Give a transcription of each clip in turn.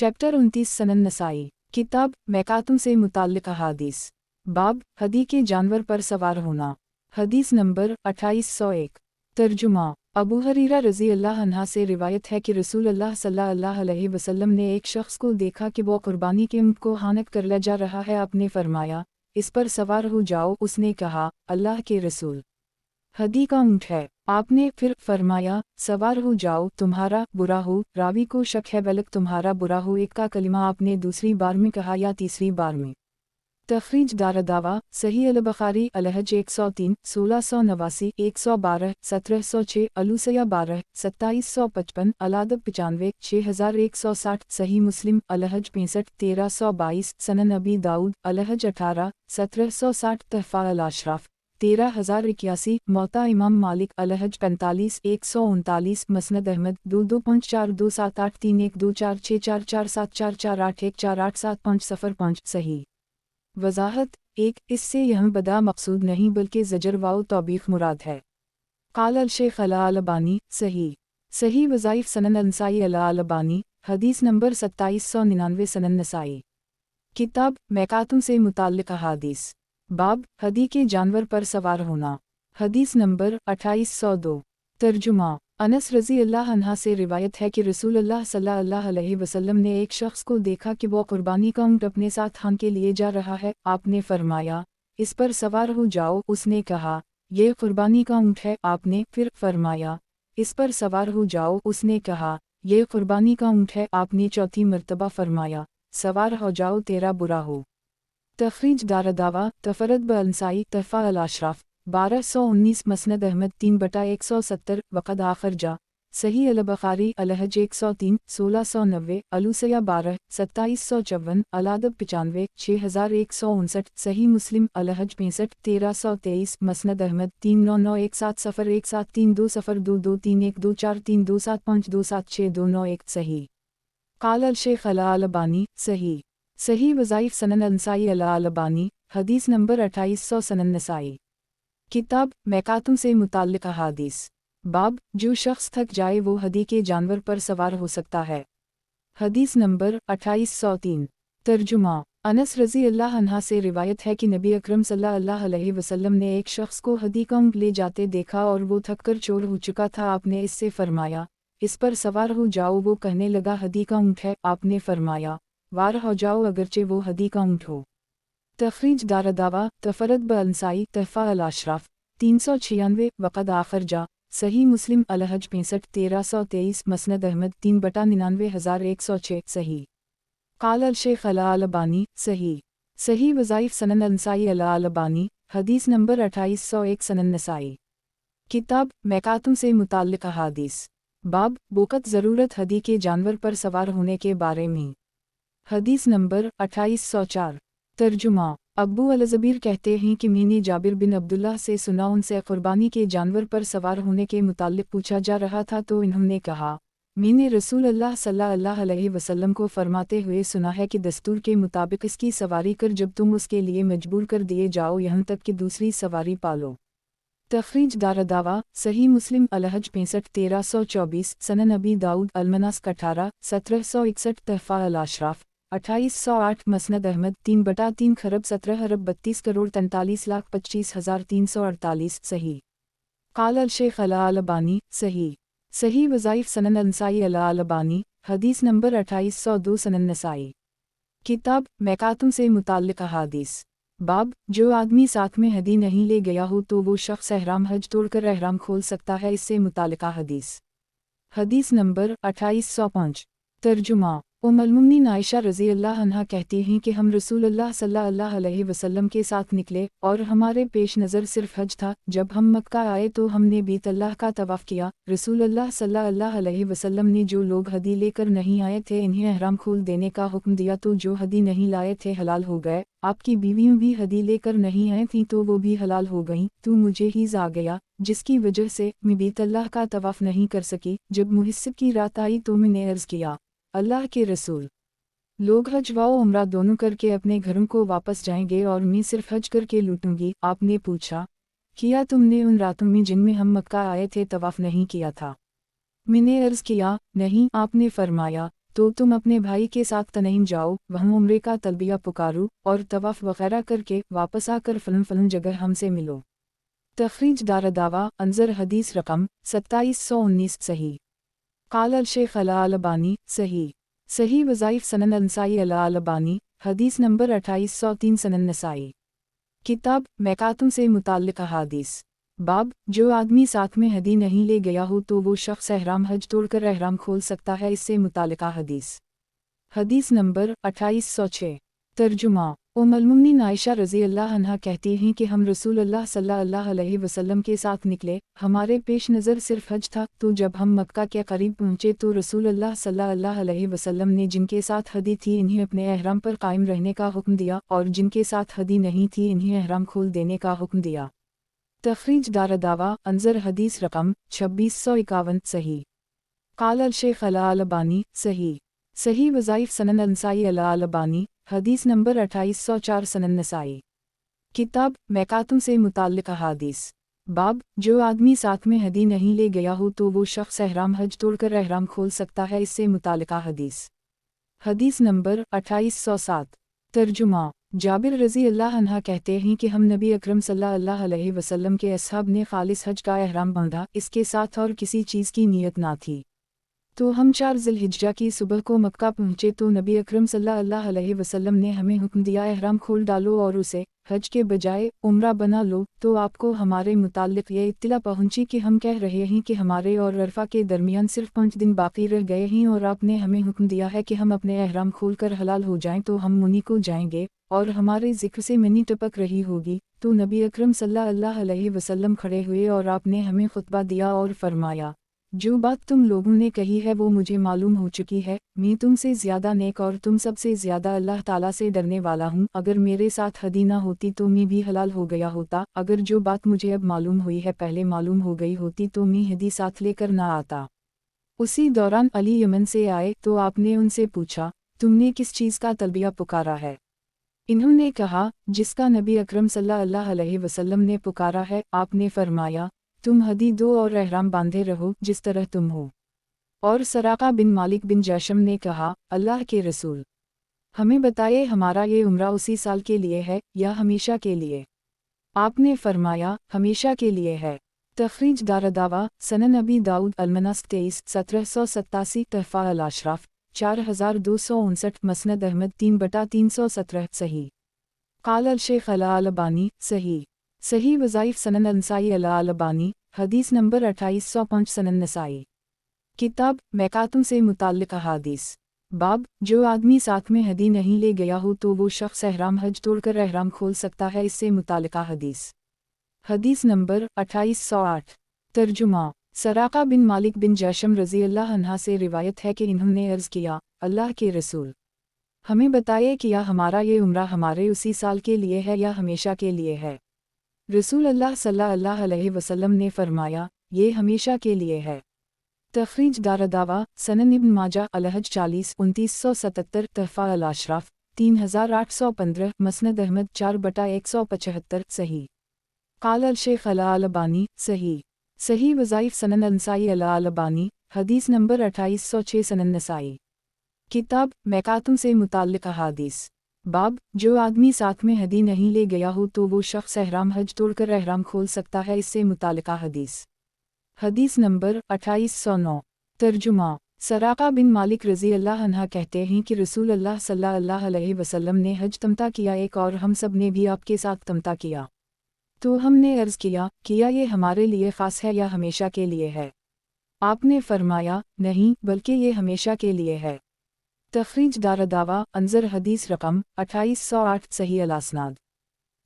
Chapter 29 सनन नसाई किताब मैकातुम से मुताल्लिक़ अहादीस बाब हदी के जानवर पर सवार होना। हदीस नंबर 2801। तर्जुमा अबू हरीरा रज़ी अल्लाह अन्हा से रिवायत है कि रसूल अल्लाह सल्लल्लाहु अलैहि वसल्लम ने एक शख्स को देखा कि वो कुर्बानी के ऊँट को हानक कर ले जा रहा है। आपने फरमाया, इस पर सवार हो जाओ। उसने कहा, अल्लाह के रसूल, हदी का ऊँट है। आपने फिर फरमाया, सवार हो जाओ, तुम्हारा बुरा हो। रावी को शक है बल्कि तुम्हारा बुरा हो। एक का कलिमा आपने दूसरी बार में कहा या तीसरी बार में। तखरीज दारदावा सही अल बुखारी अलहज 103 1689 112 1706 अलूसया 12 2755 अलादब 95 6160 सही मुस्लिम अलहज 65 1322 सनन अबी दाऊद अलहज 18 1760 तहफ़ा अल अशराफ 13081 मौता इमाम मालिक अलहज 45 139 मसनद अहमद 2242723464447448148750 सही। वज़ाहत 1 इससे यह बदा मकसूद नहीं बल्कि ज़जर वाओ तौबीख मुराद है। क़ाल अल शेख अल अलबानी सही वज़ाइफ सनन नसाई अल अलबानी हदीस नंबर 2799 सनन नसाई किताब मैकातुम से मुताल्लिक़ अहादीस बाब हदी के जानवर पर सवार होना। हदीस नंबर 2802। तर्जुमा अनस रज़ी अल्लाह अन्हा से रिवायत है कि रसूल अल्लाह सल्लल्लाहु अलैहि वसल्लम ने एक शख्स को देखा कि वो कुर्बानी का ऊँट अपने साथ हान के लिए जा रहा है। आपने फरमाया, इस पर सवार हो जाओ। उसने कहा, ये कुर्बानी का ऊँट है। आपने फिर फरमाया, इस पर सवार हो जाओ। उसने कहा, ये कुर्बानी का ऊँट है। आपने चौथी मर्तबा फरमाया, सवार हो जाओ, तेरा बुरा हो। तखरीज दारदावा तफरद बअनसाई तहफ़ा अल अशराफ 1219 मसनद अहमद 3/170 वक़द आखर जा सही अल बुखारी अलहज 103 1690 अलूसया 12 2754 अलादब 95 6159 सही मुस्लिम अलहज 65 1323 मसनद अहमद 3991703202323124327527627629 सही। क़ाल अल शेख अल अलबानी सही वज़ाइफ सनन नसाई अल अलबानी हदीस नंबर 2800 सनन नसाई किताब मैकातुम से मुताल्लिक़ अहादीस बाब जो शख्स थक जाए वो हदी के जानवर पर सवार हो सकता है। हदीस नंबर 2803। तर्जुमा अनस रज़ी अल्लाह अन्हा से रिवायत है कि नबी अकरम सल्लल्लाहु अलैहि वसल्लम ने एक शख्स को हदी का ऊँट ले जाते देखा और वो थक कर चोर हो चुका था। आपने इससे फरमाया, इस पर सवार हो जाओ। वो कहने लगा, हदी का ऊँट है। आपने फरमाया, वार हो जाओ अगरचे वो हदी का ऊँट हो। तखरीज दारदावा तफरद बअनसाई तहफ़ा अल अशराफ 396 वक़द आखर जा सही मुस्लिम अलहज 65 1323 मसनद अहमद 3/99,106 सही। क़ाल अल शेख अल अलबानी सही वज़ाइफ सनन नसाई अल अलबानी हदीस नंबर 2801 सनन नसाई किताब मैकातुम से मुताल्लिक़ अहादीस बाब बोकत ज़रूरत हदी के जानवर पर सवार होने के बारे में। हदीस नंबर 2804। तर्जुमा अब्बू अल-ज़बीर कहते हैं कि मैंने जाबिर बिन अब्दुल्लाह से सुना, उनसे कुर्बानी के जानवर पर सवार होने के मुताल्लिक़ पूछा जा रहा था तो इन्होंने कहा, मैंने रसूल अल्लाह सल्लल्लाहु अलैहि वसल्लम को फरमाते हुए सुना है कि दस्तूर के मुताबिक इसकी सवारी कर जब तुम उसके लिए मजबूर कर दिए जाओ यहाँ तक कि दूसरी सवारी पालो। तखरीज दारदावा सही मुस्लिम अलहज 65 1324 सनन अबी दाऊद अलमनास्क 18 1761 तहफ़ा अल अशराफ 2808 मसनद अहमद 3/3 खरब 17 अरब 32 करोड़ 43,25,348 सही। क़ाल अल शेख अल अलबानी सही वज़ाइफ सनन नसाई अल अलबानी हदीस नंबर 2802 सनन नसाई किताब मैकातुम से मुताल्लिक़ अहादीस बाब जो आदमी साथ में हदी नहीं ले गया हो तो वो शख्स एहराम हज तोड़कर एहराम खोल सकता है। इससे मुताल्लिक़ हदीस। हदीस नंबर 2805। तर्जुमा उम्मुल-मोमिनीन आयशा रज़ी अल्लाह अन्हा कहती हैं कि हम रसूलुल्लाह सल्लल्लाहु अलैहि वसल्लम के साथ निकले और हमारे पेश नज़र सिर्फ हज था। जब हम मक्का आए तो हमने बैतुल्लाह का तवाफ़ किया। रसूलुल्लाह सल्लल्लाहु अलैहि वसल्लम ने जो लोग हदी लेकर नहीं आए थे इन्हें एहराम खोल देने का हुक्म दिया, तो जो हदी नहीं लाए थे हलाल हो गए। आपकी बीवियाँ भी हदी लेकर नहीं आई थीं तो वो भी हलाल हो गईं। तो मुझे हीज़ आ गया जिसकी वजह से मैं बैतुल्लाह का तवाफ़ नहीं कर सकी। जब मुहस्सिब की रात आई तो मैंने अर्ज़ किया, अल्लाह के रसूल, लोग हज व उम्रा दोनों करके अपने घरों को वापस जाएंगे और मैं सिर्फ हज करके लूटूंगी। आपने पूछा, किया तुमने उन रातों में जिनमें हम मक्का आए थे तवाफ़ नहीं किया था? मैंने अर्ज़ किया, नहीं। आपने फरमाया, तो तुम अपने भाई के साथ तनईम जाओ, वहाँ उम्रे का तलबिया पुकारो और तवाफ़ वगैरह करके वापस आकर फ़लन फ़लन जगह हमसे मिलो। तखरीज दारदावा अंजर हदीस रकम 2719 सही। काल अल शेख अला अलबानी सही। सही वज़ाइफ सनन अंसाई अला अलबानी हदीस नंबर 2803 सनन नसाई। किताब मैकातुम से मुताल्लिक़ अहादीस। बाब जो आदमी साथ में हदी नहीं ले गया हो तो वो शख्स एहराम हज तोड़कर एहराम खोल सकता है, इससे मुताल्लिक़ हदीस। हदीस नंबर 2806। तर्जुमा उम्मुल मोमिनीन आयशा रज़ी अल्लाह अन्हा कहती हैं कि हम रसूलुल्लाह सल्लल्लाहु अलैहि वसल्लम के साथ निकले, हमारे पेश नज़र सिर्फ हज था, तो जब हम मक्का के करीब पहुँचे तो रसूलुल्लाह सल्लल्लाहु अलैहि वसल्लम ने जिनके साथ हदी थी इन्हें अपने एहराम पर कायम रहने का हुक्म दिया और जिनके साथ हदी नहीं थी इन्हें एहराम खोल देने का हुक्म दिया। तखरीज दारदावा अंजर हदीस रकम 2651 सही। काल अल शेख अला अलबानी सही। सही वज़ाइफ सनन अंसाई अला अलबानी हदीस नंबर 2804 सनन नसाई। किताब मैकातुम से मुताल्लिक़ अहादीस। बाब जो आदमी साथ में हदी नहीं ले गया हो तो वो शख्स एहराम हज तोड़कर एहराम खोल सकता है, इससे मुताल्लिक़ हदीस। हदीस नंबर 2807। तर्जुमा जाबिर रज़ी अल्लाह अन्हा कहते हैं कि हम नबी अकरम सल्लल्लाहु अलैहि वसल्लम के असहाब ने खालिस हज का एहराम बांधा, इसके साथ और किसी चीज़ की नीयत ना थी। तो हम 4 ज़िलहिज्जा की सुबह को मक्का पहुँचे तो नबी अकरम सल्लल्लाहु अलैहि वसल्लम ने हमें हुक्म दिया एहराम खोल डालो और उसे हज के बजाय उम्रा बना लो। तो आपको हमारे मुताल्लिक़ ये इत्तला पहुँची कि हम कह रहे हैं कि हमारे और अरफा के दरमियान सिर्फ 5 दिन बाकी रह गए हैं और आपने हमें हुक्म दिया है कि हम अपने एहराम खोल कर हलाल हो जाएं, तो हम मुनी को जाएंगे और हमारे ज़िक्र से मनी टपक रही होगी। तो नबी अकरम सल्लल्लाहु अलैहि वसल्लम खड़े हुए और आपने हमें खुतबा दिया और फरमाया, जो बात तुम लोगों ने कही है वो मुझे मालूम हो चुकी है, मैं तुमसे ज़्यादा नेक और तुम सबसे ज़्यादा अल्लाह ताला से डरने वाला हूँ। अगर मेरे साथ हदी ना होती तो मैं भी हलाल हो गया होता, अगर जो बात मुझे अब मालूम हुई है पहले मालूम हो गई होती तो मैं हदी साथ लेकर ना आता। उसी दौरान अली यमन से आए तो आपने उनसे पूछा, तुमने किस चीज़ का तलबिया पुकारा है? इन्होंने कहा, जिसका नबी अकरम सल्लल्लाहु अलैहि वसल्लम ने पुकारा है। आपने फरमाया, तुम हदी दो और एहराम बांधे रहो जिस तरह तुम हो। और सराका बिन मालिक बिन जैशम ने कहा, अल्लाह के रसूल, हमें बताइए हमारा ये उम्रा उसी साल के लिए है या हमेशा के लिए? आपने फरमाया, हमेशा के लिए है। तखरीज दारदावा सनन अबी दाऊद अलमनस 23 1787 तहफ़ा अल अशराफ 4259 मसनद अहमद 3/317 सही। काल अल शेख अला अलबानी सही। सही वज़ाइफ सनन अंसाई अला अलबानी हदीस नंबर 2805 सनन नसाई। किताब मैकातुम से मुताल्लिक़ अहादीस। बाब जो आदमी साथ में हदी नहीं ले गया हो तो वो शख्स एहराम हज तोड़कर एहराम खोल सकता है, इससे मुताल्लिक़ हदीस। हदीस नंबर 2808। तर्जुमा सराका बिन मालिक बिन जैशम रज़ी अल्लाह अन्हा से रिवायत है कि इन्होंने अर्ज़ किया, अल्लाह के रसूल, हमें बताइए कि या हमारा ये उम्रा हमारे उसी साल के लिए है या हमेशा के लिए है? रसूल अल्लाह सल्लल्लाहु अलैहि वसल्लम ने फरमाया, ये हमेशा के लिए है। तखरीज दारदावा सनन इब्न माजा अलहज 40 2977 तहफ़ा अल अशराफ 3815 मसनद अहमद 4/175 सही। काल अल शेख अला अलबानी सही। सही वज़ाइफ सनन अंसाई अला अलबानी हदीस नंबर 2806 सनन नसाई। किताब मैकातुम से मुताल्लिक़ अहादीस। बाब जो आदमी साथ में हदी नहीं ले गया हो तो वो शख्स एहराम हज तोड़कर एहराम खोल सकता है, इससे मुताल्लिक़ हदीस। हदीस नंबर 2809। तर्जुमा सराका बिन मालिक रज़ी अल्लाह अन्हा कहते हैं कि रसूल अल्लाह सल्लल्लाहु अलैहि वसल्लम ने हज तमता किया एक और हम सब ने भी आपके साथ तमता किया। तो हमने अर्ज़ किया ये हमारे लिए ख़ास है या हमेशा के लिए है? आपने फरमाया, नहीं बल्कि ये हमेशा के लिए है। तखरीज दारदावा अंजर हदीस रकम 2808 सही अल-असनाद।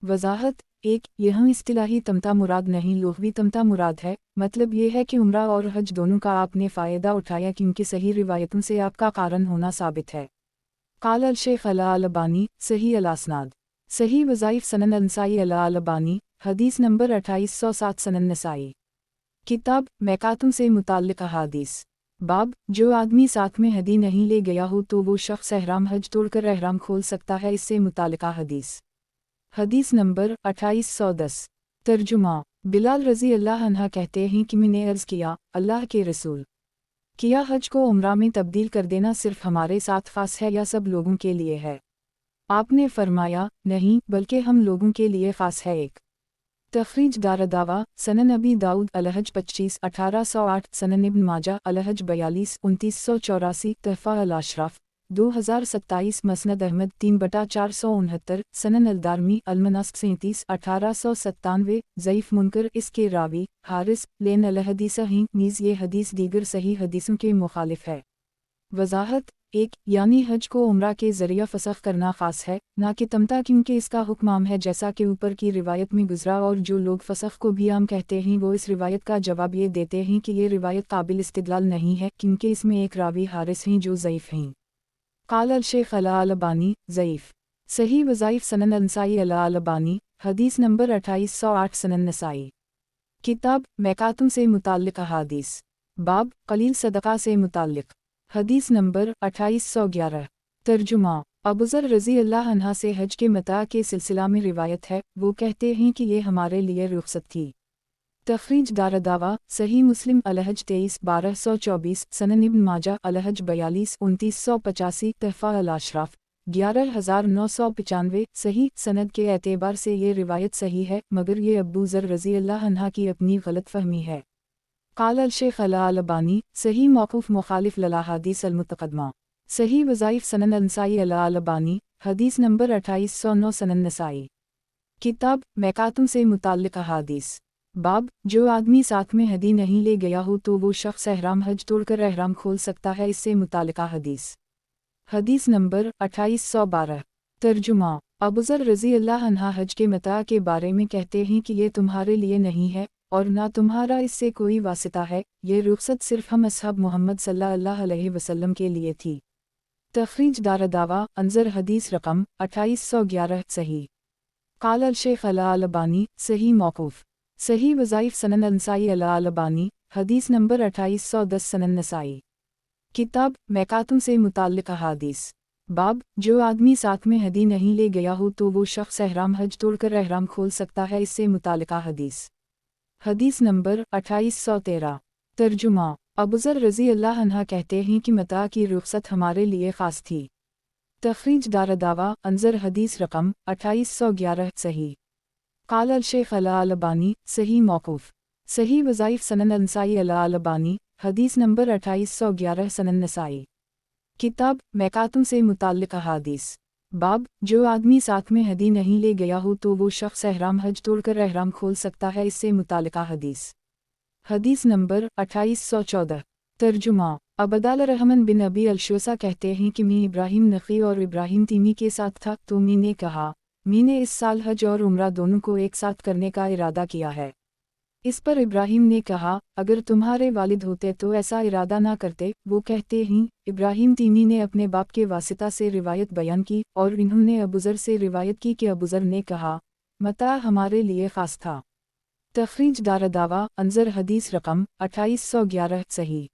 वज़ाहत 1 यहाँ इस्तिलाही तमता मुराद नहीं लुग़वी तमता मुराद है। मतलब ये है कि उम्रा और हज दोनों का आपने फ़ायदा उठाया क्योंकि सही रिवायतों से आपका कारण होना साबित है। काल अल शेख अला अलबानी सही अल-असनाद। सही वज़ाइफ सनन अंसाई अला अलबानी हदीस नंबर 2807 सनन नसाई। किताब मैकातुम से मुताल्लिक़ अहादीस। बाब जो आदमी साथ में हदी नहीं ले गया हो तो वो शख्स एहराम हज तोड़कर एहराम खोल सकता है, इससे मुताल्लिक़ हदीस। हदीस नंबर 2810। तर्जुमा बिलाल रज़ी अल्लाह अन्हा कहते हैं कि मैंने अर्ज़ किया, अल्लाह के रसूल, کیا حج کو عمرہ میں تبدیل کر دینا صرف ہمارے ساتھ خاص ہے یا سب لوگوں کے لیے ہے؟ آپ نے فرمایا، نہیں، بلکہ ہم لوگوں کے لیے خاص ہے۔ ایک تخریج دارالدعویٰ، سنن ابی داؤد الحج 25 1808، سنن ابن ماجہ الحج 42 2984، تحفہ الاشراف 2027، مسند احمد 3/469، سنن الدارمی المناسک 37 1897، ضعیف منکر اس کے راوی حارث لین الحدیث ہیں، نیز یہ حدیث دیگر صحیح حدیثوں کے مخالف ہے۔ وضاحت: 1 یعنی حج کو عمرہ کے ذریعہ فسخ کرنا خاص ہے، نہ کہ تمتع، کیونکہ اس کا حکم عام ہے جیسا کہ اوپر کی روایت میں گزرا، اور جو لوگ فسخ کو بھی عام کہتے ہیں وہ اس روایت کا جواب یہ دیتے ہیں کہ یہ روایت قابل استدلال نہیں ہے کیونکہ اس میں ایک راوی حارث ہیں جو ضعیف ہیں۔ قال الشیخ الالبانی، ضعیف صحیح وظائف سنن النسائی الالبانی، حدیث نمبر 2808، سنن نسائی، کتاب میقاتوں سے متعلق احادیث، باب قلیل صدقہ سے متعلق، حدیث نمبر 2811۔ ترجمہ: ابوذر رضی اللہ عنہ سے حج کے متاع کے سلسلہ میں روایت ہے، وہ کہتے ہیں کہ یہ ہمارے لیے رخصت تھی۔ تخریج دارالدعویٰ، صحیح مسلم الحج 23 1224، سنن ابن ماجہ الحج 42 2985، تحفہ الاشراف 11995، صحیح سند کے اعتبار سے یہ روایت صحیح ہے، مگر یہ ابوذر رضی اللہ عنہ کی اپنی غلط فہمی ہے۔ قال الشیخ الالبانی، صحیح موقوف مخالف للاحادیث المتقدمہ، صحیح وظائف سنن النسائی الالبانی، حدیث نمبر 2809، سنن نسائی، کتاب میقاتوں سے متعلق احادیث، باب جو آدمی ساتھ میں ہدی نہیں لے گیا ہو تو وہ شخص احرام حج توڑ کر احرام کھول سکتا ہے، اس سے متعلقہ حدیث، حدیث نمبر 2812۔ ترجمہ: ابوذر رضی اللہ عنہ حج کے متاع کے بارے میں کہتے ہیں کہ یہ تمہارے لیے نہیں ہے اور نہ تمہارا اس سے کوئی واسطہ ہے، یہ رخصت صرف ہم اصحاب محمد صلی اللہ علیہ وسلم کے لیے تھی۔ تخریج دارالدعویٰ، انظر حدیث رقم 2811، صحیح۔ قال الشیخ الالبانی، صحیح موقوف، صحیح وظائف سنن النسائی الالبانی، حدیث نمبر 2810، سنن نسائی، کتاب میقاتوں سے متعلق احادیث، باب جو آدمی ساتھ میں ہدی نہیں لے گیا ہو تو وہ شخص احرام حج توڑ کر احرام کھول سکتا ہے، اس سے متعلقہ حدیث، حدیث نمبر 2813۔ ترجمہ: ابوذر رضی اللہ عنہ کہتے ہیں کہ متاع کی رخصت ہمارے لیے خاص تھی۔ تخریج دارالدعویٰ، انظر حدیث رقم 2811، صحیح۔ قال الشیخ الالبانی، صحیح موقوف، صحیح وظائف سنن النسائی الالبانی، حدیث نمبر 2811، سنن نسائی، کتاب میقاتوں سے متعلق احادیث، باب جو آدمی ساتھ میں ہدی نہیں لے گیا ہو تو وہ شخص احرام حج توڑ کر احرام کھول سکتا ہے، اس سے متعلقہ حدیث، حدیث نمبر 2814۔ ترجمہ: عبداللہ رحمن بن ابی الشوسہ کہتے ہیں کہ میں ابراہیم نخعی اور ابراہیم تیمی کے ساتھ تھا تو میں نے کہا، میں نے اس سال حج اور عمرہ دونوں کو ایک ساتھ کرنے کا ارادہ کیا ہے۔ اس پر ابراہیم نے کہا، اگر تمہارے والد ہوتے تو ایسا ارادہ نہ کرتے۔ وہ کہتے ہیں، ابراہیم تیمی نے اپنے باپ کے واسطہ سے روایت بیان کی اور انہوں نے ابوذر سے روایت کی کہ ابوذر نے کہا، متاع ہمارے لیے خاص تھا۔ تخریج دارالدعویٰ، انظر حدیث رقم 2811، صحیح۔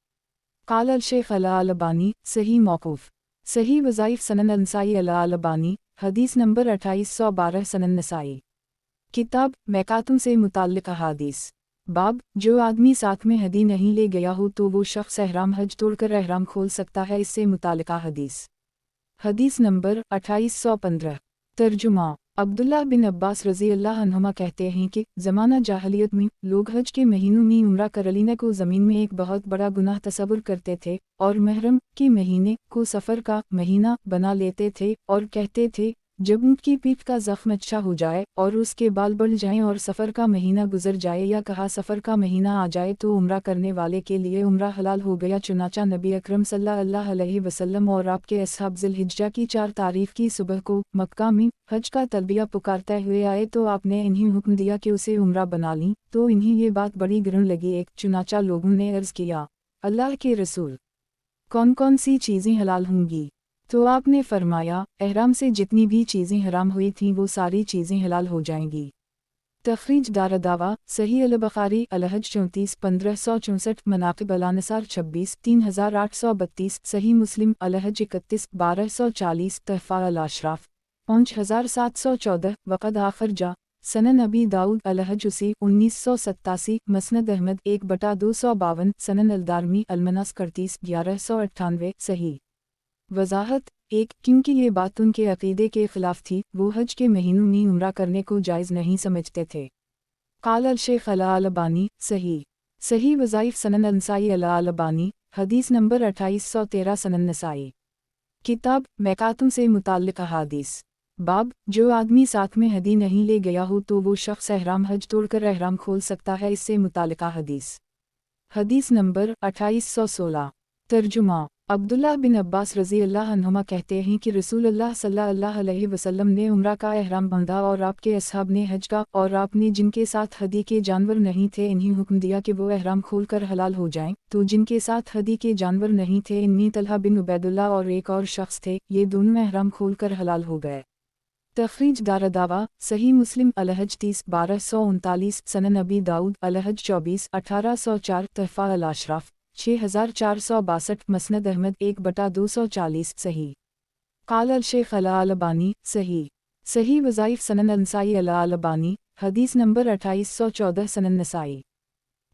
قال الشیخ الالبانی، صحیح موقوف، صحیح وظائف سنن النسائی الالبانی، حدیث نمبر 2812، سنن نسائی، کتاب میقاتوں سے متعلق احادیث، باب جو آدمی ساتھ میں ہدی نہیں لے گیا ہو تو وہ شخص احرام حج توڑ کر احرام کھول سکتا ہے، اس سے متعلقہ حدیث، حدیث نمبر 2815۔ ترجمہ: عبداللہ بن عباس رضی اللہ عنہما کہتے ہیں کہ زمانہ جاہلیت میں لوگ حج کے مہینوں میں عمرہ کرلینے کو زمین میں ایک بہت بڑا گناہ تصور کرتے تھے اور محرم کے مہینے کو سفر کا مہینہ بنا لیتے تھے اور کہتے تھے جب اونٹ کی پیٹھ کا زخم اچھا ہو جائے اور اس کے بال بڑھ جائیں اور سفر کا مہینہ گزر جائے یا کہا سفر کا مہینہ آ جائے تو عمرہ کرنے والے کے لیے عمرہ حلال ہو گیا۔ چنانچہ نبی اکرم صلی اللہ علیہ وسلم اور آپ کے اصحاب ذی الحجہ کی 4 تاریخ کی صبح کو مکہ میں حج کا تلبیہ پکارتے ہوئے آئے تو آپ نے انہیں حکم دیا کہ اسے عمرہ بنا لیں، تو انہیں یہ بات بڑی گران لگی۔ چنانچہ لوگوں نے عرض کیا، اللہ کے رسول، کون کون سی چیزیں حلال ہوں گی؟ تو آپ نے فرمایا، احرام سے جتنی بھی چیزیں حرام ہوئی تھیں وہ ساری چیزیں حلال ہو جائیں گی۔ تخریج دارالدعویٰ، صحیح البخاری الحج 34 1564، مناقب الانصار 26 3832، صحیح مسلم الحج 31 1240، تحفہ الاشراف 5714، وقد آخر جا सनन अबी दाऊद अलहज उसी 1987, मसनद अहमद 1/252, सनन अलदारमी अलमनास 1198, सही। वजाहत 1, क्योंकि ये बात उनके अकीदे के ख़िलाफ़ थी, वो हज के महीनों में उम्रा करने को जायज़ नहीं समझते थे। क़ाल अल-शेख अल-अलबानी, सही। सही वज़ाइफ़ सनन अल-नसाई अल-अलबानी, हदीस नंबर 2813, सनन नसाई। किताब मैकातुम से मुताल्लिक़ अहादीस। बाब, जो आदमी साथ में हदी नहीं ले गया हो तो वो शख्स एहराम हज तोड़कर एहराम खोल सकता है, इससे मुताल्लिक़ हदीस। हदीस नंबर 2816। तर्जुमा। अब्दुल्लाह बिन अब्बास रज़ी अल्लाह अन्हुमा कहते हैं कि रसूलुल्लाह सल्लल्लाहु अलैहि वसल्लम ने उम्रा का एहराम बांधा और आपके असहाब ने हज का, और आपने जिनके साथ हदी के जानवर नहीं थे इन्हीं हुक्म दिया कि वो एहराम खोलकर हलाल हो जाएं, तो जिनके साथ हदी के जानवर नहीं थे इनमें तलहा बिन उबैदुल्लाह और एक और शख्स थे, ये दोनों एहराम खोलकर हलाल हो गए। तखरीज दारदावा, सही मुस्लिम अलहज 30 1239, सनन अबी दाऊद अलहज 24 1804, तहफ़ा अल-अशराफ 6462, मसनद अहमद 1/240, सही। क़ाल अल-शेख अल-अलबानी, सही। सही वज़ाइफ़ सनन अल-नसाई अल-अलबानी, हदीस नंबर 2814, सनन नसाई।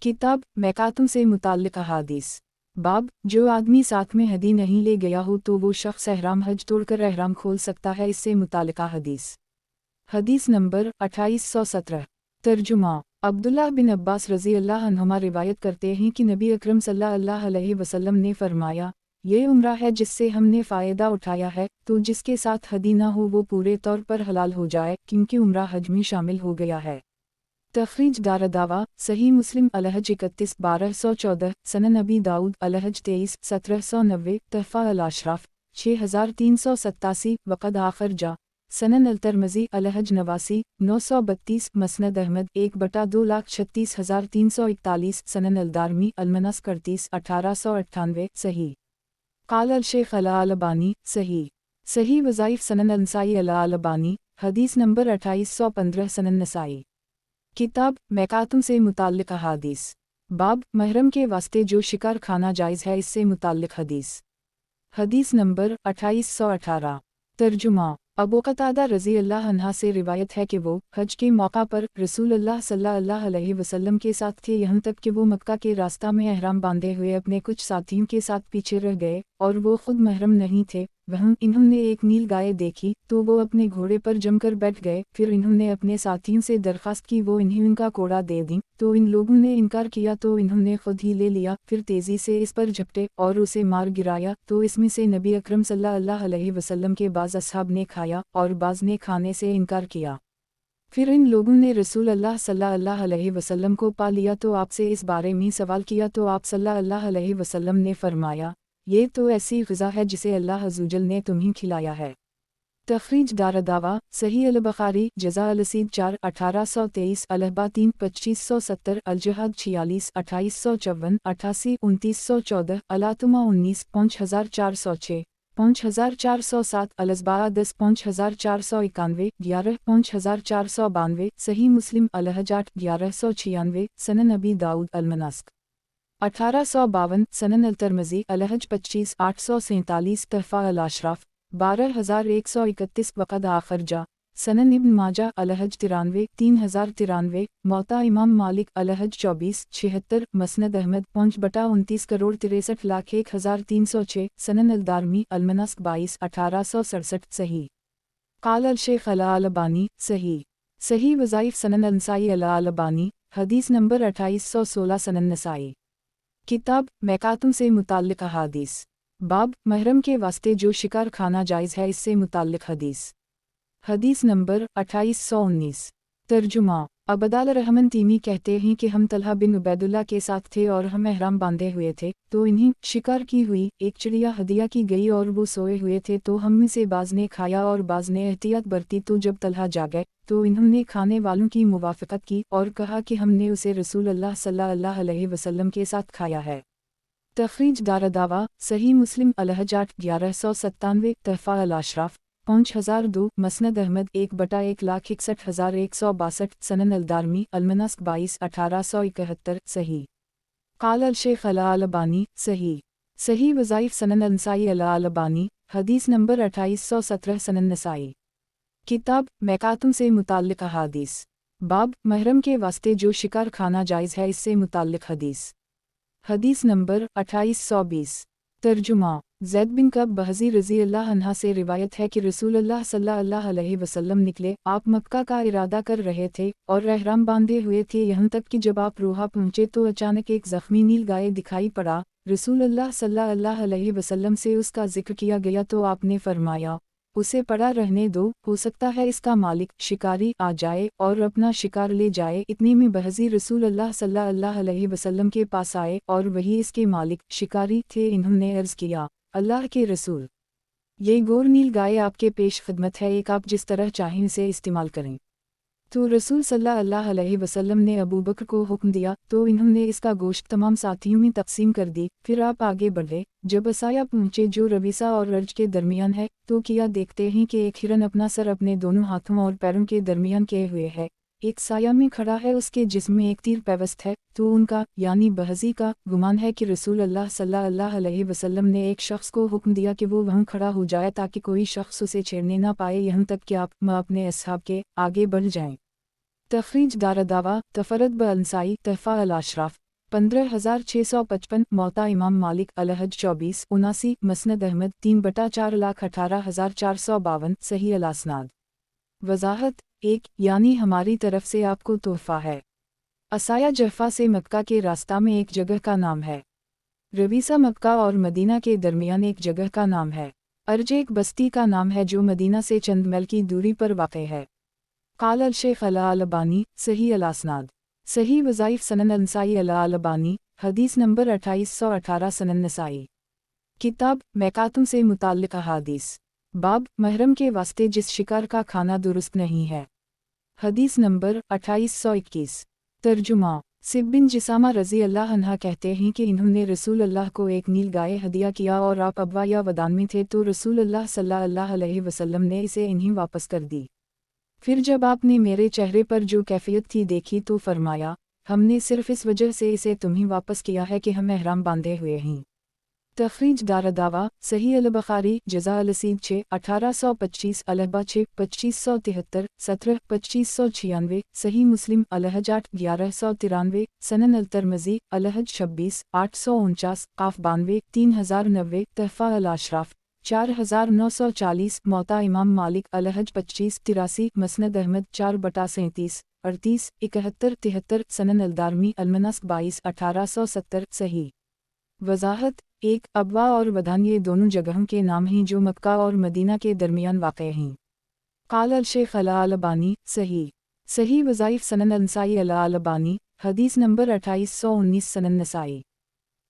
किताब मैकातुम से मुताल्लिक़ अहादीस। बाब, जो आदमी साथ में हदी नहीं ले गया हो तो वो शख्स एहराम हज तोड़कर एहराम खोल सकता है, इससे मुताल्लिक़ हदीस। हदीस नंबर 2817। तर्जुमा। अब्दुल्लाह बिन अब्बास रज़ी अल्लाह अन्हुमा रिवायत करते हैं कि नबी अकरम सल्लल्लाहु अलैहि वसल्लम ने फरमाया, ये उम्रा है जिससे हमने फ़ायदा उठाया है, तो जिसके साथ हदी ना हो वो पूरे तौर पर हलाल हो जाए, क्योंकि उम्रा हज में शामिल हो गया है। तखरीज दारदावा, सही मुस्लिम अलहज 31 1214, सनन अबी दाऊद अलहज 23 1790, तहफ़ा अल-अशराफ 6387, वक़द आखर जा, सनन अल-तरमज़ी अलहज 89 932, मसनद अहमद 1/2,36,341, सनन अल-दारमी अलमनास 38 1898, सही। क़ाल अल-शेख अल-अलबानी, सही। सही वज़ाइफ़ सनन अल-नसाई अल-अलबानी, हदीस नंबर 2815, सनन नसाई। किताब मैकातुम से मुताल्लिक़ अहादीस। बाब, महरम के वास्ते जो शिकार खाना जायज़ है, इससे मुताल्लिक़ हदीस। हदीस नंबर 2818। तर्जुमा। अबू क़तादा रज़ी अल्लाह अन्हा से रिवायत है कि वो हज के मौका पर रसूलुल्लाह सल्लल्लाहु अलैहि वसल्लम के साथ थे, यहाँ तक कि वो मक्का के रास्ता में एहराम बांधे हुए अपने कुछ साथियों के साथ पीछे रह गए, और वो खुद महरम नहीं थे। वहीं इन्होंने एक नील गाय देखी तो वो अपने घोड़े पर जमकर बैठ गए। फिर इन्होंने अपने साथियों से दरख्वास्त की वो इन्हें उनका कोड़ा दे दी, तो इन लोगों ने इनकार किया, तो इन्होंने खुद ही ले लिया। फिर तेज़ी से इस पर झपटे और उसे मार गिराया, तो इसमें से नबी अकरम सल्लल्लाहु अलैहि वसल्लम के बाज़ असहाब ने खाया और बाज़ ने खाने से इनकार किया। फिर इन लोगों ने रसूल अल्लाह सल्लल्लाहु अलैहि वसल्लम को पा लिया, तो आपसे इस बारे में सवाल किया, तो आप सल्लल्लाहु अलैहि वसल्लम ने फरमाया, ये तो ऐसी ग़िज़ा है जिसे अल्लाह अज़्ज़वजल ने तुम्हें खिलाया है। तखरीज दारदावा, सही अल-बुखारी जज़ा अल-रसीद 4 1823, अल-अहबा 3 2570, अल-जहाद 46 2854 88 2914, अल-आतमा 19 5406 5407, अल-अज़बाआ 10 5491 11 5492, सही मुस्लिम अलहज 8 1196, सनन अबी दाऊद अल-मनास्क 1852, सनन अल-तरमज़ी अलहज 25 847, तहफ़ा अल-अशराफ 12131, वक़द आखर जा, सनन इब्न माजा अलहज 93 3093, मौता इमाम मालिक अलहज 24 76, मसनद अहमद 5/29 करोड़ 63,01,306, सनन अल-दारमी अलमनास्क 22 1867, सही। क़ाल अल-शेख अल-अलबानी, सही। सही वज़ाइफ़ सनन अल-नसाई अल-अलबानी, हदीस नंबर 2816, सनन नसाई। किताब मैकातुम से मुताल्लिक़ अहादीस। बाब, महरम के वास्ते जो शिकार खाना जायज़ है, इससे मुताल्लिक़ हदीस। हदीस नंबर 2819। तर्जुमा। अबदाल रहमन तीमी कहते हैं कि हम तलहा बिन उबैदुल्लाह के साथ थे और हम एहराम बांधे हुए थे, तो इन्हीं शिकार की हुई एक चिड़िया हदिया की गई और वो सोए हुए थे, तो हम में से बाज़ ने खाया और बाज़ ने एहतियात बरती, तो जब तलहा जागे तो इन्होंने खाने वालों की मुवाफ़क़त की और कहा कि हमने उसे रसूलुल्लाह सल्लल्लाहु अलैहि वसल्लम के साथ खाया है। तखरीज दारदावा, सही मुस्लिम अलहज 8 1197, तहफ़ा अल-अशराफ 5002, मसनद अहमद 1/1,61,162, सनन अल-दारमी अलमनास्क 22 1871, सही। क़ाल अल-शेख अल-अलबानी, सही। सही वज़ाइफ़ सनन अल-नसाई अल-अलबानी, हदीस नंबर 2817, सनन नसाई। किताब मैकातुम से मुताल्लिक़ अहादीस। बाब महरम के वास्ते जो शिकार खाना जायज़ है इससे मुताल्लिक़ हदीस। हदीस नंबर 2820। तर्जुमा। ज़ैद बिन कब बहज़ी रज़ी अल्लाह अन्हा से रिवायत है कि रसूलुल्लाह सल्लल्लाहु अलैहि वसल्लम निकले, आप मक्का का इरादा कर रहे थे और एहराम बांधे हुए थे, यहाँ तक कि जब आप रोहा पहुँचे तो अचानक एक ज़ख्मी नील गाय दिखाई पड़ा। रसूलुल्लाह सल्लल्लाहु अलैहि वसल्लम से उसका जिक्र किया गया तो आपने फरमाया, उसे पड़ा रहने दो, हो सकता है इसका मालिक शिकारी आ जाए और अपना शिकार ले जाए। इतने में बहज़ी रसूलुल्लाह सल्लल्लाहु अलैहि वसल्लम के पास आए और वही इसके मालिक शिकारी थे। इन्होंने अर्ज़ किया, अल्लाह के रसूल, ये गोर नील गाय आपके पेश खिदमत है, एक आप जिस तरह चाहें इसे इस्तेमाल करें। तो रसूल सल्लल्लाहु अलैहि वसल्लम ने अबू बकर को हुक्म दिया तो इन्होंने इसका गोश्त तमाम साथियों में तकसीम कर दी। फिर आप आगे बढ़े, जब असाया पहुँचे जो रवीसा और अर्ज के दरमियान है, तो किया देखते हैं कि एक हिरन अपना सर अपने दोनों हाथों और पैरों के दरमियान किए हुए है, एक साया में खड़ा है, उसके जिस्म में एक तीर पैवस्त है। तो उनका यानी बहज़ी का गुमान है कि रसूल अल्लाह सल्लल्लाहु अलैहि वसल्लम ने एक शख्स को हुक्म दिया कि वो वहाँ खड़ा हो जाए ताकि कोई शख्स उसे छेड़ने ना पाए, यहाँ तक कि आप अपने असहाब के आगे बढ़ जाएं। तखरीज दारदावा तफरद ब अंसाई तहफ़ा अल अशराफ 15655 मौता इमाम मालिक अलहज 2479 मसनद अहमद 3/4,18,452 सही अल असनाद। वज़ाहत 1 यानी हमारी तरफ से आपको तोहफ़ा है। असाया जहफ़ा से मक्का के रास्ता में एक जगह का नाम है। रवीसा मक्का और मदीना के दरमियान एक जगह का नाम है। अर्ज एक बस्ती का नाम है जो मदीना से चंद मील की दूरी पर वाक़ है। क़ाल अल शेख अल-अलबानी सही अल असनाद। सही वज़ाइफ सनन नसाई अल-अलबानी हदीस नंबर 2818 सनन नसाई। किताब मैकातुम से मुताल्लिक़ अहादीस। बाब महरम के वास्ते जिस शिकार का खाना दुरुस्त नहीं है। हदीस नंबर 2821। तर्जुमा। सिब बिन जिसामा रज़ी अल्लाह अन्हा कहते हैं कि इन्होंने रसूल अल्लाह को एक नील गाय हदिया किया और आप अबवा या वदान में थे तो रसूल अल्लाह सल्लल्लाहु अलैहि वसल्लम ने इसे इन्हीं वापस कर दी। फिर जब आपने मेरे चेहरे पर जो कैफियत थी देखी तो फरमाया, हमने सिर्फ इस वजह से इसे तुम्हीं वापस किया है कि हम एहराम बांधे हुए हैं। तखरीज दारदावा सही अल-बुखारी जज़ा अल-सीद 6 1825 अलहबा 6 2573 17 2596 सही मुस्लिम अलहज 8 1193 सनन अल-तिरमिज़ी अलहज 26 849 काफ 92 3090 तहफ़ा अल-अशराफ 4940 मौता इमाम मालिक अलहज 25 83 मसनद अहमद 4/37 38 71 73 सनन अल-दारमी अलमनस्क 22 1870 सही। वज़ाहत 1 अबवा और वदान ये दोनों जगहों के नाम हैं जो मक्का और मदीना के दरमियान वाक़ हैं। क़ाल अल शेख अल-अलबानी सही। सही वज़ाइफ सनन नसाई अल-अलबानी हदीस नंबर 2819 सनन नसाई।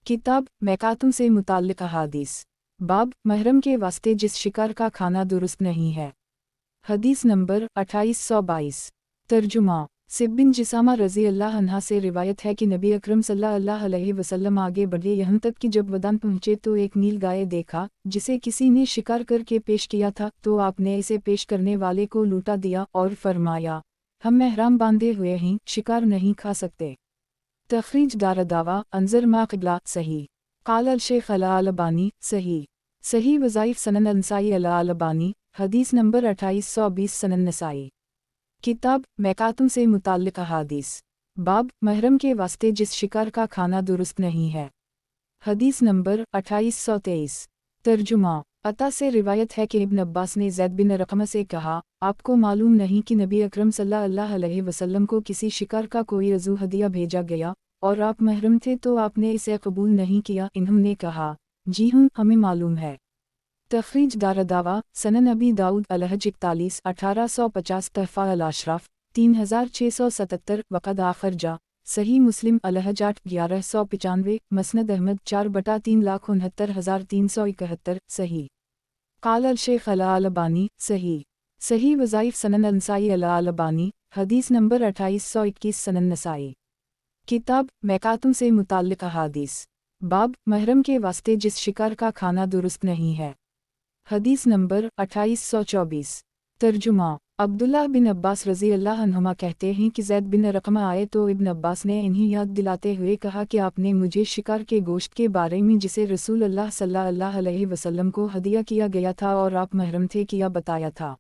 किताब मैकातुम से मुताल्लिक़ अहादीस। बाब महरम के वास्ते जिस शिकार का खाना दुरुस्त नहीं है। हदीस नंबर 2822। तर्जुमा। सिब बिन जिसामा रज़ी अल्लाह अन्हा से रिवायत है कि नबी अकरम सल्लल्लाहु अलैहि वसल्लम आगे बढ़े, यहाँ तक कि जब वदान पहुँचे तो एक नील गाय देखा जिसे किसी ने शिकार करके पेश किया था, तो आपने इसे पेश करने वाले को लूटा दिया और फरमाया, हम एहराम बांधे हुए हैं, शिकार नहीं खा सकते। तखरीज दारदावा अंजर मा क़िबला सही। क़ाल अल शेख अल-अलबानी सही। सही वज़ाइफ सनन नसाई अल-अलबानी हदीस नंबर 2820 सनन नसाई। किताब मैकातुम से मुताल्लिक़ अहादीस। बाब महरम के वास्ते जिस शिकार का खाना दुरुस्त नहीं है। हदीस नंबर 2823। तर्जुमा। अता से रिवायत है कि इब्न अब्बास ने ज़ैद बिन रक़म से कहा, आपको मालूम नहीं कि नबी अकरम सल्लल्लाहु अलैहि वसल्लम को किसी शिकार का कोई अज़ू हदिया भेजा गया और आप महरम थे तो आपने इसे कबूल नहीं किया। इन्होंने कहा, जी हाँ, हमें मालूम है। तखरीज दारदावा सनन अबी दाऊद अलहज 41 1850 तहफ़ा अल-अशराफ 3677 वक़द आखर जा सही मुस्लिम अलहज 8 1195 मसनद अहमद 4/369,371 सही। क़ाल अल शेख अल-अलबानी सही। सही वज़ाइफ सनन नसाई अल-अलबानी हदीस नंबर 2821 सनन नसाई। किताब मैकातुम से मुताल्लिक़ अहादीस। बाब महरम के वास्ते जिस शिकार का खाना दुरुस्त नहीं है। हदीस नंबर 2824। तर्जुमा। अब्दुल्लाह बिन अब्बास रज़ी अल्लाह अन्हुमा कहते हैं कि ज़ैद बिन रक़म आए तो इब्न अब्बास ने इन्हें याद दिलाते हुए कहा कि आपने मुझे शिकार के गोश्त के बारे में जिसे रसूल अल्लाह सल्लल्लाहु अलैहि वसल्लम को हदिया किया गया था और आप महरम थे किया बताया था।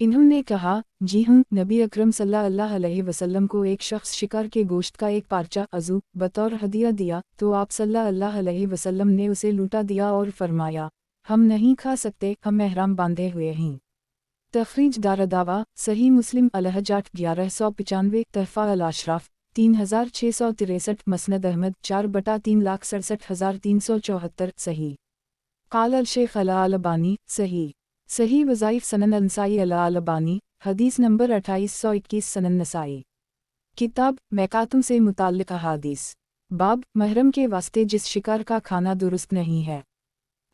इन्होंने कहा, जी हूँ, नबी अकरम सल्लल्लाहु अलैहि वसल्लम को एक शख्स शिकार के गोश्त का एक पार्चा अज़ू बतौर हदिया दिया, तो आप सल्लल्लाहु अलैहि वसल्लम ने उसे लूटा दिया और फरमाया, हम नहीं खा सकते, हम एहराम बांधे हुए हैं। तखरीज दारदावा, सही मुस्लिम अलहजात 1195, तहफ़ा अल अशराफ 3663, मसनद अहमद 4/3,67,374, सही। क़ाल अल शेख अल अलबानी, सही। सही वज़ाइफ़ सनन नसाई अल अलबानी, हदीस नंबर 2821, सनन नसाई। किताब मैकातुम से मुताल्लिक़ अहादीस। बाब महरम के वास्ते जिस शिकार का खाना दुरुस्त नहीं है।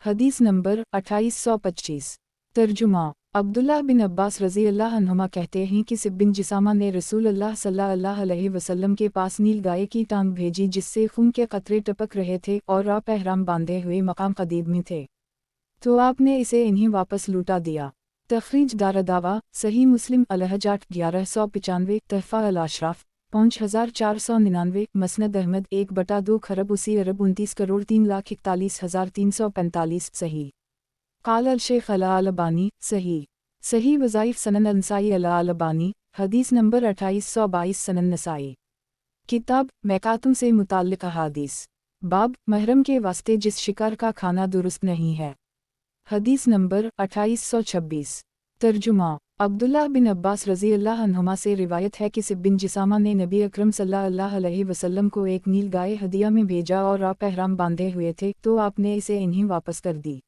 हदीस नंबर 2825। तर्जुमा अब्दुल्लाह बिन अब्बास रज़ी अल्लाह अन्हुमा कहते हैं कि सिब बिन जिसामा ने रसूलुल्लाह सल्लल्लाहु अलैहि वसल्लम के पास नील गाय की टांग भेजी जिससे खून के कतरे टपक रहे थे और आप एहराम बांधे हुए मकाम कदीब में थे, तो आपने इसे इन्हीं वापस लूटा दिया। तखरीज दारदावा, सही मुस्लिम अलहजात 1195, तहफ़ा अल अशराफ 5499, मसनद अहमद 1/2 खरब उसी अरब 29,03,41,345, सही। क़ाल अल शेख अल अलबानी, सही। सही वज़ाइफ़ सनन नसाई अल अलबानी, हदीस नंबर 2822, सनन नसाई। किताब मैकातुम से मुताल्लिक़ अहादीस। बाब महरम के वास्ते जिस शिकार का खाना दुरुस्त नहीं है। हदीस नंबर 2826। तर्जुमा अब्दुल्लाह बिन अब्बास रज़ी अल्लाह अन्हुमा से रिवायत है कि सिब बिन जिसामा ने नबी अकरम सल्लल्लाहु अलैहि वसल्लम को एक नील गाय हदिया में भेजा और आप एहराम बांधे हुए थे, तो आपने इसे इन्हीं वापस कर दी।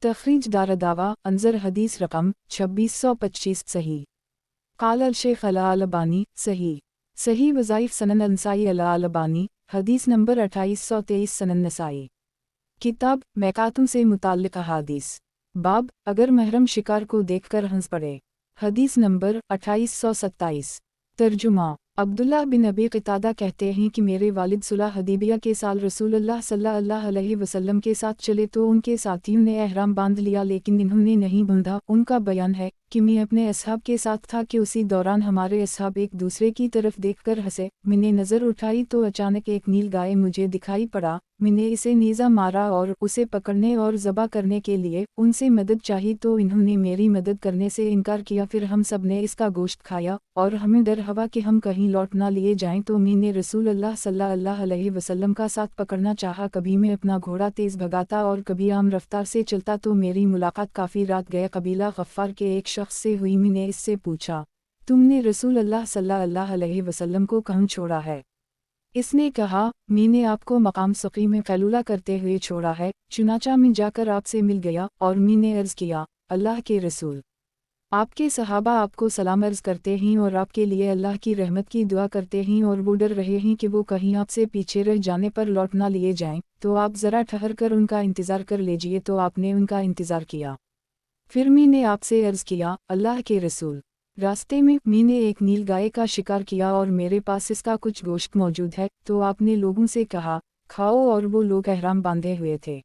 तखरीज दारदावा, अंजर हदीस रकम 2625, सही। क़ाल अल शेख अल अलबानी, सही। सही वज़ाइफ़ सनन नसाई अल अलबानी, हदीस नंबर 2823, सनन नसाई। किताब मैकातुम से मुताल्लिक़ अहादीस। बाब अगर महरम शिकार को देखकर हंस पड़े। हदीस नंबर 2827। तर्जुमा अब्दुल्लाह बिन अबी क़तादा कहते हैं कि मेरे वालिद सुलह हदीबिया के साल रसूलुल्लाह सल्लल्लाहु अलैहि वसल्लम के साथ चले तो उनके साथियों ने एहराम बांध लिया लेकिन इन्होंने नहीं बांधा। उनका बयान है कि मैं अपने असहाब के साथ था कि उसी दौरान हमारे असहाब एक दूसरे की तरफ देखकर हंसे। मैंने नज़र उठाई तो अचानक एक नील गाय मुझे दिखाई पड़ा। मैंने इसे नेज़ा मारा और उसे पकड़ने और ज़बा करने के लिए उनसे मदद चाही तो इन्होंने मेरी मदद करने से इनकार किया। फिर हम सब ने इसका गोश्त खाया और हमें डर हुआ कि हम कहीं लौट ना लिए जाएं, तो मैंने रसूलुल्लाह सल्लल्लाहु अलैहि वसल्लम का साथ पकड़ना चाहा। कभी मैं अपना घोड़ा तेज़ भगाता और कभी आम रफ्तार से चलता, तो मेरी मुलाकात काफ़ी रात गए कबीला गफ्फार के एक शख्स से हुई। मैंने इससे पूछा, तुमने रसूलुल्लाह सल्लल्लाहु अलैहि वसल्लम को कहाँ छोड़ा है? इसने कहा, मैंने आपको मकाम सक़ी में क़ैलूला करते हुए छोड़ा है। चुनाचा मैं जाकर आपसे मिल गया और मैंने अर्ज़ किया, अल्लाह के रसूल, आपके सहाबा आपको सलाम अर्ज़ करते हैं और आपके लिए अल्लाह की रहमत की दुआ करते हैं और वो डर रहे हैं कि वो कहीं आपसे पीछे रह जाने पर लौट ना लिए जाएं, तो आप ज़रा ठहर कर उनका इंतज़ार कर लीजिए। तो आपने उनका इंतज़ार किया। फिर मैंने आपसे अर्ज़ किया, अल्लाह के रसूल, रास्ते में मैंने एक नील गाय का शिकार किया और मेरे पास इसका कुछ गोश्त मौजूद है। तो आपने लोगों से कहा, खाओ, और वो लोग एहराम बांधे हुए थे।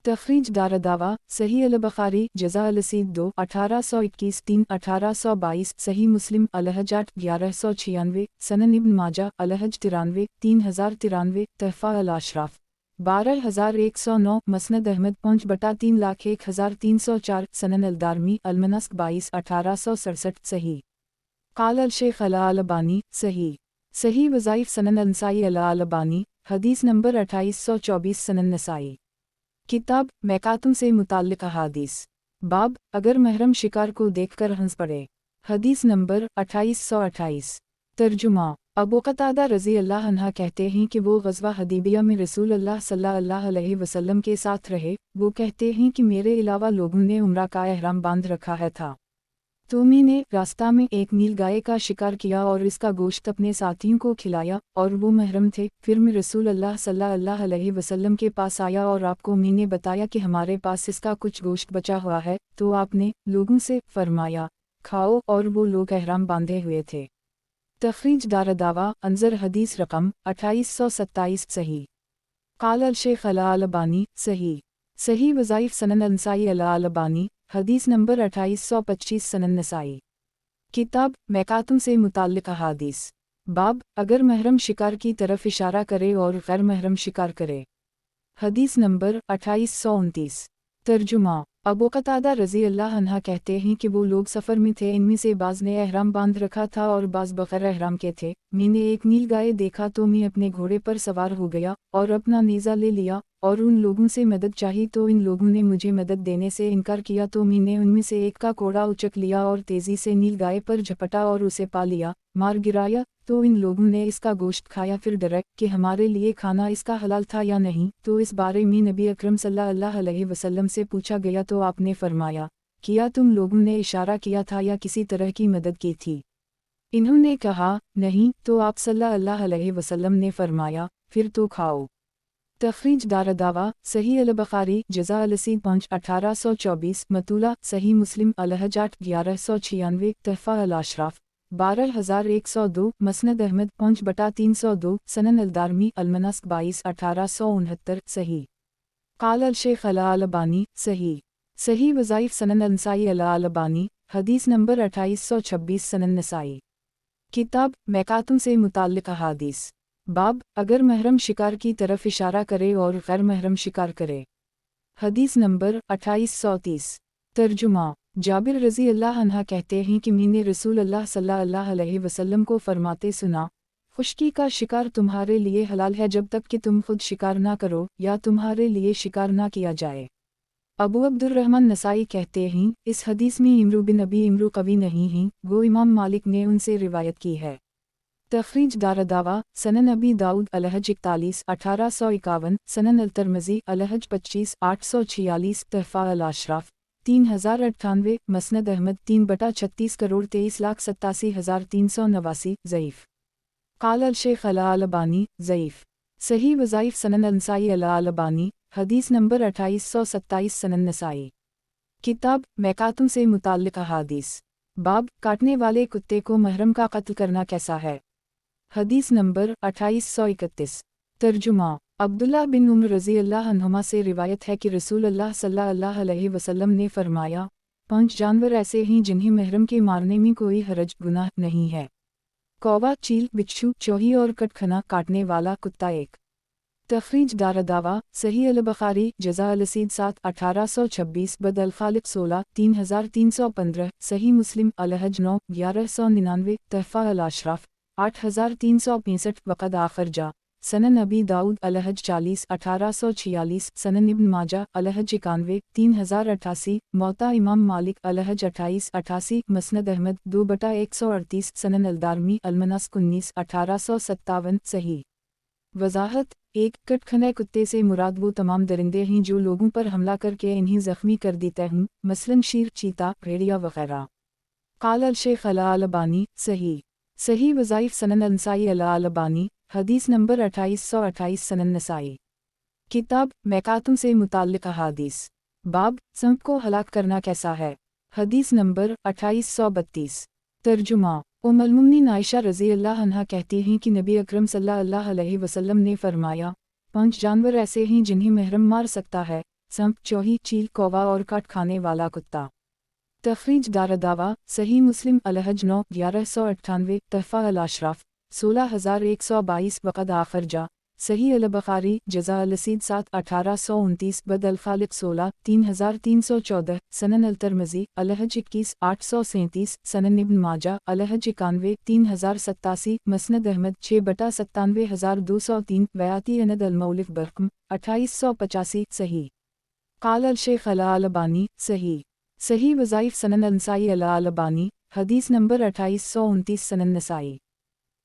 तखरीज दारदावा, सही अल बुखारी जज़ा अल-रसीद 2 1821 3 1822, सही मुस्लिम अलहजात 1196, सनन इब्न माजा अलहज 93 3093, तहफ़ा अल अशराफ 12109, मसनद अहमद 5/3,01,304, सनन अल-दारमी अल-मनस्क 22 1867, सही। क़ाल अल शेख अल अलबानी, सही। सही वज़ाइफ़ सनन नसाई अल अलबानी, हदीस नंबर 2824, सनन नसाई। किताब मैकातुम से मुताल्लिक़ अहादीस। बाब अगर महरम शिकार को देखकर हंस पड़े। हदीस नंबर 2828। तर्जुमा अबू क़तादा रज़ी अल्लाह अन्हा कहते हैं कि वो ग़ज़वा हदीबिया में रसूलुल्लाह सल्लल्लाहु अलैहि वसल्लम के साथ रहे। वो कहते हैं कि मेरे अलावा लोगों ने उम्रा का एहराम बांध रखा है था, तो मैंने रास्ता में एक नील गाय का शिकार किया और इसका गोश्त अपने साथियों को खिलाया और वो महरम थे। फिर मैं रसूलुल्लाह सल्लल्लाहु अलैहि वसल्लम के पास आया और आपको मैंने बताया कि हमारे पास इसका कुछ गोश्त बचा हुआ है, तो आपने लोगों से फरमाया, खाओ, और वो लोग एहराम बांधे हुए थे। तखरीज दारदावा, अंजर हदीस रकम 2827, सही। क़ाल अल शेख अल अलबानी, सही। सही वज़ाइफ़ सनन नसाई अल अलबानी, हदीस नंबर 2825, सनन नसाई। किताब मैकातुम से मुताल्लिक़ अहादीस। बाब अगर महरम शिकार की तरफ इशारा करे और गैर महरम शिकार करे। हदीस नंबर 2829। तर्जुमा अबू कतादा रज़ी अल्लाह अन्हा कहते हैं कि वो लोग सफ़र में थे, इनमें से बाज़ ने एहराम बांध रखा था और बाज़ बग़ैर एहराम के थे। मैंने एक नील गाय देखा तो मैं अपने घोड़े पर सवार हो गया और अपना नेज़ा ले लिया और उन लोगों से मदद चाही तो इन लोगों ने मुझे मदद देने से इनकार किया, तो मैंने उनमें से एक का कोड़ा उचक लिया और तेज़ी से नील गाय पर झपटा और उसे पा लिया, मार गिराया। तो इन लोगों ने इसका गोश्त खाया, फिर डरा कि हमारे लिए खाना इसका हलाल था या नहीं। तो इस बारे में नबी अकरम सल्लल्लाहु अलैहि वसल्लम से पूछा गया तो आपने फरमाया, किया तुम लोगों ने इशारा किया था या किसी तरह की मदद की थी? इन्होंने कहा, नहीं। तो आप सल्लल्लाहु अलैहि वसल्लम ने फरमाया, फिर तो खाओ। तखरीज दारदावा सही अल बुखारी जज़ा अलसी 5 1824 मतूला सही मुस्लिम अलहज 8 1196 तहफ़ा अल अशराफ 12102 मसनद अहमद 5/302 सनन अलदारमी अलमनस्क 22 1869 सही काल अल शेख अल अलबानी सही वज़ाइफ सनन अनसाई अल अलबानी हदीस नंबर 2826 सनन नसाई किताब मैकातुम से मुताल्लिक़ अहादीस बाब अगर महरम शिकार की तरफ इशारा करे और गैर महरम शिकार करे। हदीस नंबर 2830 तर्जुमा जाबिर रज़ी अल्लाह अन्हा कहते हैं कि मैंने रसूल अल्लाह सल्लल्लाहु अलैहि वसल्लम को फरमाते सुना, खुश्की का शिकार तुम्हारे लिए हलाल है जब तक कि तुम खुद शिकार ना करो या तुम्हारे लिए शिकार ना किया जाए। अबू अब्दुर्रहमान नसाई कहते हैं, इस हदीस में इमरू बिन अबी इमरू कवि नहीं हैं, वो इमाम मालिक ने उनसे रिवायत की है। तखरीज दारदावा सनन अबी दाऊद अलहज 41 1851 सनन अलतरमज़ी अलहज 25 846 तहफ़ा अल अशराफ 3098 मसनद अहमद 3/36 करोड़ 23,87,389 ज़ईफ़ काल अल शेख अल अलबानी ज़ईफ़ सही वज़ाइफ सनन अनसाई अल अलबानी हदीस नंबर 2827 सनन नसाई किताब मैकातुम से मुताल्लिक़ अहादीस बाब काटने वाले कुत्ते को महरम का कत्ल करना कैसा है। हदीस नंबर 2831 तर्जुमा अब्दुल्ला बिन उमर रज़ी अल्लाह अन्हुमा से रिवायत है कि रसूल अल्लाह सल्लल्लाहु अलैहि वसल्लम ने फरमाया, 5 जानवर ऐसे हैं जिन्हें महरम के मारने में कोई हरज गुनाह नहीं है। कौवा, चील, बिच्छू, चौही और कटखना काटने वाला कुत्ता एक। तखरीज दारदावा सही अल बुखारी जज़ा अलसीद 7 1826 बद अल खालिक 16 3315 सही मुस्लिम अलहज 9 1199 तहफ़ा अल अशराफ 8365 वक़द आखिर जा सनन अबी दाऊद अलहज 40 1846 सनन इब्न माजा अलहज 91 3088 मौता इमाम मालिक अलहज 2888 मसनद अहमद 2/138 सनन अलदारमी अलमनस्क 19 1857 सही वज़ाहत 1 कटखने कुत्ते से मुराद वो तमाम दरिंदे हैं जो लोगों पर हमला करके इन्हें ज़ख्मी कर देते हैं, मसलन शीर, चीता, भेड़िया वगैरह। काल अल शेख अल अलबानी सही वज़ाइफ सनन अनसाई अल अलबानी हदीस नंबर 2828 सनन नसाई किताब मैकातुम से मुताल्लिक़ अहादीस बाब संप को हलाक करना कैसा है। हदीस नंबर 2832 तर्जुमा उम्मुल मुमिनीन आयशा रज़ी अल्लाह अन्हा कहती हैं कि नबी अकरम सल्लल्लाहु अलैहि वसल्लम ने फरमाया, 5 जानवर ऐसे हैं जिन्हें महरम मार सकता है, सांप, चौही, चील, कौवा और काट खाने वाला कुत्ता। तखरीज दारदावा सही मुस्लिम अलहज 9 1198 तहफ़ा अल अशराफ 16122 वक़द आखिर जा सही अल बुखारी जज़ा अलसीद 7 1829 बद अल खालिक 16 3314 सनन अलतरमज़ी अलहज 21 837 सनन इब्न माजा अलहज 91 3087 मसनद अहमद 6/97203 वयाती अनद अल मौलिफ बरकम 2885 सही काल अल शेख अल अलबानी सही वज़ाइफ सनन अनसाई अल अलबानी हदीस नंबर 2829 सनन नसाई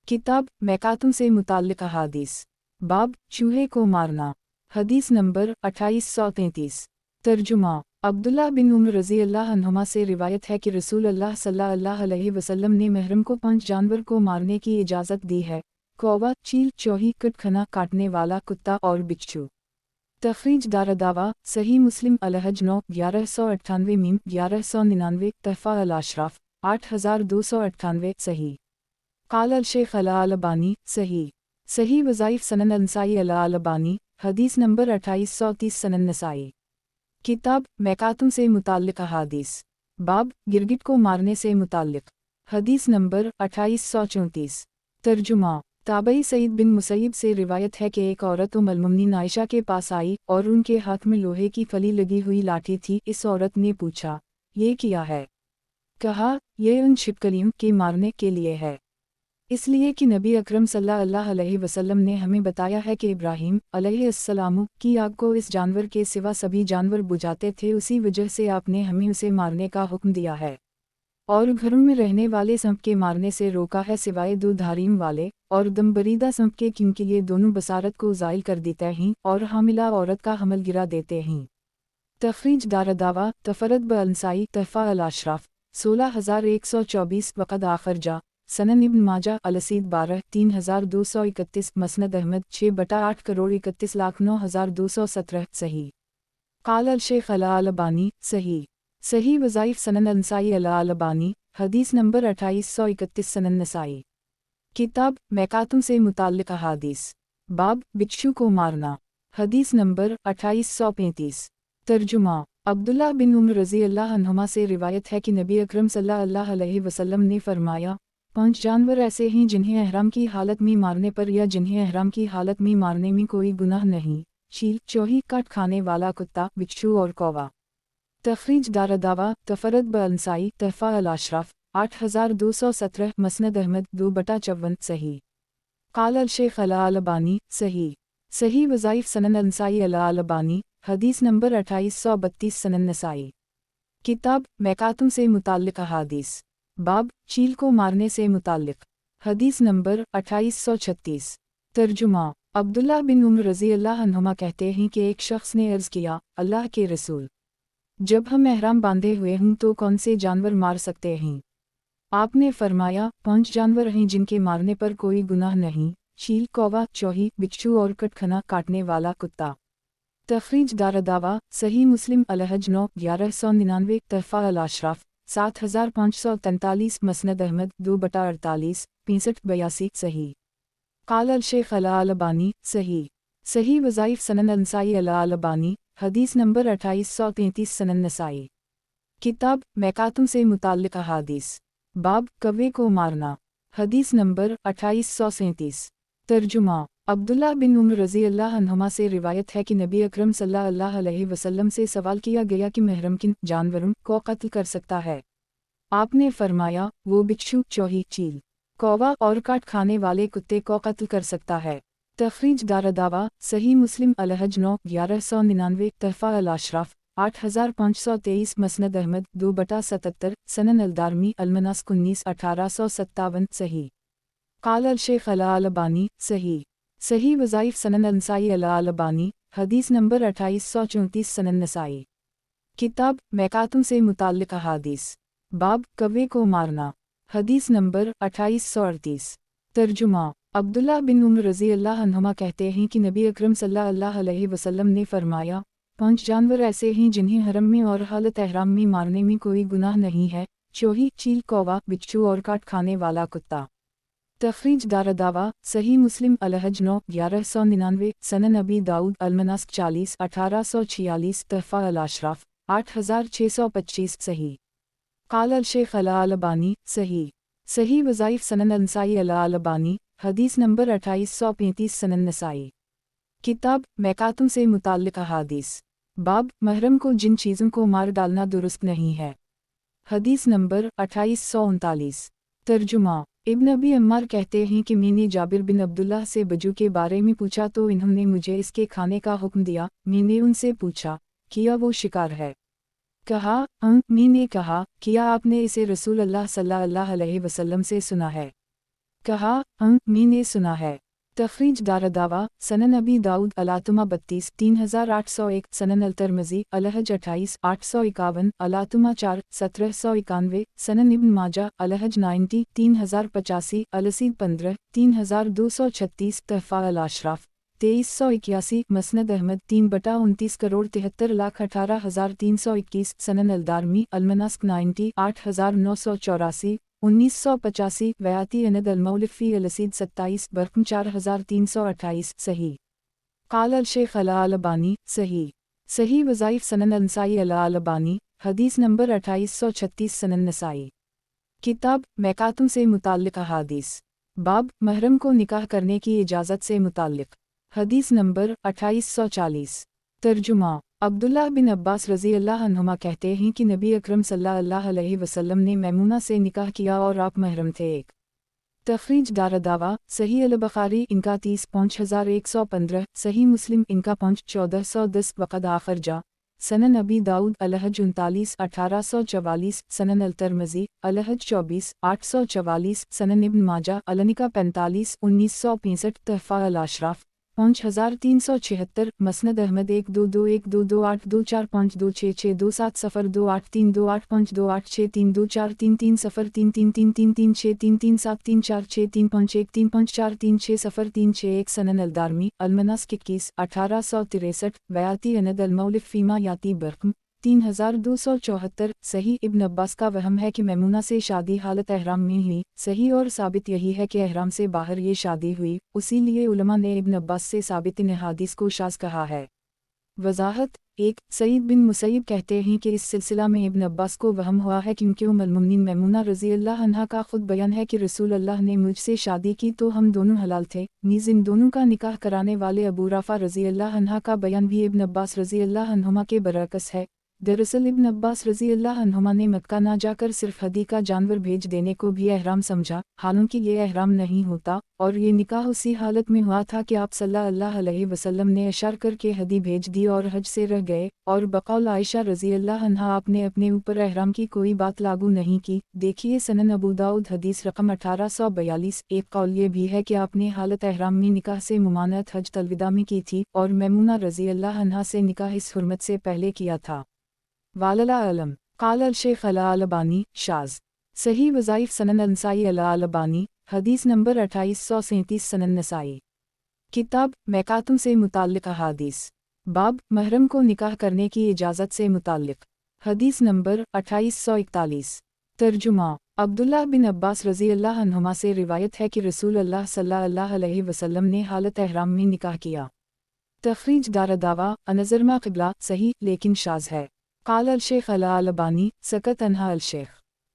किताब मैकातुम से मुताल्लिक़ अहादीस बाब चूहे को मारना। हदीस नंबर 2833 तर्जुमा अब्दुल्ला बिन उमर रज़ी अल्लाह अन्हुमा से रिवायत है कि रसूल अल्लाह सल्लल्लाहु अलैहि वसल्लम ने महरम को 5 जानवर को मारने की इजाज़त दी है, कौवा, चील, चौही, कटखना काटने वाला कुत्ता और बिच्छू। तखरीज दारदावा सही मुस्लिम अलहज 9 1198 मीम 1199 तहफ़ा अल अशराफ 8298 सही काल अल शेख अल अलबानी सही वज़ाइफ सनन अनसाई अल अलबानी हदीस नंबर 2830 सनन नसाई किताब मैकातुम से मुताल्लिक़ अहादीस बाब गिरगिट को मारने से मुताल्लिक़ हदीस नंबर 2834 तर्जुमा ताबई सईद बिन मुसैब से रिवायत है कि एक औरत उम्मुल आयशा के पास आई और उनके हाथ में लोहे की फली लगी हुई लाठी थी। इस औरत ने पूछा, ये क्या है? कहा, यह उन छिपकलियों के मारने के लिए है। इसलिए कि नबी अकरम सल्लल्लाहु अलैहि वसल्लम ने हमें बताया है कि इब्राहीम अलैहिस्सलाम की आग को इस जानवर के सिवा सभी जानवर बुझाते थे, उसी वजह से आपने हमें उसे मारने का हुक्म दिया है। और घरों में रहने वाले सांप के मारने से रोका है सिवाय दूधारीम वाले और दमबरीदा सांप के, क्योंकि ये दोनों बसारत को ज़ाइल कर देते हैं और हामिला औरत का हमल गिरा देते हैं। तखरीज दारदावा तफरत ब अंसाई तहफ़ा अल अशराफ 16124 वक़द आखर जा सनन इब्न माजा अलसीद 12 3231 मसनद अहमद 6/8 करोड़ 31,09,217 सही। काल अल शेख अल अलबानी सही। सही वज़ाइफ सनन अंसाई अल अलबानी हदीस नंबर 2831 सनन नसाई। किताब मैकातुम से मुताल्लिक़ अहादीस बाब बिच्छू को मारना हदीस नंबर 2835। तर्जुमा अब्दुल्लाह बिन उमर रज़ी अल्लाह अन्हुमा से रिवायत है कि नबी अकरम सल्लल्लाहु अलैहि वसल्लम ने फरमाया, 5 जानवर ऐसे हैं जिन्हें एहराम की हालत में मारने पर या जिन्हें एहराम की हालत में मारने में कोई गुनाह नहीं। चील, चोही, काट खाने वाला कुत्ता, बिच्छू और कौवा। तखरीज दारदावा तफरत ब अंसाई तहफ़ा अल अशराफ 8217 मसनद अहमद 2/54 सही। काल अल शेख अल अलबानी सही। सही वज़ाइफ सनन अंसाई अल अलबानी हदीस नंबर 2832 सनन नसाई। किताब मैकातुम से मुताल्लिक़ अहादीस बाब चील को मारने से मुताल्लिक़ हदीस नंबर 2836। तर्जुमा अब्दुल्लाह बिन उमर रज़ी अल्लाह अन्हुमा कहते हैं कि एक शख्स ने अर्ज़ किया, अल्लाह के रसूल, जब हम एहराम बांधे हुए हों तो कौन से जानवर मार सकते हैं? आपने फरमाया, 5 जानवर हैं जिनके मारने पर कोई गुनाह नहीं। चील, कौवा, चौही, बिच्छू और कटखना काटने वाला कुत्ता। तखरीज दारदावा सही मुस्लिम अलहज 9 1199 तहफ़ा अल अशराफ 7543 मसनद अहमद 2/48 6582 सही। काल अल शेख अल अलबानी सही। सही वज़ाइफ सनन अंसाई अल अलबानी हदीस नंबर 2833 सनन नसाई। किताब मैकातुम से मुताल्लिक़ अहादीस बाब कव्वे को मारना हदीस नंबर 2837। तर्जुमा अब्दुल्लाह बिन उमर रज़ी अल्लाह अन्हुमा से रिवायत है कि नबी अकरम सल्लल्लाहु अलैहि वसल्लम से सवाल किया गया कि महरम किन जानवरों को कत्ल कर सकता है? आपने फरमाया, वो बिच्छू, चौही, चील, कौवा और काट खाने वाले कुत्ते को कत्ल कर सकता है। तखरीज दारदावा सही मुस्लिम अलहज 9 1199 तहफ़ा अल अशराफ 8523 मसनद अहमद 2/77 सनन अलदारमी अलमनास्क 19 1857 सही। काल अल शेख अल अलबानी सही। सही वज़ाइफ सनन अंसाई अल अलबानी हदीस नंबर 2834 सनन नसाई। किताब मैकातुम से मुताल्लिक़ अहादीस बाब कव्वे को मारना हदीस नंबर 2838। तर्जुमा अब्दुल्लाह बिन उमर रज़ी अल्लाह अन्हुमा कहते हैं कि नबी अकरम सल्लल्लाहु अलैहि वसल्लम ने फरमाया, 5 जानवर ऐसे हैं जिन्हें हरम में और हालत एहराम में मारने में कोई गुनाह नहीं है। चोही, चील, कौवा, बिच्छू और काट खाने वाला कुत्ता। तखरीज दारदावा सही मुस्लिम अलहज 9 1199 सनन अबी दाऊद अलमनास्क 40 1846 तहफ़ा अल अशराफ 8625 सही। काल अल शेख अल अलबानी सही। सही वज़ाइफ सनन अंसाई अल अलबानी हदीस नंबर 2835 सनन नसाई। किताब मैकातुम से मुताल्लिक़ अहादीस बाब महरम को जिन चीज़ों को मार डालना दुरुस्त नहीं है हदीस नंबर 2839। तर्जुमा इब्न अबी अम्मार कहते हैं कि मैंने जाबिर बिन अब्दुल्लाह से बजू के बारे में पूछा तो इन्होंने मुझे इसके खाने का हुक्म दिया। मैंने उनसे पूछा, किया वो शिकार है? कहा, मैंने कहा, किया आपने इसे रसूल अल्लाह सल्लल्लाहु अलैहि वसल्लम से सुना है? कहा, मैंने सुना है। तखरीज दारदावा सनन अबी दाऊद अलातुमा 32 3801 सनन अलतरमज़ी अलहज 28 851 अलातुमा 4 1791 सनन इब्न माजा अलहज 90 3085 अलसीद 15 3236 तहफ़ा अल अशराफ 2381 मसनद अहमद 3/29 करोड़ 73,18,321 सनन अलदारमी अलमनास्क 90 8984 1985 वयाती अनद अलमौलिफ़ी अलसीद 27 बरकम 4328 सही। काल अल शेख अल अलबानी सही। सही वज़ाइफ सनन अंसाई अल अलबानी हदीस नंबर 2836 सनन नसाई। किताब मैकातुम से मुताल्लिक़ अहादीस बाब महरम को निकाह करने की इजाज़त से मुताल्लिक़। हदीस नंबर 2840। तर्जुमा। अब्दुल्लाह बिन अब्बास रज़ी अल्लाह अन्हुमा कहते हैं कि नबी अकरम सल्लल्लाहु अलैहि वसल्लम ने मैमूना से निकाह किया और आप महरम थे। एक तखरीज दारदावा सही अल बुखारी इनका 30.5115, सही मुस्लिम इनका 1410 वक़द आखर जा। सनन अबी दाऊद अलहज 39 1844, सनन अल तरमज़ी अलहज 24 844, सनन इब्न माजा अलनिका 45 1965, तहफ़ा अल अशराफ 5376, मसनद अहमद 12221245262723283307333633373433434343 सनन अल दारमी अलमनास 21 1863, बयाती अनद अल मौलिक फ़ीमा याती बरक़म 3274। सही इब्न अब्बास का वहम है कि मैमूना से शादी हालत एहराम में हुई। सही और साबित यही है कि एहराम से बाहर ये शादी हुई, उसीलिए उलमा ने इब्न अब्बास से साबित इन हदीस को शाज़ कहा है। वज़ाहत। 1. सईद बिन मुसैयब कहते हैं कि इस सिलसिला में इब्न अब्बास को वहम हुआ है क्योंकि उम्मुल मोमिनीन मैमूना रज़ी अल्लाह अन्हा का खुद बयान है कि रसूल अल्लाह ने मुझसे शादी की तो हम दोनों हलाल थे। नीज़ इन दोनों का निकाह कराने वाले अबू राफ़ा रज़ी अल्लाह अन्हा का बयान भी इब्न अब्बास रज़ी अल्लाह अन्हुमा के बरअक्स है। दरअसल इब्न अब्बास रज़ी अल्लाह अन्हुमा ने मक्का ना जाकर सिर्फ हदी का जानवर भेज देने को भी एहराम समझा, हालांकि ये एहराम नहीं होता, और ये निकाह उसी हालत में हुआ था कि आप सल्लल्लाहु अलैहि वसल्लम ने इशार करके हदी भेज दी और हज से रह गए। और बकौल आयशा रज़ी अल्लाह अन्हा आपने अपने ऊपर एहराम की कोई बात लागू नहीं की। देखिए सनन अबू दाऊद हदीस रकम 1842। एक कौल ये भी है कि आपने हालत एहराम में निकाह से मुमानत हज तलविदा में की थी और मैमूना रज़ी अल्लाह अन्हा से निकाह इस हुर्मत से पहले किया था। वालला अलम। काल अल शेख अल अलबानी शाज़। सही वज़ाइफ सनन नसाई अल अलबानी हदीस नंबर 2837, सनन नसाई। किताब मैकातुम से मुताल्लिक़ अहादीस। बाब महरम को निकाह करने की इजाज़त से मुताल्लिक़। हदीस नंबर 2841। तर्जुमा। अब्दुल्लाह बिन अब्बास रज़ी अल्लाह अन्हुमा से रिवायत है कि रसूल अल्लाह सल्लल्लाहु अलैहि वसल्लम ने हालत एहराम में निकाह किया। तखरीज दारदावा अनज़रमा क़िबला सही लेकिन शाज़ है। काल अल शेख अल अलबानी सकत अनहा अल शेख।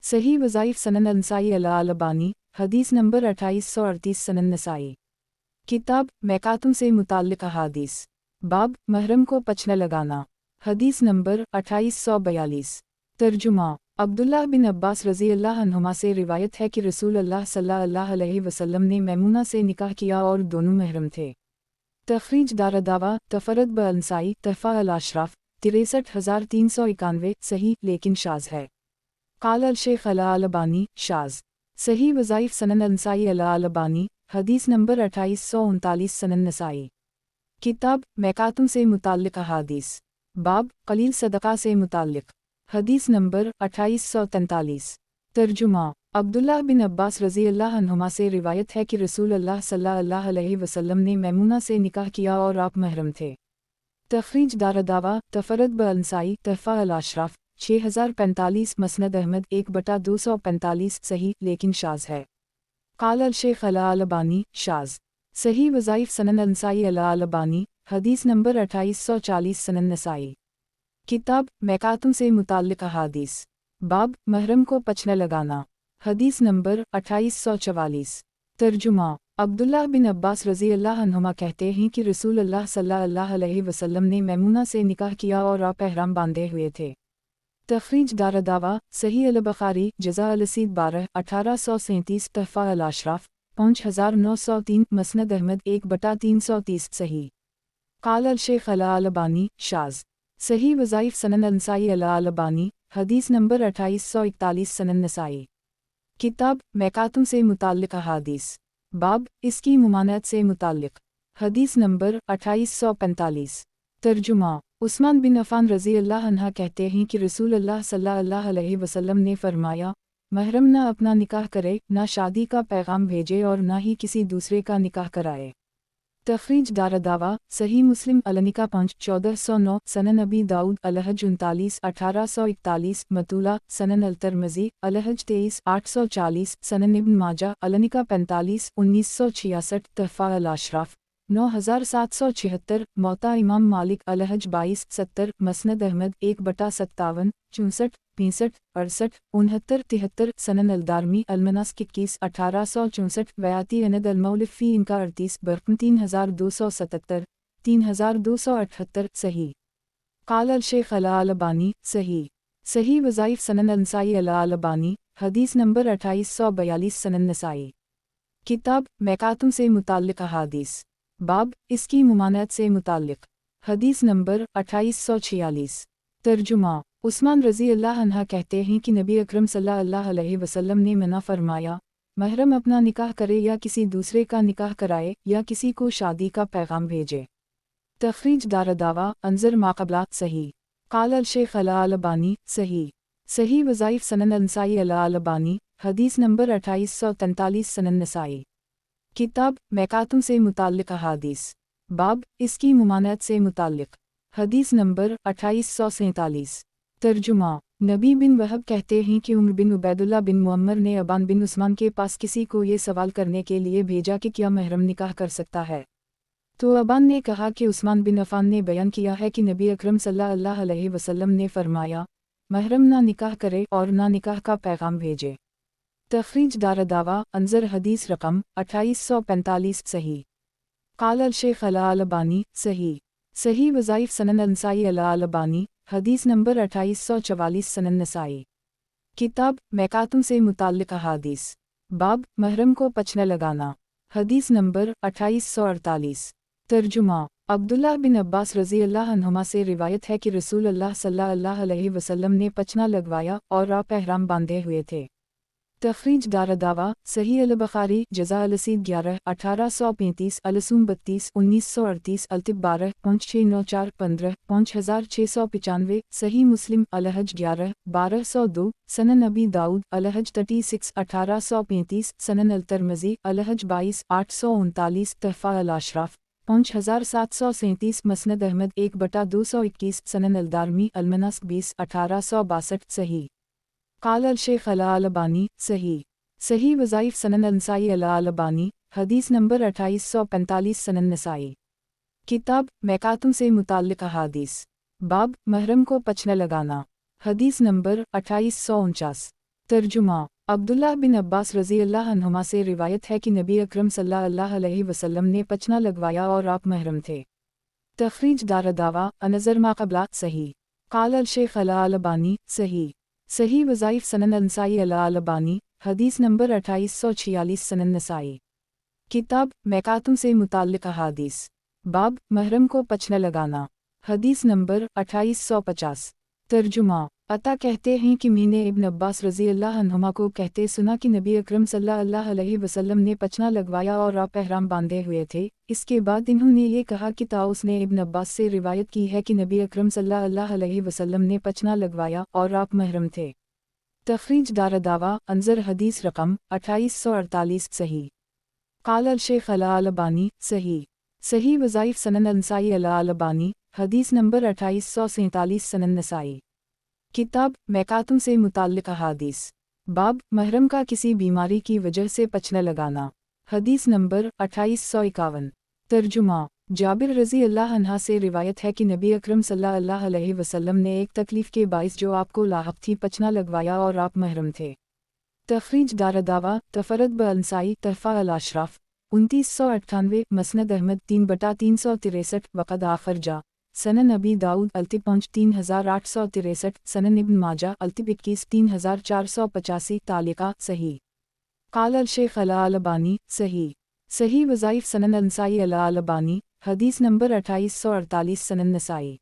सही वज़ाइफ सनन नसाई अल अलबानी हदीस नंबर 2838, सनन नसाई। किताब मैकातुम से मुताल्लिक़ अहादीस। बाब महरम को पच न लगाना। हदीस नंबर 2842। तर्जुमा। अब्दुल्लाह बिन अब्बास रज़ी अल्लाह अन्हुमा से रिवायत है कि रसूल अल्लाह सल्लल्लाहु अलैहि वसल्लम ने मैमूना से निकाह किया और दोनों महरम थे। तखरीज दारदावा तफरद ब अंसाई तहफ़ा अल अशराफ 63391, सही लेकिन शाज़ है। काल अल शेख अल अलबानी शाज़। सही वज़ाइफ सनन नसाई अल अलबानी हदीस नंबर 2839, सनन नसाई। किताब मैकातुम से मुताल्लिक़ अहादीस। बाब कलील सदक़ा से मुताल्लिक़। हदीस नंबर 2843। तर्जुमा। अब्दुल्लाह बिन अब्बास रज़ी अल्लाह अन्हुमा से रिवायत है कि रसूल अल्लाह सल्लल्लाहु अलैहि वसल्लम ने मैमूना से निकाह किया और आप महरम थे। तखरीज दारदावा तफरद ब अंसाई तहफ़ा अल अशराफ 6045, मसनद अहमद 1/245, सही लेकिन शाज़ है। काल अल शेख अल अलबानी शाज़। सही वज़ाइफ सनन नसाई अल अलबानी हदीस नंबर 2840, सनन नसाई। किताब मैकातुम से मुताल्लिक़ अहादीस। बाब महरम को पच न लगाना। हदीस नंबर 2844। तर्जुमा। अब्दुल्लाह बिन अब्बास रज़ी अल्लाह अन्हुमा कहते हैं कि रसूल अल्लाह सल्लल्लाहु अलैहि वसल्लम ने मैमूना से निकाह किया और आप एहराम बांधे हुए थे। तखरीज दारदावा सही अल बुखारी जज़ा अल सीद 12 1837, तहफ़ा अल अशराफ 5903, मसनद अहमद 1/330, सही। काल अल शेख अल अलबानी शाज़। सही वज़ाइफ सनन नसाई अल अलबानी हदीस नंबर 2841, सनन नसाई। किताब मैकातुम से मुताल्लिक़ अहादीस। बाब इसकी मुमानत से मुताल्लिक़। हदीस नंबर 2845। तर्जुमा। उस्मान बिन अफ़ान रज़ी अल्लाह अन्हा कहते हैं कि रसूल अल्लाह सल्लल्लाहु अलैहि वसल्लम ने फरमाया, महरम न अपना निकाह करे, न शादी का पैगाम भेजे और न ही किसी दूसरे का निकाह कराए। तखरीज दारदावा सही मुस्लिम अलनिका 5 1409, सनन अबी दाऊद अलहज 39 1841, मतूला सनन अल तरमज़ी अलहज 23 840, सनन इब्न माजा अलनिका 45 1966, तहफ़ा अल अशराफ 9776, मौता इमाम मालिक अलहज 22 70, मसनद अहमद 1/57 64, 65, 68, 69, 73 सनन अलदारमी अलमनास्क 21 1864 वयाती अनद अलमौलिफ़ी इनका 38 बरक़म 3277 3278 सही। क़ाल अल-शेख अला अल-अल्बानी सही। सही वज़ाइफ़ सनन अल-नसाई अला अल-अल्बानी हदीस नंबर 2842 सनन नसाई। किताब मैकातुम से मुताल्लिक़ अहादीस, बाब इसकी मुमानत से मुताल्लिक़, हदीस नंबर 2846। तर्जुमा उस्मान रज़ी अल्लाह अन्हा कहते हैं कि नबी अकरम सल्लल्लाहु अलैहि वसल्लम ने मना फरमाया, महरम अपना निकाह करे या किसी दूसरे का निकाह कराए या किसी को शादी का पैगाम भेजे। तख़रीज दारदावा अंज़र माक़बलात सही। क़ाल अल-शेख अला अल-अल्बानी सही। सही वज़ाइफ़ सनन अल-नसाई अला अल-अल्बानी हदीस नंबर 2843 सनन नसाई। किताब मैकातुम से मुताल्लिक़ अहादीस, बाब इसकी मुमानत से मुताल्लिक़, हदीस नंबर 2847। तर्जुमा नबी बिन वहब कहते हैं कि उमर बिन उबैदुल्लाह बिन मुअम्मर ने अबान बिन उस्मान के पास किसी को ये सवाल करने के लिए भेजा कि क्या महरम निकाह कर सकता है। तो अबान ने कहा कि उस्मान बिन अफ़ान ने बयान किया है कि नबी अकरम सल्लल्लाहु अलैहि वसल्लम ने फरमाया, महरम ना निकाह करे और ना निकाह का पैगाम भेजे। तख़रीज दारदावा अंज़र हदीस रकम 2845 सही। क़ाल अल-शेख अला अल-अल्बानी सही। सही वज़ाइफ़ सनन अल-नसाई अला अल-अल्बानी हदीस नंबर 2844 सनन नसाई। किताब मैकातुम से मुताल्लिक़ अहादीस, बाब महरम को पच न लगाना, हदीस नंबर 2848। तर्जुमा अब्दुल्लाह बिन अब्बास रज़ी अल्लाह अन्हुमा से रिवायत है कि रसूल अल्लाह सल्लल्लाहु अलैहि वसल्लम ने पचना लगवाया और आप एहराम बांधे हुए थे। तख़रीज दारदावा सही अल-बुख़ारी जज़ा अल-रसीद 11 1835 अलसूम 32 1938 अल्तिब 12 5694 15 5695 सही मुस्लिम अलहज 11 1202 सनन अबी दाऊद अलहज 36 1835 सनन अल-तिरमिज़ी अलहज 22 839 तहफ़ा अल-अशराफ 5737 मसनद अहमद 1/221 सनन अल-दारमी अलमनास्क 20 1862 सही। क़ाल अल-शेख अला अल-अल्बानी सही। सही वज़ाइफ़ सनन अल-नसाई अला अल-अल्बानी हदीस नंबर 2845 सनन नसाई। किताब मैकातुम से मुताल्लिक़ अहादीस, बाब महरम को पच न लगाना, हदीस नंबर 2849। तर्जुमा अब्दुल्लाह बिन अब्बास रज़ी अल्लाह अन्हुमा से रिवायत है कि नबी अकरम सल्लल्लाहु अलैहि वसल्लम ने पचना लगवाया और आप महरम थे। तख़रीज दारदावा अनज़र माक़बलात सही। क़ाल अल-शेख अला अल-अल्बानी सही। सही वज़ाइफ़ सनन अल-नसाई अला अल-अल्बानी हदीस नंबर 2846 सनन नसाई। किताब मैकातुम से मुताल्लिक़ अहादीस, बाब महरम को पच न लगाना, हदीस नंबर 2850। तर्जुमा अता कहते हैं कि मैंने इब्न अब्बास रज़ी अल्लाह अन्हुमा को कहते सुना कि नबी अकरम सल्लल्लाहु अलैहि वसल्लम ने पचना लगवाया और आप एहराम बांधे हुए थे। इसके बाद इन्होंने ये कहा कि ताऊस ने इब्न अब्बास से रिवायत की है कि नबी अकरम सल्लल्लाहु अलैहि वसल्लम ने पचना लगवाया और आप महरम थे। तख़रीज दारदावा अंज़र हदीस रकम 2848 सही। क़ाल अल-शेख अला अल-अल्बानी सही। सही वज़ाइफ़ सनन अल-नसाई अला अल-अल्बानी हदीस नंबर 2847 सनन नसाई। किताब मैकातुम से मुताल्लिक़ अहादीस, बाब महरम का किसी बीमारी की वजह से पच न लगाना, हदीस नंबर 2851। तर्जुमा जाबिर रज़ी अल्लाह अन्हा से रिवायत है कि नबी अकरम सल्लल्लाहु अलैहि वसल्लम ने एक तकलीफ़ के बाइस जो आपको लाहक़ थी पचना लगवाया और आप महरम थे। तख़रीज दारदावा तफ़रद ब-अल-नसाई तहफ़ा अल-अशराफ 2998 मसनद अहमद 3/363 वक़द आख़र जा सनन अबी दाऊद अल्तिब 3863 सनन इब्न माजा अल्तिब 21 3485 तालिका सही। क़ाल अल-शेख अला अल-अल्बानी सही। सही वज़ाइफ़ सनन अल-नसाई अला अल-अल्बानी हदीस नंबर 2848 सनन नसाई।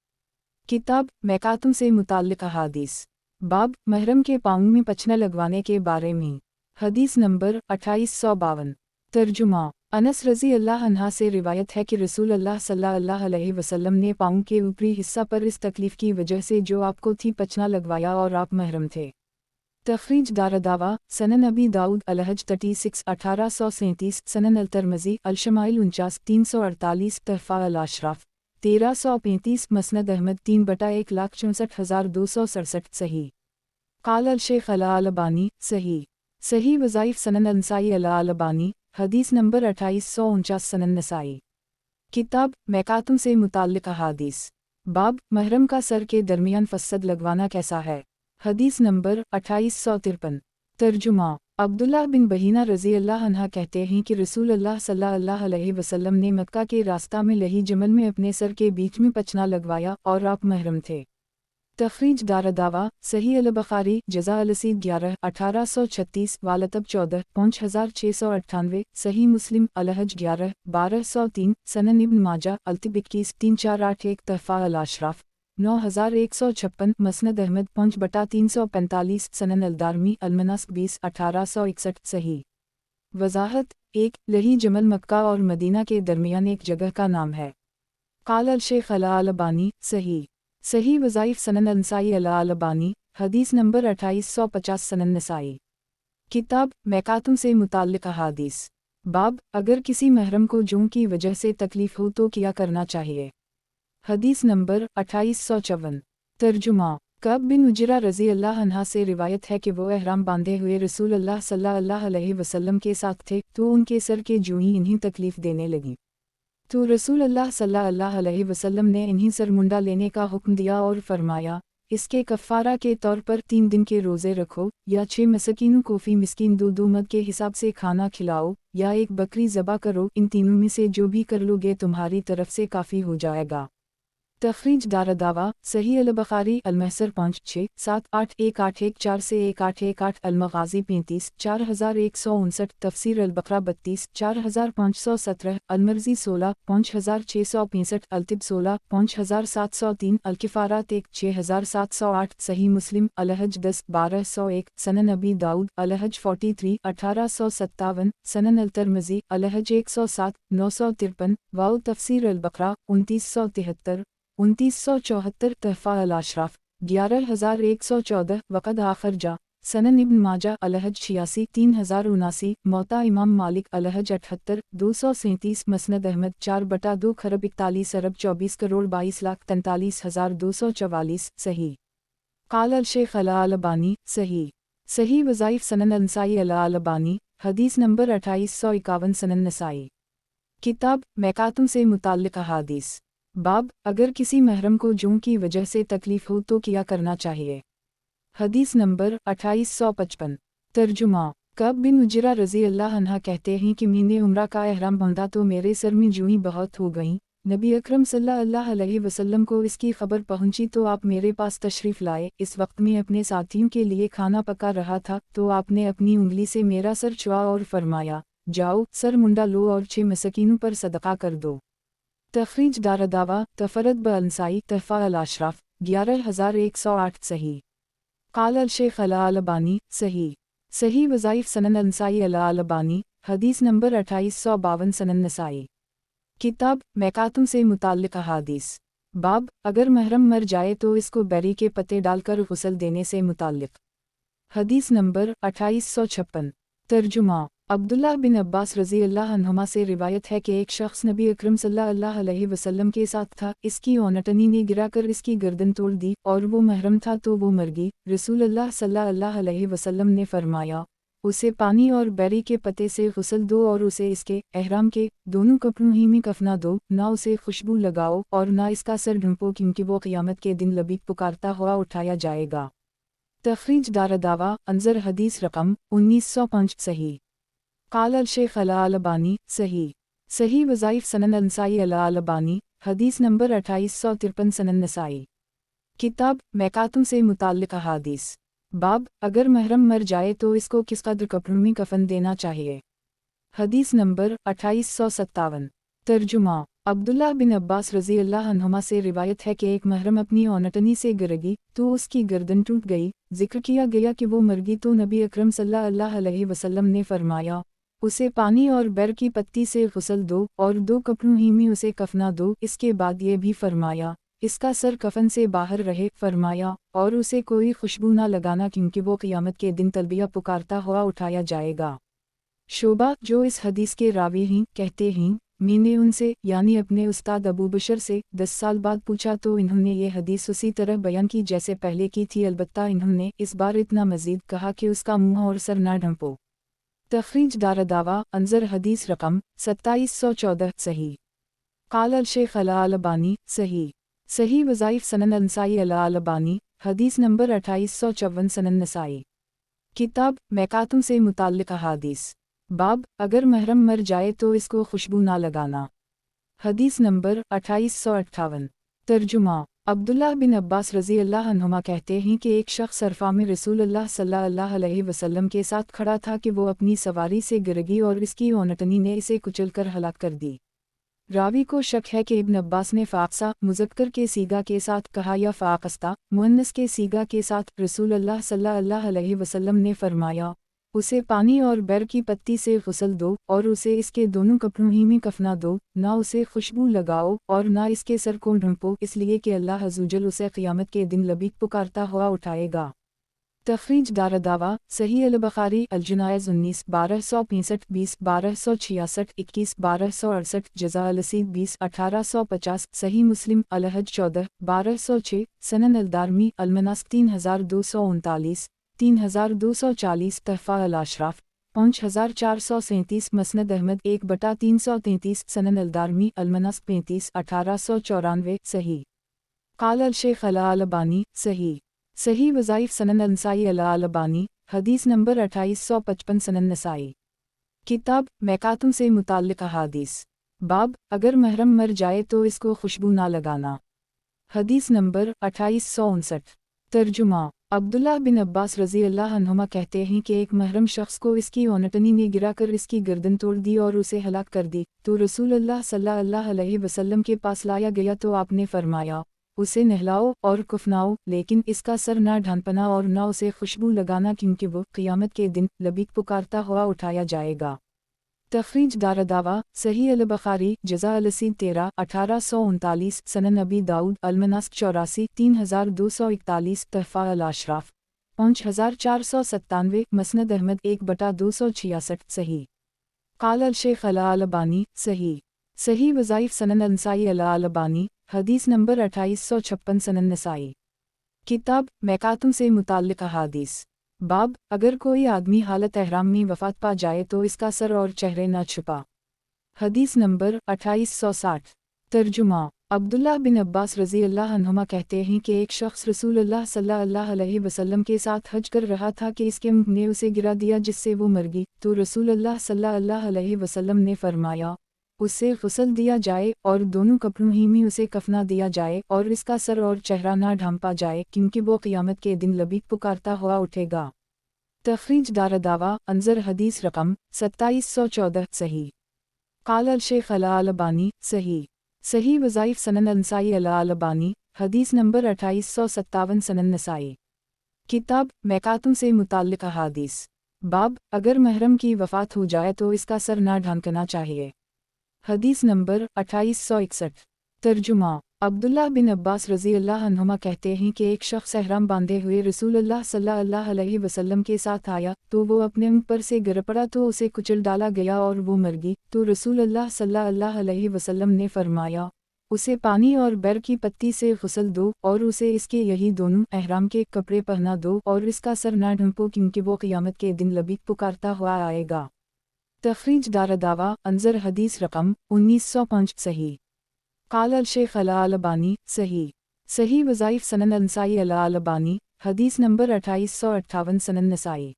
किताब मैकातुम से मुताल्लिक़ अहादीस, बाब महरम के पाँव में पचना लगवाने के बारे में, हदीस नंबर 2852। तर्जुमा अनस रज़ी अल्लाह अन्हा से रिवायत है कि रसूल अल्लाह सल्लल्लाहु अलैहि वसल्लम ने पाँव के ऊपरी हिस्सा पर इस तकलीफ़ की वजह से जो आपको थी पचना लगवाया और आप महरम थे। तख़रीज दारदावा सनन अबी दाऊद अलहज 36 1837 सनन अल-तिरमिज़ी अल-शमाइल 49 348 तहफ़ा अल-अशराफ 1335 मसनद अहमद 3/1,64,267 सही। क़ाल अल-शेख अला अल-अल्बानी सही। सही वज़ाइफ़ सनन अल-नसाई अला अल-अल्बानी हदीस नंबर 2849 सनन नसाई। किताब मैकातुम से मुताल्लिक़ अहादीस, बाब महरम का सर के दरमियान फसद लगवाना कैसा है, حدیث نمبر 2853۔ ترجمہ۔ عبداللہ بن بحینہ رضی اللہ عنہ کہتے ہیں کہ رسول اللہ صلی اللہ علیہ وسلم نے مکہ کے راستہ میں لہی جمل میں اپنے سر کے بیچ میں پچنا لگوایا اور آپ محرم تھے۔ تخریج دارالدعویٰ، صحیح البخاری، جزا الرسید 11 1836، والطب 14 5698، صحیح مسلم الحج 11 1203، سنن ابن ماجہ الطب 21 3481، تحفہ الاشراف 9156، مسند احمد 5/345، سنن الدارمی المناسک 20 1861۔ صحیح وضاحت: 1 لہی جمل مکہ اور مدینہ کے درمیان ایک جگہ کا نام ہے۔ قال الشیخ الالبانی، صحیح وظائف سنن النسائی الالبانی، حدیث نمبر 2850، سنن نسائی، کتاب میقاتوں سے متعلق احادیث، باب اگر کسی محرم کو جوں کی وجہ سے تکلیف ہو تو کیا کرنا چاہیے۔ حدیث نمبر 2854۔ ترجمہ۔ کعب بن عجرہ رضی اللہ عنہ سے روایت ہے کہ وہ احرام باندھے ہوئے رسول اللہ صلی اللہ علیہ وسلم کے ساتھ تھے تو ان کے سر کے جوئیں انہیں تکلیف دینے لگی، تو رسول اللہ صلی اللہ علیہ وسلم نے انہیں سر منڈا لینے کا حکم دیا اور فرمایا، اس کے کفارہ کے طور پر 3 دن کے روزے رکھو، یا 6 مسکینوں کو فی مسکین 2 مد کے حساب سے کھانا کھلاؤ، یا ایک بکری ذبح کرو، ان تینوں میں سے جو بھی کر لو گے تمہاری طرف سے کافی ہو جائے گا۔ تخریج دارالدعویٰ، صحیح البخاری المحصر 5 6 7 8 1814 سے 1818، المغازی 35 4159، تفسیر البقرہ 32 4517، المرزی 16 5665، الطب 16 5703، الکفارات 1 6708، صحیح مسلم الحج 10 1201، سنن ابی داؤد الحج 43 1857، سنن الترمذی الحج 107 953، واو تفسیر البقرہ 2973 2974، تحفہ الاشراف 11114، وقد آخر جا، سنن ابن ماجہ الحج 86 3079، موطا امام مالک الحج 78 237، مسند احمد 4/2 خرب 41 ارب 24 کروڑ 22,43,244۔ صحیح قال الشیخ الالبانی، صحیح وظائف سنن النسائی الالبانی، حدیث نمبر 2851، سنن نسائی، کتاب میقاتوں سے متعلق احادیث، باب اگر کسی محرم کو جوں کی وجہ سے تکلیف ہو تو کیا کرنا چاہیے۔ حدیث نمبر 2855۔ ترجمہ۔ کعب بن عجرہ رضی اللہ عنہ کہتے ہیں کہ میں نے عمرہ کا احرام باندھا تو میرے سر میں جوئیں بہت ہو گئیں، نبی اکرم صلی اللہ علیہ وسلم کو اس کی خبر پہنچی تو آپ میرے پاس تشریف لائے، اس وقت میں اپنے ساتھیوں کے لیے کھانا پکا رہا تھا تو آپ نے اپنی انگلی سے میرا سر چھوا اور فرمایا، جاؤ سر منڈا لو اور 6 مسکینوں پر صدقہ کر دو۔ تخریج دارالدعویٰ، تفرد بالنسائی، تحفہ الاشراف 11108۔ صحیح قال الشیخ الالبانی، صحیح وظائف سنن النسائی الالبانی، حدیث نمبر 2852، سنن نسائی، کتاب میقاتوں سے متعلق احادیث، باب اگر محرم مر جائے تو اس کو بیری کے پتے ڈال کر غسل دینے سے متعلق۔ حدیث نمبر 2856۔ ترجمہ۔ عبداللہ بن عباس رضی اللہ عنہما سے روایت ہے کہ ایک شخص نبی اکرم صلی اللہ علیہ وسلم کے ساتھ تھا، اس کی اونٹنی نے گرا کر اس کی گردن توڑ دی اور وہ محرم تھا تو وہ مر گئی۔ رسول اللہ صلی اللہ علیہ وسلم نے فرمایا، اسے پانی اور بیری کے پتے سے غسل دو اور اسے اس کے احرام کے دونوں کپڑوں ہی میں کفنا دو، نہ اسے خوشبو لگاؤ اور نہ اس کا سر ڈھونپو کیونکہ وہ قیامت کے دن لبیک پکارتا ہوا اٹھایا جائے گا۔ تخریج دارالدعویٰ، انظر حدیث رقم 1905۔ صحیح قال الشیخ الالبانی، صحیح وظائف سنن النسائی الالبانی، حدیث نمبر 2853، سنن نسائی، کتاب میقاتوں سے متعلق احادیث، باب اگر محرم مر جائے تو اس کو کس قدر کپڑوں میں کفن دینا چاہیے۔ حدیث نمبر 2857۔ ترجمہ۔ عبداللہ بن عباس رضی اللہ عنہما سے روایت ہے کہ ایک محرم اپنی اونٹنی سے گرگی تو اس کی گردن ٹوٹ گئی، ذکر کیا گیا کہ وہ مر گئی تو نبی اکرم صلی اللہ علیہ وسلم نے فرمایا، اسے پانی اور بیر کی پتی سے غسل دو اور 2 کپڑوں ہی میں اسے کفنا دو۔ اس کے بعد یہ بھی فرمایا، اس کا سر کفن سے باہر رہے، فرمایا، اور اسے کوئی خوشبو نہ لگانا کیونکہ وہ قیامت کے دن تلبیہ پکارتا ہوا اٹھایا جائے گا۔ شعبہ، جو اس حدیث کے راوی ہیں، کہتے ہیں، میں نے ان سے یعنی اپنے استاد ابو بشر سے 10 سال بعد پوچھا تو انہوں نے یہ حدیث اسی طرح بیان کی جیسے پہلے کی تھی، البتہ انہوں نے اس بار اتنا مزید کہا کہ اس کا منہ اور سر نہ ڈھانپو۔ تخریج دارالدعویٰ، انظر حدیث رقم 2714۔ صحیح قال الشیخ الالبانی، صحیح وظائف سنن النسائی الالبانی، حدیث نمبر 2854 سنن نسائی۔ کتاب میقاتوں سے متعلق احادیث۔ باب اگر محرم مر جائے تو اس کو خوشبو نہ لگانا۔ حدیث نمبر 2858۔ ترجمہ۔ عبداللہ بن عباس رضی اللہ عنہما کہتے ہیں کہ ایک شخص عرفہ میں رسول اللہ صلی اللہ علیہ وسلم کے ساتھ کھڑا تھا کہ وہ اپنی سواری سے گرگی اور اس کی اونٹنی نے اسے کچل کر ہلاک کر دی۔ راوی کو شک ہے کہ ابن عباس نے فاقسہ مذکر کے صیغہ کے ساتھ کہا یا فاقستہ مؤنث کے صیغہ کے ساتھ۔ رسول اللہ صلی اللہ علیہ وسلم نے فرمایا، اسے پانی اور بیر کی پتی سے غسل دو اور اسے اس کے دونوں کپڑوں ہی میں کفنا دو، نہ اسے خوشبو لگاؤ اور نہ اس کے سر کو ڈھونپو، اس لیے کہ اللہ عزوجل اسے قیامت کے دن لبیک پکارتا ہوا اٹھائے گا۔ تخریج دارالدعویٰ صحیح البخاری الجنائز 19 1265 20 1266 21 1268 جزا الرسید 20 1850 صحیح مسلم الحج 14 1206 سنن الدارمی المناسک 3239 3240 تحفہ الاشراف 5437 مسند احمد 1/333 سنن الدارمی المناسک 35 1894 صحیح قال الشیخ الالبانی صحیح وظائف سنن النسائی الالبانی حدیث نمبر 2855 سنن نسائی۔ کتاب میقاتوں سے متعلق احادیث۔ باب اگر محرم مر جائے تو اس کو خوشبو نہ لگانا۔ حدیث نمبر 2859۔ ترجمہ۔ عبداللہ بن عباس رضی اللہ عنہما کہتے ہیں کہ ایک محرم شخص کو اس کی اونٹنی نے گرا کر اس کی گردن توڑ دی اور اسے ہلاک کر دی، تو رسول اللہ صلی اللہ علیہ وسلم کے پاس لایا گیا تو آپ نے فرمایا، اسے نہلاؤ اور کفناؤ، لیکن اس کا سر نہ ڈھانپنا اور نہ اسے خوشبو لگانا کیونکہ وہ قیامت کے دن لبیک پکارتا ہوا اٹھایا جائے گا۔ تخریج دارالدعویٰ صحیح البخاری جزا الرسید 13 1839 سنن ابی داؤد المناسک 84 3241 تحفہ الاشراف 5497 مسند احمد 1/266 صحیح قال الشیخ الالبانی صحیح وظائف سنن النسائی الالبانی حدیث نمبر 2856 سنن نسائی۔ کتاب میقاتوں سے متعلق احادیث۔ باب اگر کوئی آدمی حالت احرام میں وفات پا جائے تو اس کا سر اور چہرے نہ چھپا۔ حدیث نمبر 2860۔ ترجمہ۔ عبداللہ بن عباس رضی اللہ عنہما کہتے ہیں کہ ایک شخص رسول اللہ صلی اللہ علیہ وسلم کے ساتھ حج کر رہا تھا کہ اس کے منہ نے اسے گرا دیا جس سے وہ مر گئی، تو رسول اللہ صلی اللہ علیہ وسلم نے فرمایا، اسے غسل دیا جائے اور دونوں کپڑوں ہی میں اسے کفنا دیا جائے اور اس کا سر اور چہرہ نہ ڈھانپا جائے کیونکہ وہ قیامت کے دن لبیک پکارتا ہوا اٹھے گا۔ تخریج دارالدعویٰ انظر حدیث رقم 2714 صحیح قال الشیخ الالبانی صحیح وظائف سنن النسائی الالبانی حدیث نمبر 2857 سنن نسائی۔ کتاب میقاتوں سے متعلق احادیث۔ باب اگر محرم کی وفات ہو جائے تو اس کا سر نہ ڈھانکنا چاہیے۔ حدیث نمبر 2861۔ ترجمہ۔ عبداللہ بن عباس رضی اللہ عنہما کہتے ہیں کہ ایک شخص احرام باندھے ہوئے رسول اللہ صلی اللہ علیہ وسلم کے ساتھ آیا تو وہ اپنے منہ پر سے گر پڑا تو اسے کچل ڈالا گیا اور وہ مر گئی، تو رسول اللہ صلی اللہ علیہ وسلم نے فرمایا، اسے پانی اور بیر کی پتی سے غسل دو اور اسے اس کے یہی دونوں احرام کے کپڑے پہنا دو اور اس کا سر نہ ڈھونپو کیونکہ وہ قیامت کے دن لبیک پکارتا ہوا آئے گا۔ تخریج دارالدعویٰ انظر حدیث رقم 1905 صحیح قال الشیخ الالبانی صحیح وظائف سنن النسائی الالبانی حدیث نمبر 2858 سنن نسائی۔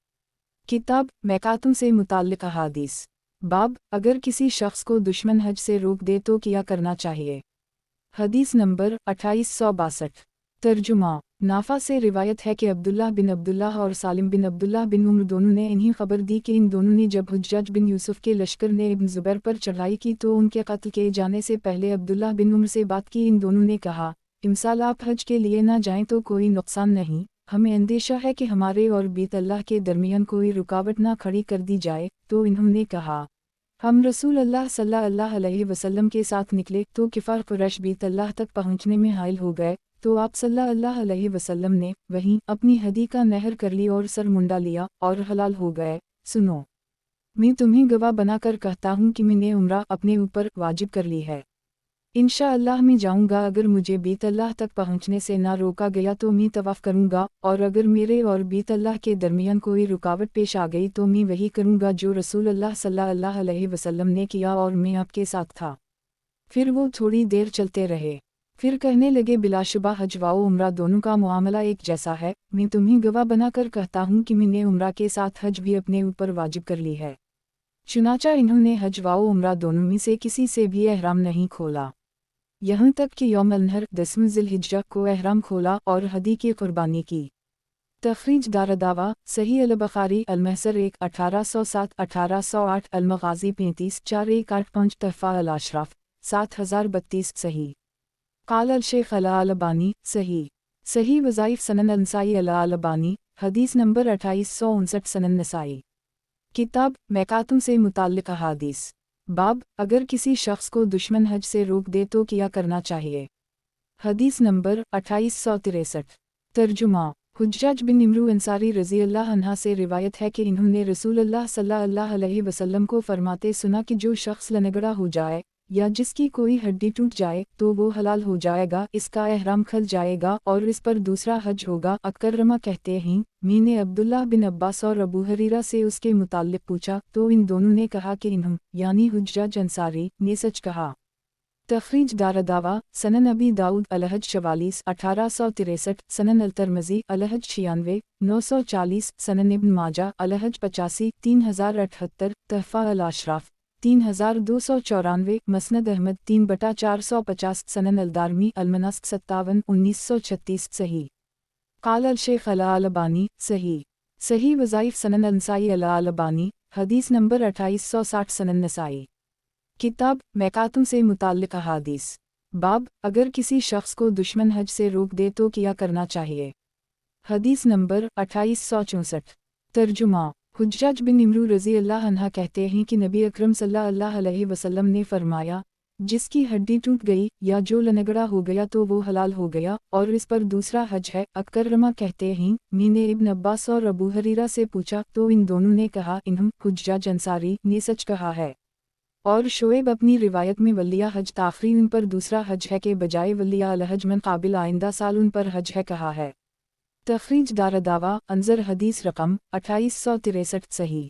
کتاب میقاتوں سے متعلق احادیث۔ باب اگر کسی شخص کو دشمن حج سے روک دے تو کیا کرنا چاہیے۔ حدیث نمبر 2862۔ ترجمہ۔ نافع سے روایت ہے کہ عبداللہ اور سالم بن عبداللہ بن عمر دونوں نے انہیں خبر دی کہ ان دونوں نے جب حجاج بن یوسف کے لشکر نے ابن زبیر پر چڑھائی کی تو ان کے قتل کیے جانے سے پہلے عبداللہ بن عمر سے بات کی۔ ان دونوں نے کہا، امسال آپ حج کے لیے نہ جائیں تو کوئی نقصان نہیں، ہمیں اندیشہ ہے کہ ہمارے اور بیت اللہ کے درمیان کوئی رکاوٹ نہ کھڑی کر دی جائے، تو انہوں نے کہا، ہم رسول اللہ صلی اللہ علیہ وسلم کے ساتھ نکلے تو کفار قریش بیت اللہ تک پہنچنے میں حائل ہو گئے، تو آپ صلی اللہ علیہ وسلم نے وہیں اپنی ہدی کا نہر کر لی اور سر منڈا لیا اور حلال ہو گئے۔ سنو، میں تمہیں گواہ بنا کر کہتا ہوں کہ میں نے عمرہ اپنے اوپر واجب کر لی ہے، انشاءاللہ میں جاؤں گا، اگر مجھے بیت اللہ تک پہنچنے سے نہ روکا گیا تو میں طواف کروں گا، اور اگر میرے اور بیت اللہ کے درمیان کوئی رکاوٹ پیش آ گئی تو میں وہی کروں گا جو رسول اللہ صلی اللہ علیہ وسلم نے کیا اور میں آپ کے ساتھ تھا۔ پھر وہ تھوڑی دیر چلتے رہے۔ پھر کہنے لگے بلاشبہ حج و عمرہ دونوں کا معاملہ ایک جیسا ہے، میں تمہیں گواہ بنا کر کہتا ہوں کہ میں نے عمرہ کے ساتھ حج بھی اپنے اوپر واجب کر لی ہے۔ چنانچہ انہوں نے حج و عمرہ دونوں میں سے کسی سے بھی احرام نہیں کھولا، یہاں تک کہ یوم النحر 10 ذی الحجہ کو احرام کھولا اور ہدی کی قربانی کی۔ تخریج دارالدعویٰ صحیح البخاری المحصر 1 1807 1808 المغازی 35 4 185 تحفہ الاشراف 7032 صحیح۔ قال الشیخ الالبانی صحیح وظائف سنن النسائی الالبانی حدیث نمبر 2859 سنن نسائی کتاب میقاتوں سے متعلق احادیث باب اگر کسی شخص کو دشمن حج سے روک دے تو کیا کرنا چاہیے۔ حدیث نمبر 2863 ترجمہ حجاج بن عمرو انصاری رضی اللہ عنہ سے روایت ہے کہ انہوں نے رسول اللہ صلی اللہ علیہ وسلم کو فرماتے سنا کہ جو شخص لنگڑا ہو جائے یا جس کی کوئی ہڈی ٹوٹ جائے تو وہ حلال ہو جائے گا، اس کا احرام کھل جائے گا اور اس پر دوسرا حج ہوگا۔ اکرمہ کہتے ہیں میں نے عبداللہ بن عباس اور ابو ہریرہ سے اس کے متعلق پوچھا تو ان دونوں نے کہا کہ انہوں یعنی حجاج انصاری نے سچ کہا۔ تخریج دارالدعویٰ سنن ابی داؤد الحج 44 1863 سنن الترمذی الحج 96 940 سنن ابن ماجہ الحج 85 3078 تحفہ الاشراف 3294 مسند احمد 3/450 سنن الدارمی المناسک 57 1936 صحیح۔ قال الشیخ الالبانی صحیح وظائف سنن النسائی الالبانی حدیث نمبر 2860 سنن نسائی کتاب میقاتوں سے متعلق احادیث باب اگر کسی شخص کو دشمن حج سے روک دے تو کیا کرنا چاہیے۔ حدیث نمبر 2864 ترجمہ حجاج بن عمرو رضی اللہ عنہ کہتے ہیں کہ نبی اکرم صلی اللہ علیہ وسلم نے فرمایا جس کی ہڈی ٹوٹ گئی یا جو لنگڑا ہو گیا تو وہ حلال ہو گیا اور اس پر دوسرا حج ہے۔ اکرمہ کہتے ہیں میں نے ابن عباس اور ابو ہریرہ سے پوچھا تو ان دونوں نے کہا انہوں حجاج انصاری نے سچ کہا ہے۔ اور شعیب اپنی روایت میں ولیہ حج تاخیر ان پر دوسرا حج ہے کے بجائے ولیہ الحج من قابل آئندہ سال ان پر حج ہے کہا ہے۔ تخریج دارالدعویٰ انظر حدیث رقم 2863 صحیح۔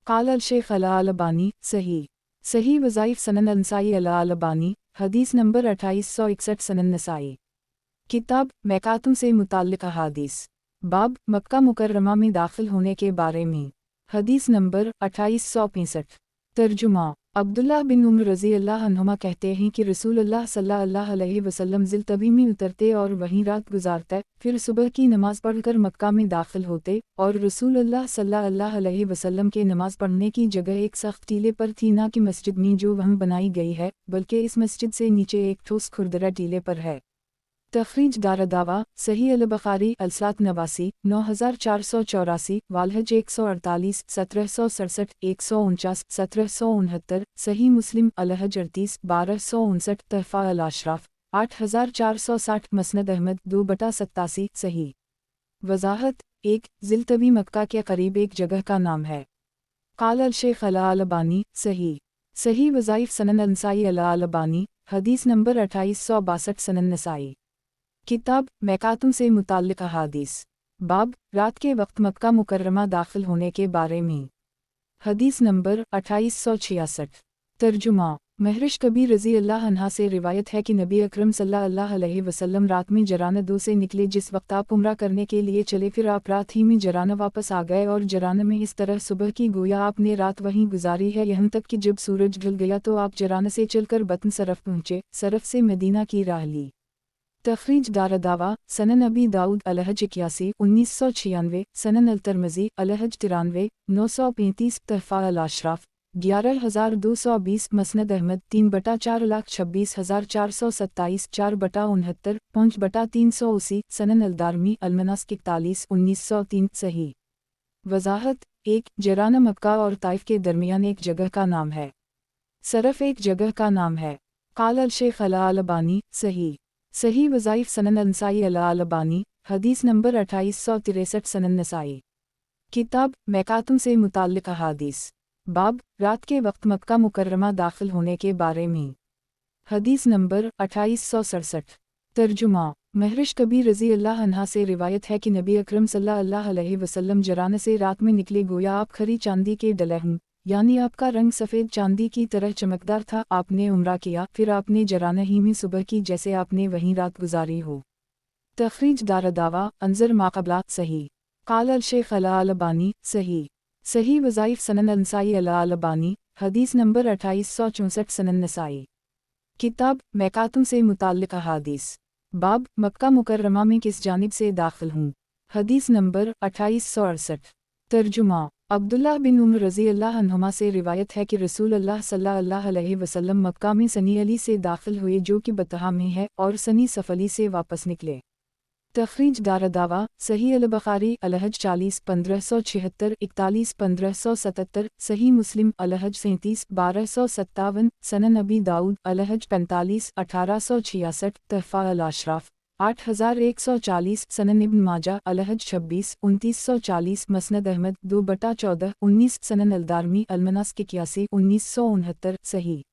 قال الشیخ الالبانی صحیح وظائف سنن النسائی الالبانی حدیث نمبر 2861 سنن نسائی کتاب میقاتوں سے متعلق احادیث باب مکہ مکرمہ میں داخل ہونے کے بارے میں۔ حدیث نمبر 2865 ترجمہ عبداللہ بن عمر رضی اللہ عنہما کہتے ہیں کہ رسول اللہ صلی اللہ علیہ وسلم ذی میں اترتے اور وہیں رات گزارتے، پھر صبح کی نماز پڑھ کر مکہ میں داخل ہوتے، اور رسول اللہ صلی اللہ علیہ وسلم کے نماز پڑھنے کی جگہ ایک سخت ٹیلے پر تھی، نہ کہ مسجد میں جو وہاں بنائی گئی ہے بلکہ اس مسجد سے نیچے ایک ٹھوس کھردرہ ٹیلے پر ہے۔ تخریج دارالدعویٰ صحیح البخاری الصلاۃ 89 9484 والحج 148 1767 149 1769 صحیح مسلم الحج 38 1259 تحفہ الاشراف 8460 مسند احمد 2/87 صحیح۔ وضاحت 1 ذی مکہ کے قریب ایک جگہ کا نام ہے۔ قال الشیخ الالبانی صحیح وظائف سنن النسائی الالبانی حدیث نمبر 2862 سنن نسائی کتاب میقاتوں سے متعلق احادیث باب رات کے وقت مکہ مکرمہ داخل ہونے کے بارے میں۔ حدیث نمبر 2866 ترجمہ مہرش کبیر رضی اللہ عنہ سے روایت ہے کہ نبی اکرم صلی اللہ علیہ وسلم رات میں جرانہ 2 سے نکلے، جس وقت آپ عمرہ کرنے کے لیے چلے پھر آپ رات ہی میں جرانہ واپس آ گئے، اور جرانہ میں اس طرح صبح کی گویا آپ نے رات وہیں گزاری ہے، یہاں تک کہ جب سورج ڈھل گیا تو آپ جرانہ سے چل کر بطن صرف پہنچے، صرف سے مدینہ کی راہ لی۔ تخریج دارالدعویٰ سنن ابی داؤد الحج 81 1996 سنن الترمذی الحج 93 935 تحفہ الاشراف 11220 مسند احمد 3/426,427 4/69 5/380 سنن الدارمی المناسک 41 1903 صحیح۔ وضاحت 1 جرانہ مکہ اور طائف کے درمیان ایک جگہ کا نام ہے، صرف ایک جگہ کا نام ہے۔ قال الشیخ الالبانی صحیح وظائف سنن النسائی الالبانی حدیث نمبر 2863 سنن نسائی کتاب میقاتوں سے متعلق احادیث باب رات کے وقت مکہ مکرمہ داخل ہونے کے بارے میں۔ حدیث نمبر 2867 ترجمہ مہرش کبیر رضی اللہ عنہ سے روایت ہے کہ نبی اکرم صلی اللہ علیہ وسلم جرانہ سے رات میں نکلے، گویا آپ کھری چاندی کے ڈلہم यानी आपका रंग सफ़ेद चांदी की तरह चमकदार था। आपने उम्रा किया, फिर आपने जराना ही में सुबह की जैसे आपने वहीं रात गुजारी हो। तखरीज दारदावा अंजर माक़बला सही। क़ाल अल शेख अला अलबानी सही। सही वज़ाइफ सनन नसाई अला अलबानी हदीस नंबर 2864 सनन नसाई। किताब मैकातुम से मुताल्लिक़ अहादीस। बाब मक्का मुकर्रमा में किस जानिब से दाखिल हूँ। हदीस नंबर 2868। तर्जुमा अब्दुल्लाह बिन उम्र रज़ी अल्लाह अन्हुमा से रिवायत है कि रसूल अल्लाह सल्लल्लाहु अलैहि वसल्लम मक्का में सनी अली से दाखिल हुए जो कि बतहा में है और सनी सफली से वापस निकले। तखरीज दारदावा सही अल बुखारी अलहज 40 1576 41 1577 सही मुस्लिम अलहज 37 1257 सनन नबी दाऊद अलहज 45 1866 तहफ़ा अल अशराफ 8140 सनन इब्न माजा अलहज 26 2940 मसनद अहमद 2/14 19 सनन अलदारमी अलमनास के 81 1969 सही।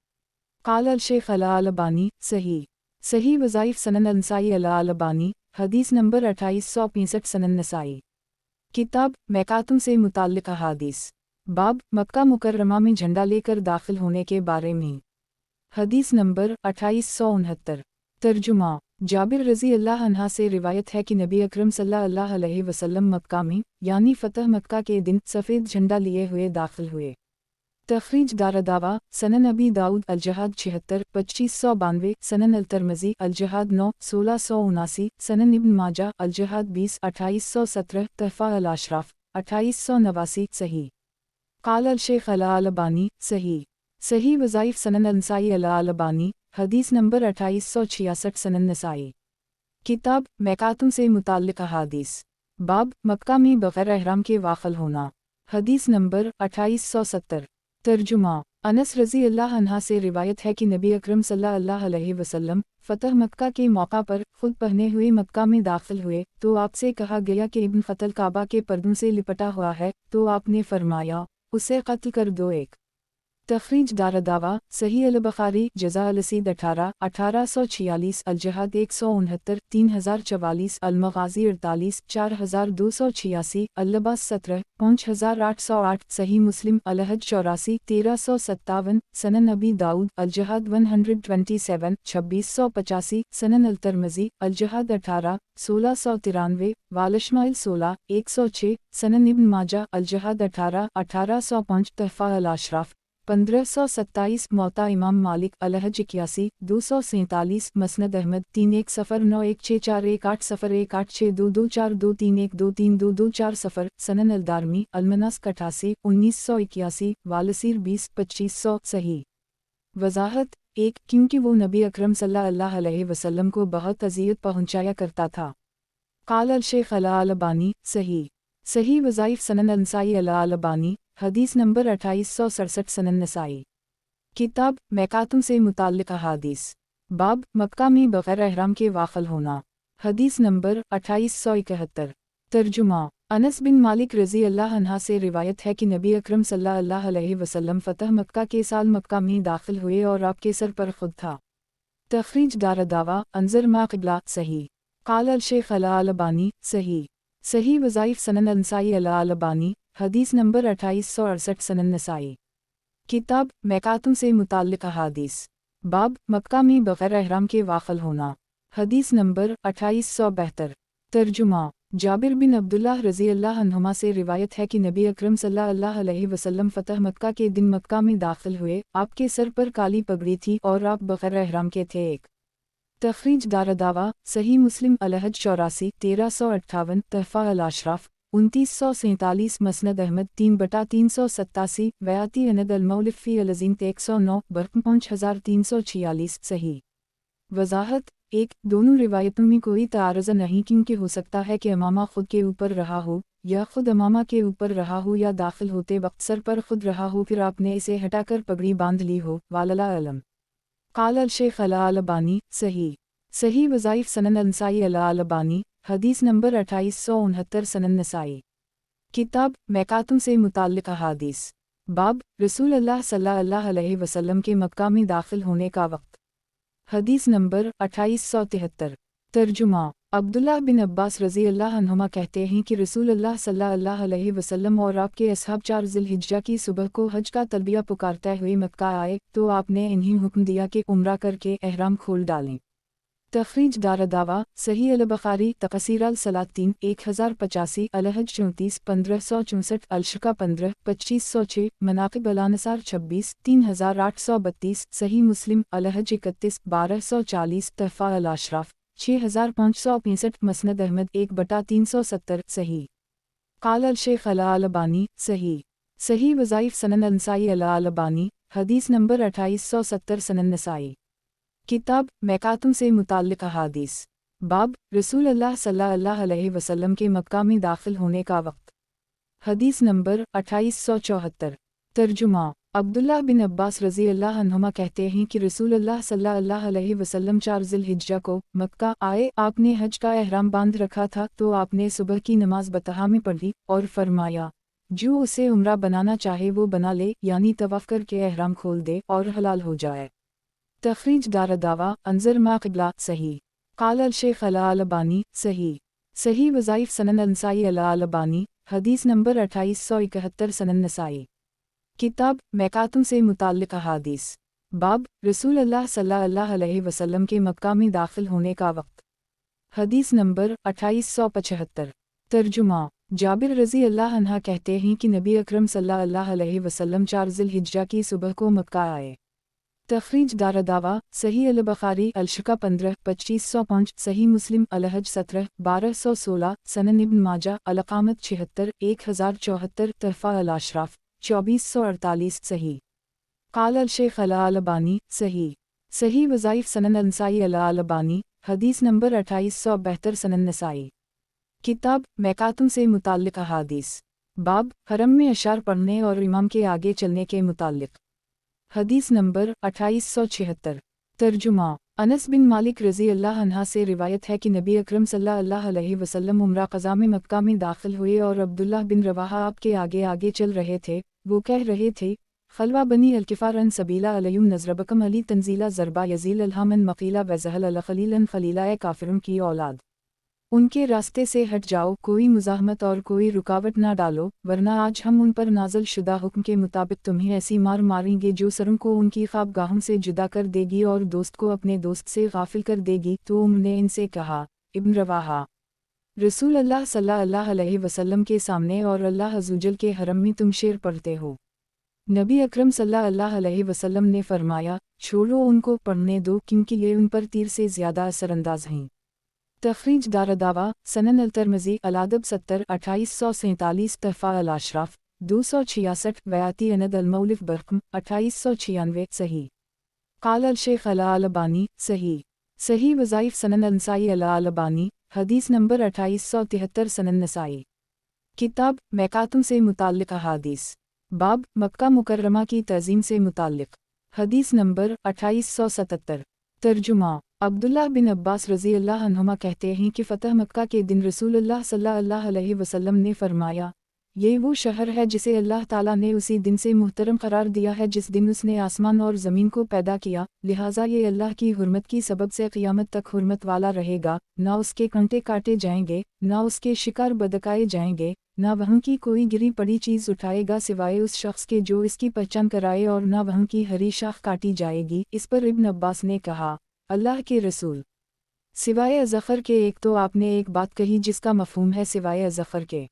क़ाल अल शेख अला अलबानी सही। सही वज़ाइफ सनन नसाई अला अलबानी हदीस नंबर 2865 सनन नसाई। किताब मैकातुम से मुताल्लिक़ अहादीस। बाब मक्का मुकर्रमा में झंडा लेकर दाखिल होने के बारे में। हदीस नंबर 2869। तर्जुमा जाबिर रज़ी अल्लाह अन्हा से रिवायत है कि नबी अकरम सल्लल्लाहु अलैहि वसल्लम मक्का में यानी फ़तह मक्का के दिन सफ़ेद झंडा लिए हुए दाखिल हुए। तखरीज दारदावा सनन नबी दाऊद अलजहाद 76 2592 सनन अलतरमज़ी अलजहाद 9 1679 सनन इब्न माजा अलजहाद 20 2817 तहफ़ा अल अशराफ 2889 सही। क़ाल अल शेख अला अलबानी सही। सही वज़ाइफ सनन नसाई अला अलबानी हदीस नंबर 2866 सनन नसाई। किताब मैकातुम से मुताल्लिक़ अहादीस। बाब मक्का में बग़ैर एहराम के वाक़िल होना। हदीस नंबर 2870। तर्जुमा अनस रज़ी अल्लाह अन्हा से रिवायत है कि नबी अकरम सल्लल्लाहु अलैहि वसल्लम फ़तह मक्का के मौका पर खुद पहने हुए मक्का में दाखिल हुए तो आपसे कहा गया कि इब्न फ़तल काबा के पर्दों से लिपटा हुआ है, तो आपने फरमाया उसे कत्ल कर दो। एक तखरीज दारदावा सही अल बुखारी जज़ा अल रसीद 18 1846 अलजहाद 169 3044 अलमग़ाज़ी 48 4286 अल्लबास 17 5808 सही मुस्लिम अलहज 84 1357 सनन नबी दाऊद अलजहाद 127 2685 सनन अलतरमज़ी अलजहाद 18 1693 वालशमाइल 16 106 सनन इब्न माजा अलजहाद 18 1805 तहफ़ा अल अशराफ 1527 मौता इमाम मालिक अलहज 81 247 मसनद अहमद 31 सफ़र 9164186224223231223224 सफ़र सनन अलदारमी अलमनास 88 1981 वालसीर 20 2500 सही। वज़ाहत 1 क्योंकि वो नबी अकरम सल्लल्लाहु अलैहि वसल्लम को बहुत अज़ियत पहुँचाया करता था। क़ाल अल शेख अला अलबानी सही। सही वज़ाइफ सनन नसाई अला अलबानी हदीस नंबर 2867 सनन नसाई। किताब मैकातुम से मुताल्लिक़ अहादीस। बाब मक्का में बग़ैर एहराम के वाक़िल होना। हदीस नंबर 2871। तर्जुमा अनस बिन मालिक रज़ी अल्लाह अन्हा से रिवायत है कि नबी अकरम सल्लल्लाहु अलैहि वसल्लम फ़तह मक्का के साल मक्का में दाखिल हुए और आपके सर पर खुद था। तखरीज दारदावा अंजर माक़बला सही। क़ाल अल शेख अला अलबानी सही। सही वज़ाइफ सनन नसाई अला अलबानी हदीस नंबर 2868 सनन नसाई। किताब मैकातुम से मुताल्लिक़ अहादीस। बाब मक्का में बग़ैर एहराम के वाक़िल होना। हदीस नंबर 2872। तर्जुमा जाबिर बिन अब्दुल्लाह रज़ी अल्लाह अन्हुमा से रिवायत है कि नबी अकरम सल्लल्लाहु अलैहि वसल्लम फ़तह मक्का के दिन मक्का में दाखिल हुए, आपके सर पर काली पगड़ी थी और आप बग़ैर एहराम के थे। एक तखरीज दारदावा सही मुस्लिम अलहज 84 1358 तहफ़ा अल अशराफ 2947 मसनद अहमद 3/387 वयाती अनद अलमौलिफ़ी अलज़ीम 109 बरक़ 5346 सही। वज़ाहत 1 दोनों रिवायतों में कोई तारज़ नहीं क्योंकि हो सकता है कि अमामा खुद के ऊपर रहा हो या खुद अमामा के ऊपर रहा हो या दाखिल होते वक्त सर पर खुद रहा हो फिर आपने इसे हटाकर पगड़ी बांध ली हो। वाल्लाहु अलम। क़ाल अल शेख अला अलबानी सही। सही वज़ाइफ सनन नसाई अला अलबानी हदीस नंबर 2869 सनन नसाई। किताब मैकातुम से मुताल्लिक़ अहादीस। बाब रसूल अल्लाह सल्लल्लाहु अलैहि वसल्लम के मक्का में दाखिल होने का वक्त। हदीस नंबर 2873। तर्जुमा। अब्दुल्लाह बिन अब्बास रज़ी अल्लाह अन्हुमा कहते हैं कि रसूल अल्लाह सल्लल्लाहु अलैहि वसल्लम और आपके असहाब 4 ज़िलहिज्जा की सुबह को हज का तलबिया पुकारते हुए मक्का आए तो आपने इन्हें हुक्म दिया कि उम्रा करके एहराम खोल डालें। तखरीज दारदावा सही अल-बुखारी तक़सीर अल-सलातीन 1085 अल-हज 34 1564 अल-शिका 15 2506 मनाक़िब अल-अनसार 26 3832 सही मुस्लिम अल-हज 31 1240 तहफ़ा अल-अशराफ 6565 मसनद अहमद 1/370 सही। क़ाल अल-शेख अल-अलबानी सही। सही वज़ाइफ सनन अल-नसाई अल-अलबानी हदीस नंबर 2870 सनन नसाई। किताब मैकातुम से मुताल्लिक़ अहादीस। बाब रसूल अल्लाह सल्लल्लाहु अलैहि वसल्लम के मक्का में दाखिल होने का वक्त। हदीस नंबर 2874। तर्जुमा। अब्दुल्लाह बिन अब्बास रज़ी अल्लाह अन्हुमा कहते हैं कि रसूल अल्लाह सल्लल्लाहु अलैहि वसल्लम 4 ज़िलहिज्जा को मक्का आए। आपने हज का एहराम बांध रखा था तो आपने सुबह की नमाज बतहा में पढ़ी और फरमाया जो उसे उम्रा बनाना चाहे वो बना ले, यानी तवाफ़ करके एहराम खोल दे और हलाल हो जाए। तखरीज दारदावा अंजर मा क़िबला सही। क़ाल अल-शेख अल-अलबानी सही। सही वज़ाइफ सनन अल-नसाई अल-अलबानी हदीस नंबर 2871 सनन नसाई। किताब मैकातुम से मुताल्लिक़ अहादीस। बाब रसूल अल्लाह सल्लल्लाहु अलैहि वसल्लम के मक्का में दाखिल होने का वक्त। हदीस नंबर 2875। तर्जुमा। जाबिर रज़ी अल्लाह अन्हा कहते हैं कि नबी अकरम सल्लल्लाहु अलैहि वसल्लम 4 ज़िलहिज्जा की सुबह को मक्का आए। तखरीज दारदावा सही अल-बुखारी अल-शिका 15 2505 सही मुस्लिम अल-हज 17 1216 सनन इब्न माजा अल-क़ामत 76 1074 तहफ़ा अल-अशराफ 2448 सही। क़ाल अल-शेख अल-अलबानी सही। सही वज़ाइफ सनन अल-नसाई अल-अलबानी हदीस नंबर 2872 सनन नसाई। किताब मैकातुम से मुताल्लिक़ अहादीस। बाब हरम में अशार पढ़ने और इमाम के आगे चलने के मुताल्लिक़। हदीस नंबर 2876। तर्जुमा। अनस बिन मालिक रज़ी अल्लाह अन्हा से रिवायत है कि नबी अकरम सल्लल्लाहु अलैहि वसल्लम उम्रा क़ज़ा में मक्का में दाखिल हुए और अब्दुल्लाह बिन रवाहा आपके आगे आगे चल रहे थे। वो कह रहे थे खलवा बनी अल-किफ़ारन सबीला अलयुम नज़रबकम अली तंजीला ज़रबा यज़ील अलहमन मक़ीला वज़हल अलखलीलन खलीला ए काफ़िरुन की औलाद। उनके रास्ते से हट जाओ, कोई मुज़ाहमत और कोई रुकावट ना डालो, वरना आज हम उन पर नाज़िल शुदा हुक्म के मुताबिक तुम्हें ऐसी मार मारेंगे जो सरों को उनकी ख्वाबगाहों से जुदा कर देगी और दोस्त को अपने दोस्त से गाफिल कर देगी। तो उन्होंने इनसे कहा इब्न रवाहा रसूल अल्लाह सल्लल्लाहु अलैहि वसल्लम के सामने और अल्लाह अज़्ज़वजल के हरम में तुम शेर पढ़ते हो। नबी अकरम सल्लल्लाहु अलैहि वसल्लम ने फरमाया छोड़ो उनको पढ़ने दो क्योंकि ये उन पर तीर से ज़्यादा असरअंदाज हैं। तखरीज दारदावा सनन अल-तिरमिज़ी अल-अदब 70 2847 तहफ़ा अल-अशराफ 266 वयाती अनद अल-मौलिफ बरक़म 2896 सही। क़ाल अल-शेख अल-अलबानी सही। सही वज़ाइफ सनन अल-नसाई अल-अलबानी हदीस नंबर 2873 सनन नसाई। किताब मैकातुम से मुताल्लिक़ अहादीस। बाब मक्का मुकर्रमा की तज़ीम से मुताल्लिक़। हदीस नंबर 2877। तर्जुमा। अब्दुल्लाह बिन अब्बास रज़ी अल्लाह अन्हुमा कहते हैं कि फ़तह मक्का के दिन रसूलुल्लाह सल्लल्लाहु अलैहि वसल्लम ने फरमाया ये वो शहर है जिसे अल्लाह ताला ने उसी दिन से मुहतरम करार दिया है जिस दिन उसने आसमान और ज़मीन को पैदा किया, लिहाजा ये अल्लाह की हुर्मत की सबब से क़ियामत तक हुर्मत वाला रहेगा। ना उसके कांटे काटे जाएंगे, ना उसके शिकार बदकाए जाएंगे, ना वहाँ की कोई गिरी पड़ी चीज़ उठाएगा सिवाय उस शख्स के जो इसकी पहचान कराए, और ना वहाँ की हरी शाख काटी जाएगी। इस पर इब्न अब्बास ने कहा अल्लाह के रसूल, सिवाय अज़फ़र के एक तो आपने एक बात कही जिसका मफ़हूम है सिवाय अज़फ़र के।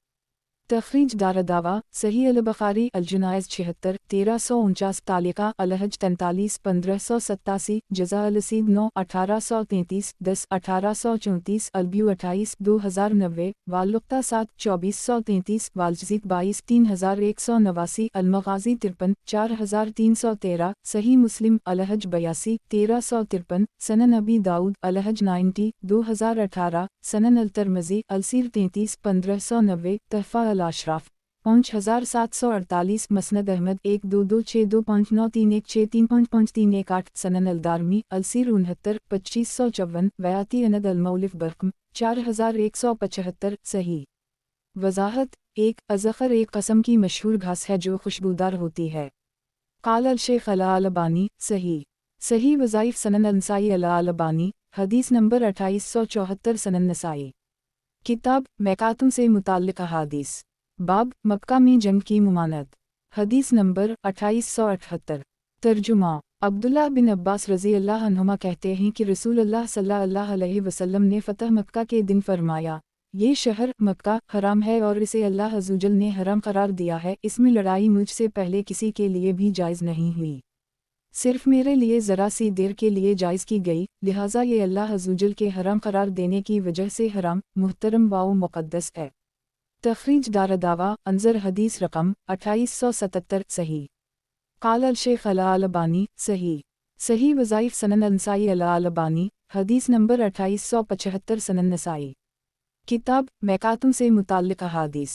तखरीज दारदावा सही अल-बुखारी अल-जुनाइज़ 76 1349 तालिका अल-हज 43 1587 जज़ा अल-रसीद 9 1833 10 1834 अलब्यू 28 2090 वालुक्ता 7 2433 वालजज़ीद 22 3189 अल-मग़ाज़ी 53 4313 सही मुस्लिम अल-हज 82 1353 सनन अबी दाऊद अल-हज 90 2018 सनन अल-तिरमिज़ी अल-सीर 33 1590 तहफ़ा अल-अशराफ 5748 मसनद अहमद 12262593135538 सनन अल-दारमी अल-सीर 69 2554 वयाती अनद अल-मौलिफ बरक़म 4175 सही। वज़ाहत 1 अज़फ़र एक कस्म की मशहूर घास है जो खुशबूदार होती है। क़ाल अल-शेख अल-अलबानी सही। सही वज़ाइफ सनन अल-नसाई अल-अलबानी حدیث نمبر 2874 سنن نسائی۔ کتاب میقاتوں سے متعلق احادیث، باب مکہ میں جنگ کی ممانعت، حدیث نمبر 2878۔ ترجمہ: عبداللہ بن عباس رضی اللہ عنہما کہتے ہیں کہ رسول اللہ صلی اللہ علیہ وسلم نے فتح مکہ کے دن فرمایا، یہ شہر مکہ حرام ہے اور اسے اللہ عزوجل نے حرام قرار دیا ہے، اس میں لڑائی مجھ سے پہلے کسی کے لیے بھی جائز نہیں ہوئی، صرف میرے لیے ذرا سی دیر کے لیے جائز کی گئی، لہٰذا یہ اللہ عزوجل کے حرام قرار دینے کی وجہ سے حرام، محترم و مقدس ہے۔ تخریج دارالدعوہ انظر حدیث رقم 2877 صحیح۔ قال الشیخ الالبانی صحیح وظائف سنن نسائی الالبانی، حدیث نمبر 2875 سنن نسائی۔ کتاب میقاتوں سے متعلق احادیث،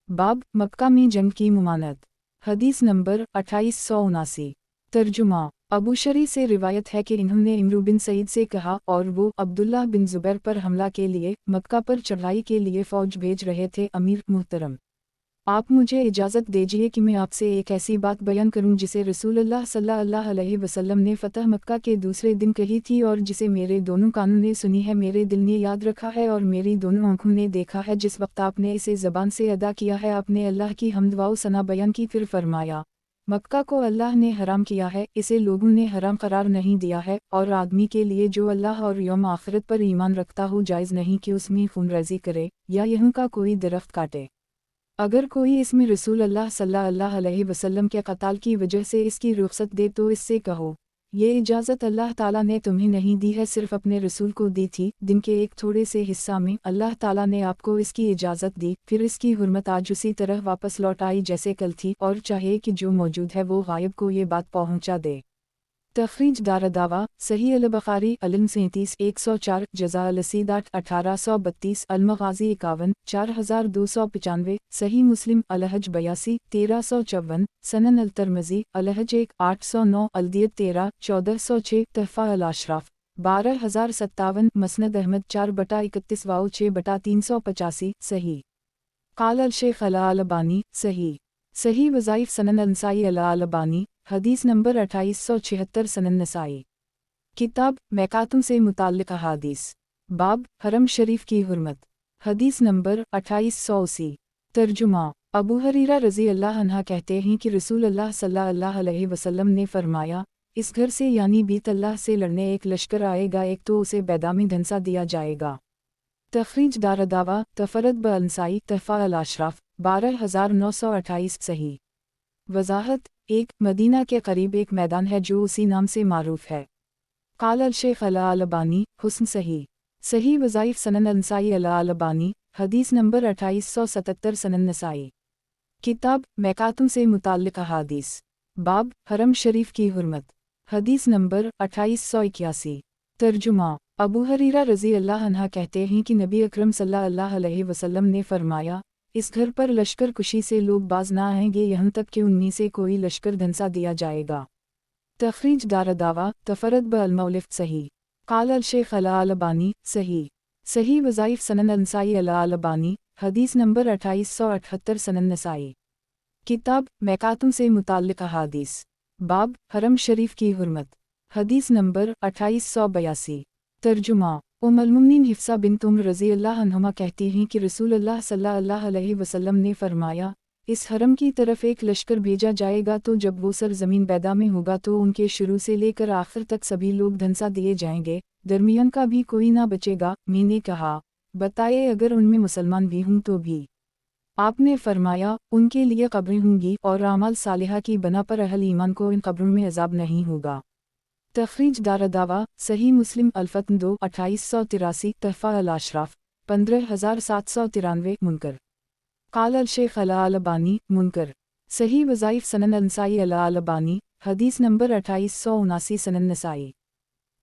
باب مکہ میں جنگ کی ممانعت، حدیث نمبر 2879۔ ترجمہ: ابو شری سے روایت ہے کہ انہوں نے عمرو بن سعید سے کہا اور وہ عبداللہ بن زبیر پر حملہ کے لیے مکہ پر چڑھائی کے لیے فوج بھیج رہے تھے، امیر محترم، آپ مجھے اجازت دیجیے کہ میں آپ سے ایک ایسی بات بیان کروں جسے رسول اللہ صلی اللہ علیہ وسلم نے فتح مکہ کے دوسرے دن کہی تھی اور جسے میرے دونوں کانوں نے سنی ہے، میرے دل نے یاد رکھا ہے اور میری دونوں آنکھوں نے دیکھا ہے۔ جس وقت آپ نے اسے زبان سے ادا کیا ہے، آپ نے اللہ کی حمد و ثنا بیان کی، پھر فرمایا، مکہ کو اللہ نے حرام کیا ہے، اسے لوگوں نے حرام قرار نہیں دیا ہے، اور آدمی کے لیے جو اللہ اور یوم آخرت پر ایمان رکھتا ہو جائز نہیں کہ اس میں خون ریزی کرے یا یہاں کا کوئی درخت کاٹے۔ اگر کوئی اس میں رسول اللہ صلی اللہ علیہ وسلم کے قتال کی وجہ سے اس کی رخصت دے تو اس سے کہو، یہ اجازت اللہ تعالیٰ نے تمہیں نہیں دی ہے، صرف اپنے رسول کو دی تھی۔ دن کے ایک تھوڑے سے حصہ میں اللہ تعالیٰ نے آپ کو اس کی اجازت دی، پھر اس کی حرمت آج اسی طرح واپس لوٹ آئی جیسے کل تھی، اور چاہے کہ جو موجود ہے وہ غائب کو یہ بات پہنچا دے۔ تخریج دارالدعوہ صحیح البخاری علم 37 104 جزا السیدات 1832 المغازی 51 4295 صحیح مسلم الحج 82 1354 سنن الترمذی الحج 1 809 الدیت 13 1406 تحفہ الاشراف 12057 مسند احمد 4/31 واو 6/385 صحیح۔ قال الشیخ الالبانی صحیح وظائف سنن نسائی الالبانی، حدیث نمبر 2876 سنن نسائی۔ کتاب میقاتوں سے متعلق احادیث، باب حرم شریف کی حرمت، حدیث نمبر 2880۔ ترجمہ: ابو ہریرہ رضی اللہ عنہ کہتے ہیں کہ رسول اللہ صلی اللہ علیہ وسلم نے فرمایا، اس گھر سے یعنی بیت اللہ سے لڑنے ایک لشکر آئے گا، ایک تو اسے بیضا میں دھنسا دیا جائے گا۔ تخریج دارالدعوہ تفرد بالنسائی تحفہ الاشراف 12928 صحیح۔ وضاحت: ایک مدینہ کے قریب ایک میدان ہے جو اسی نام سے معروف ہے۔ قال الشیخ الالبانی حسن صحیح وظائف سنن نسائی الالبانی، حدیث نمبر 2877 سنن نسائی۔ کتاب میقاتوں سے متعلق احادیث، باب حرم شریف کی حرمت، حدیث نمبر 2881۔ ترجمہ: ابو ہریرہ رضی اللہ عنہ کہتے ہیں کہ نبی اکرم صلی اللہ علیہ وسلم نے فرمایا، اس گھر پر لشکر کشی سے لوگ باز نہ آئیں گے یہاں تک کہ ان میں سے کوئی لشکر دھنسا دیا جائے گا۔ تخریج دارالدعوہ تفرد بالمؤلف صحیح۔ قال الشیخ الالبانی صحیح وظائف سنن نسائی الالبانی، حدیث نمبر 2878 سنن نسائی۔ کتاب میقاتوں سے متعلق احادیث، باب حرم شریف کی حرمت، حدیث نمبر 2882۔ ترجمہ: ام المؤمنین حفصہ بنت عمر رضی اللہ عنہما کہتی ہیں کہ رسول اللہ صلی اللہ علیہ وسلم نے فرمایا، اس حرم کی طرف ایک لشکر بھیجا جائے گا تو جب وہ سرزمین بیضا میں ہوگا تو ان کے شروع سے لے کر آخر تک سبھی لوگ دھنسا دیے جائیں گے، درمیان کا بھی کوئی نہ بچے گا۔ میں نے کہا، بتائے اگر ان میں مسلمان بھی ہوں تو بھی؟ آپ نے فرمایا، ان کے لیے قبریں ہوں گی اور اعمال صالحہ کی بنا پر اہل ایمان کو ان قبروں میں عذاب نہیں ہوگا۔ تخریج دارالدعوہ صحیح مسلم الفتن 2 2883 تحفہ الاشراف 15793 منکر۔ قال الشیخ الالبانی منکر صحیح وظائف سنن نسائی الالبانی، حدیث نمبر 2879 سنن نسائی۔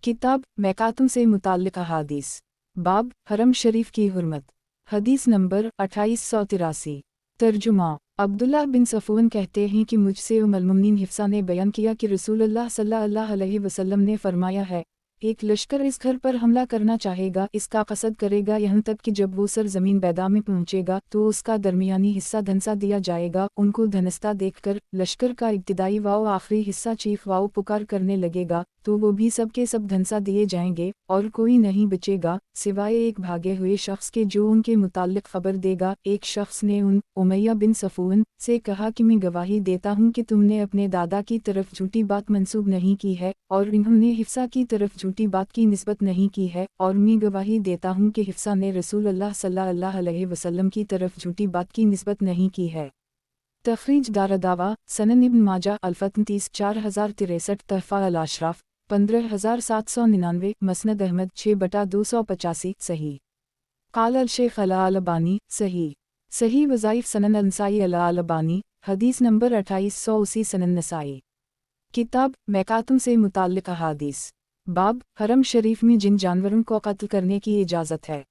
کتاب میقاتوں سے متعلق احادیث، باب حرم شریف کی حرمت، حدیث نمبر 2883۔ ترجمہ: عبداللہ بن صفوان کہتے ہیں کہ مجھ سے ام المؤمنین حفصہ نے بیان کیا کہ رسول اللہ صلی اللہ علیہ وسلم نے فرمایا ہے، ایک لشکر اس گھر پر حملہ کرنا چاہے گا، اس کا قصد کرے گا یہاں تک کہ جب وہ سرزمین بیدا میں پہنچے گا تو اس کا درمیانی حصہ دھنسا دیا جائے گا۔ ان کو دھنستا دیکھ کر لشکر کا ابتدائی و آخری حصہ چیخ و پکار کرنے لگے گا تو وہ بھی سب کے سب دھنسا دیے جائیں گے اور کوئی نہیں بچے گا سوائے ایک بھاگے ہوئے شخص کے جو ان کے متعلق خبر دے گا۔ ایک شخص نے ان امیہ بن صفوان سے کہا کہ میں گواہی دیتا ہوں کہ تم نے اپنے دادا کی طرف جھوٹی بات منسوب نہیں کی ہے اور انہوں نے حفصہ کی طرف جھوٹی بات کی نسبت نہیں کی ہے، اور میں گواہی دیتا ہوں کہ حفصہ نے رسول اللہ صلی اللہ علیہ وسلم کی طرف جھوٹی بات کی نسبت نہیں کی ہے۔ تخریج دارالدعوہ سنن ابن ماجہ الفتن 30 4063 تحفہ الاشراف 15799 مسند احمد 6/285 صحیح۔ قال الشیخ علی البانی صحیح وظائف سنن النسائی علی البانی حدیث نمبر 2880 سنن نسائی کتاب میقاتوں سے متعلق احادیث باب حرم شریف میں جن جانوروں کو قتل کرنے کی اجازت ہے،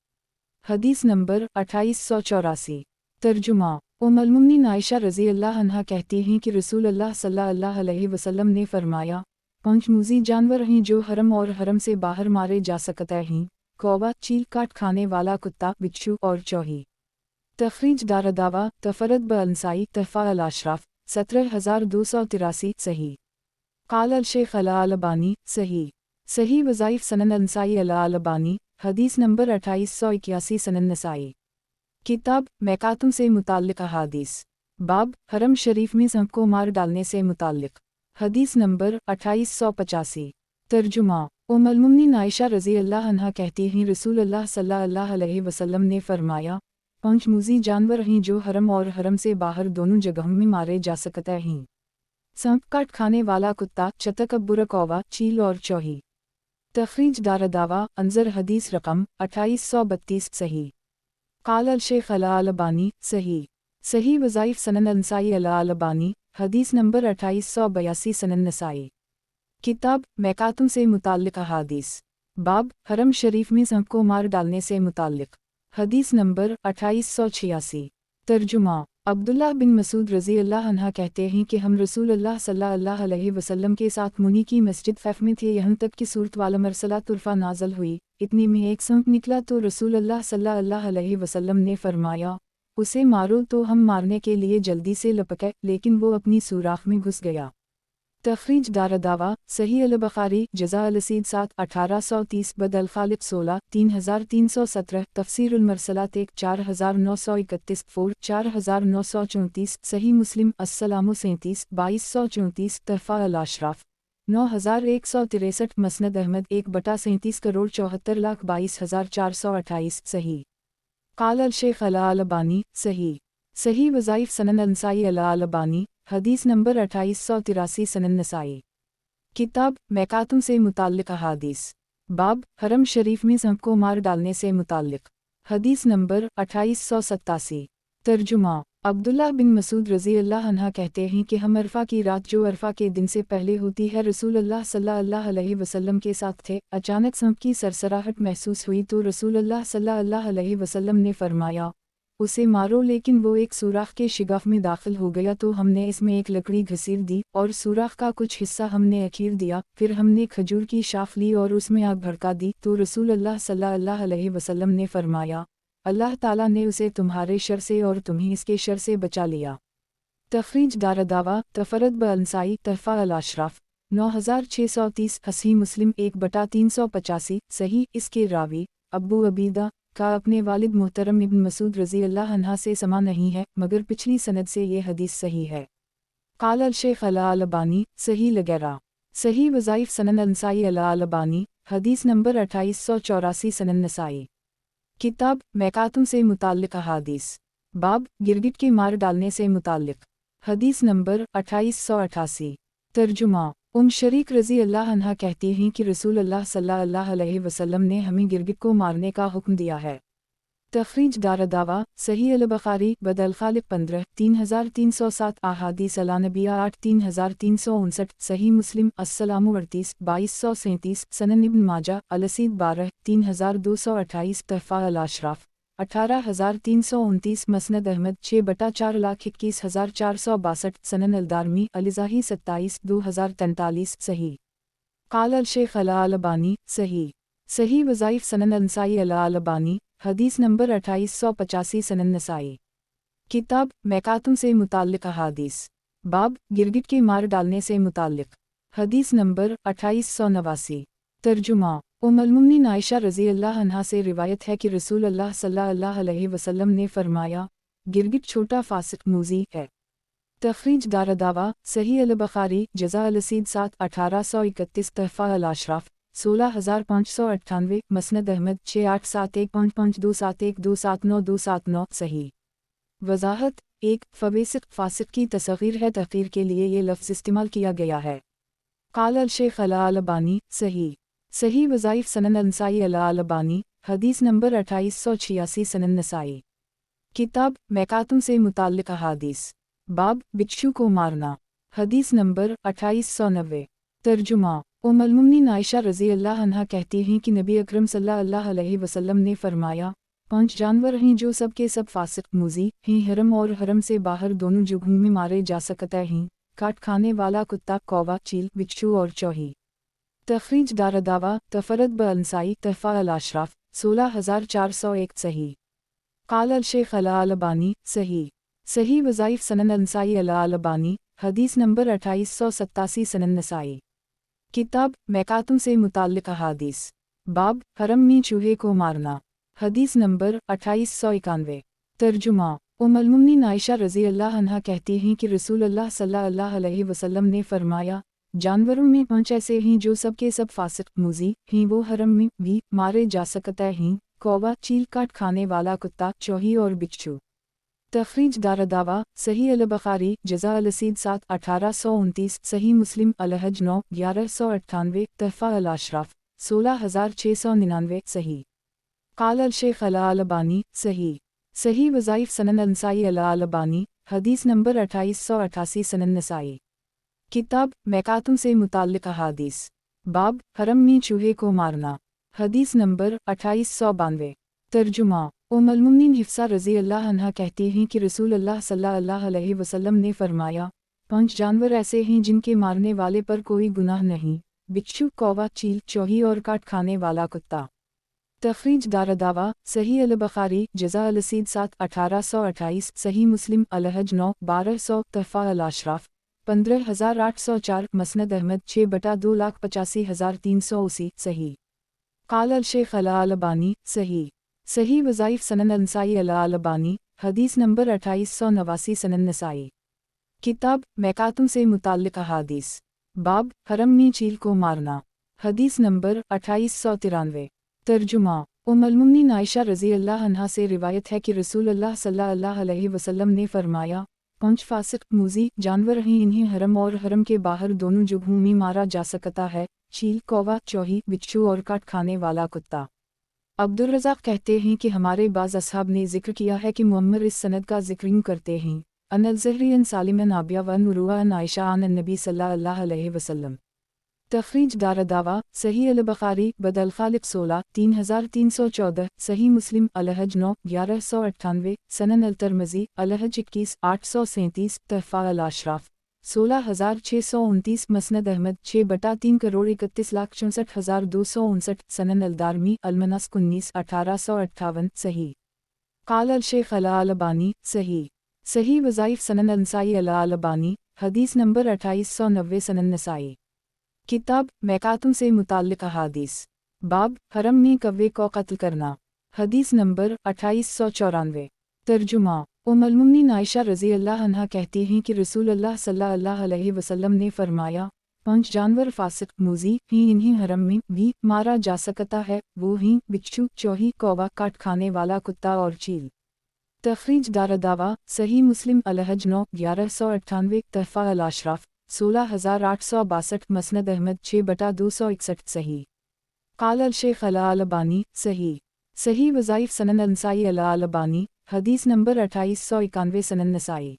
حدیث نمبر 2884 ترجمہ ام المؤمنین عائشہ رضی اللہ عنہا کہتی ہیں کہ رسول اللہ صلی اللہ علیہ وسلم نے فرمایا، 5 موذی جانور ہیں جو حرم اور حرم سے باہر مارے جا سکتے ہیں، کوبا چیل کاٹ کھانے والا کتا، بچھو اور چوہی۔ تخریج دارالدعوہ تفرد بالنسائی تحفہ الاشراف 17283 صحیح۔ قال الشیخ علی البانی صحیح وظائف سنن النسائی علی البانی حدیث نمبر 2881 سنن نسائی کتاب میقاتوں سے متعلق احادیث باب حرم شریف میں سب کو مار ڈالنے سے متعلق حدیث نمبر 2885 ترجمہ ام المؤمنین عائشہ رضی اللہ عنہا کہتی ہیں رسول اللہ صلی اللہ علیہ وسلم نے فرمایا، 5 موذی جانور ہیں جو حرم اور حرم سے باہر دونوں جگہوں میں مارے جا سکتے ہیں، سانپ کاٹ کھانے والا کتا، چتک ابر کووا، چیل اور چوہی۔ تخریج دارالدعوہ انظر حدیث رقم 2832 صحیح۔ قال الشیخ علی البانی صحیح وظائف سنن النسائی علی البانی حدیث نمبر 2882 سنن نسائی کتاب میقاتوں سے متعلق احادیث باب حرم شریف میں سب کو مار ڈالنے سے متعلق حدیث نمبر 2886 ترجمہ عبداللہ بن مسعود رضی اللہ عنہ کہتے ہیں کہ ہم رسول اللہ صلی اللہ علیہ وسلم کے ساتھ منی کی مسجد فیف میں تھے، یہاں تک کہ سورت والا مرسلہ طرفہ نازل ہوئی، اتنی میں ایک سانپ نکلا تو رسول اللہ صلی اللہ علیہ وسلم نے فرمایا، اسے مارو، تو ہم مارنے کے لیے جلدی سے لپکے لیکن وہ اپنی سوراخ میں گھس گیا۔ تخریج دارالدعوہ صحیح البخاری جزا السید 7 1830 بد الخالق 16 3317 تفسیر المرسلات 1 4931 فور 4934 صحیح مسلم السلام 37 2234 تحفہ الاشراف 9163 مسند احمد 1/37 کروڑ 74,22,428 صحیح۔ قال الشیخ علی البانی صحیح وظائف سنن النسائی علی البانی حدیث نمبر 2883 سنن نسائی کتاب میقاتوں سے متعلق احادیث باب حرم شریف میں سب کو مار ڈالنے سے متعلق حدیث نمبر 2887 ترجمہ عبداللہ بن مسعود رضی اللہ عنہ کہتے ہیں کہ ہم عرفہ کی رات جو عرفہ کے دن سے پہلے ہوتی ہے رسول اللہ صلی اللہ علیہ وسلم کے ساتھ تھے، اچانک سانپ کی سرسراہٹ محسوس ہوئی تو رسول اللہ صلی اللہ علیہ وسلم نے فرمایا، اسے مارو، لیکن وہ ایک سوراخ کے شگاف میں داخل ہو گیا تو ہم نے اس میں ایک لکڑی گھسیر دی اور سوراخ کا کچھ حصہ ہم نے اکھیر دیا، پھر ہم نے کھجور کی شاخ لی اور اس میں آگ بھڑکا دی تو رسول اللہ صلی اللہ علیہ وسلم نے فرمایا، اللہ تعالیٰ نے اسے تمہارے شر سے اور تمہیں اس کے شر سے بچا لیا۔ تخریج دارالدعوہ تفرد بالنسائی تحفہ الاشراف 9630 صحیح مسلم 1/385 صحیح۔ اس کے راوی ابو عبیدہ کا اپنے والد محترم ابن مسعود رضی اللہ عنہ سے سما نہیں ہے، مگر پچھلی سند سے یہ حدیث صحیح ہے۔ قال الشیخ علی البانی صحیح لغیرہ صحیح وظائف سنن النسائی علی البانی حدیث نمبر 2884 سنن نسائی کتاب میقاتوں سے متعلق احادیث باب گرگٹ کے مار ڈالنے سے متعلق حدیث نمبر 2888 ترجمہ شریک رضی اللہ عنہ کہتی ہیں کہ رسول اللہ صلی اللہ علیہ وسلم نے ہمیں گرگٹ کو مارنے کا حکم دیا ہے۔ تخریج دارالدعوہ صحیح البخاری بد الخالق 15 3307 احادیث علی نبی 8 3359 صحیح مسلم السلام 38 2237 سنن ابن ماجہ السید 12 3228 تحفہ الاشراف 18329 مسند احمد 6/4,21,462 سنن الدارمی الزاہی 27 2043 صحیح۔ قال الشیخ الالبانی صحیح صحیح وظائف سنن نسائی الالبانی حدیث نمبر 2885 سنن نسائی کتاب میقاتوں سے متعلق احادیث باب گرگٹ کے مار ڈالنے سے متعلق حدیث نمبر 2889 ترجمہ ام المؤمنین عائشہ رضی اللہ عنہا سے روایت ہے کہ رسول اللہ صلی اللہ علیہ وسلم نے فرمایا گرگٹ چھوٹا فاسق موذی ہے۔ تخریج دارالدعویٰ صحیح البخاری جزا الاسید 7/1831 تحفہ الاشراف 16598 مسند احمد 68715271279279 صحیح وضاحت 1 فویسق فاسق کی تصغیر ہے، تحقیر کے لیے یہ لفظ استعمال کیا گیا ہے۔ قال الشیخ الالبانی صحیح صحیح وظائف سنن نسائی الالبانی حدیث نمبر 2886 سنن نسائی کتاب میقاتوں سے متعلق احادیث باب بچھو کو مارنا حدیث نمبر 2890 ترجمہ ام المؤمنین عائشہ رضی اللہ عنہا کہتی ہیں کہ نبی اکرم صلی اللہ علیہ وسلم نے فرمایا 5 جانور ہیں جو سب کے سب فاسق موذی ہیں، حرم اور حرم سے باہر دونوں جگہوں میں مارے جا سکتے ہیں، کاٹ کھانے والا کتا، کووا، چیل، بچھو اور چوہی۔ تخریج دارالدعویٰ تفرد بالنسائی تحفہ الاشراف 16401 صحیح قال الشیخ الالبانی صحیح صحیح وظائف سنن نسائی الالبانی حدیث نمبر 2887 سنن نسائی کتاب میقاتوں سے متعلق احادیث باب حرم میں چوہے کو مارنا حدیث نمبر 2891 ترجمہ ام المؤمنین عائشہ رضی اللہ عنہا کہتی ہیں کہ رسول اللہ صلی اللہ علیہ وسلم نے فرمایا جانوروں میں 5 ایسے ہیں جو سب کے سب فاسق موذی ہیں، وہ حرم میں بھی مارے جا سکتے ہیں، کووا، چیل، کاٹ کھانے والا کتا، چوہی اور بچھو۔ تخریج دارالدعویٰ صحیح البخاری جزا الاسید 7/1829 صحیح مسلم الحج 9/1198 تحفہ الاشراف 16699 صحیح قال الشیخ الالبانی صحیح صحیح وظائف سنن نسائی الالبانی حدیث نمبر 2888 سنن نسائی کتاب میقاتوں سے متعلق احادیث باب حرم میں چوہے کو مارنا حدیث نمبر 2892 ترجمہ ام المؤمنین حفصہ رضی اللہ عنہا کہتی ہیں کہ رسول اللہ صلی اللہ علیہ وسلم نے فرمایا 5 جانور ایسے ہیں جن کے مارنے والے پر کوئی گناہ نہیں، بچھو، کووا، چیل، چوہی اور کاٹ کھانے والا کتا۔ تخریج دارالدعویٰ صحیح البخاری جزا الاسید 7/1828 صحیح مسلم الحج 9/1200 تحفہ الاشراف 15804 مسند احمد 6/2,85,380 صحیح قال الشیخ الالبانی صحیح صحیح وظائف سنن نسائی الالبانی حدیث نمبر 2889 سنن نسائی کتاب میقاتوں سے متعلق احادیث باب حرم میں چیل کو مارنا حدیث نمبر 2893 ترجمہ ام المؤمنین عائشہ رضی اللہ عنہا سے روایت ہے کہ رسول اللہ صلی اللہ علیہ وسلم نے فرمایا 5 فاسق موذی جانور ہیں، انہیں حرم اور حرم کے باہر دونوں جگہوں میں مارا جا سکتا ہے، چیل، کووا، چوہی، بچھو اور کاٹ کھانے والا کتا۔ عبدالرزاق کہتے ہیں کہ ہمارے بعض اصحاب نے ذکر کیا ہے کہ معمر اس سند کا ذکر یوں کرتے ہیں ان الزہری ان سالم ان عابیہ و ان عروہ ان عائشہ عن النبی صلی اللہ علیہ وسلم۔ تخریج دارالدعویٰ صحیح البخاری بد الخالق 16 3314 صحیح مسلم الحج 9/1198 سنن الترمذی الحج 21 837 تحفہ الاشراف 16629 مسند احمد 6/3,31,64,259 سنن الدارمی المناسک 19 1858 صحیح قال الشیخ الالبانی صحیح صحیح وظائف سنن نسائی الالبانی حدیث نمبر 2890 سنن نسائی کتاب میقاتوں سے متعلق احادیث باب حرم میں کوے کو قتل کرنا حدیث نمبر 2894 ترجمہ ام المؤمنین عائشہ رضی اللہ عنہا کہتی ہیں کہ رسول اللہ صلی اللہ علیہ وسلم نے فرمایا 5 جانور فاسق موذی ہیں، انہیں حرم میں بھی مارا جا سکتا ہے، وہ ہیں بچھو، چوہی، کووا، کاٹ کھانے والا کتا اور چیل۔ تخریج دارالدعویٰ صحیح مسلم الحج 9/1198 تحفہ الاشراف 16862 مسند احمد 6/261 صحیح قال الشیخ الالبانی صحیح صحیح وظائف سنن نسائی الالبانی حدیث نمبر 2891 سنن نسائی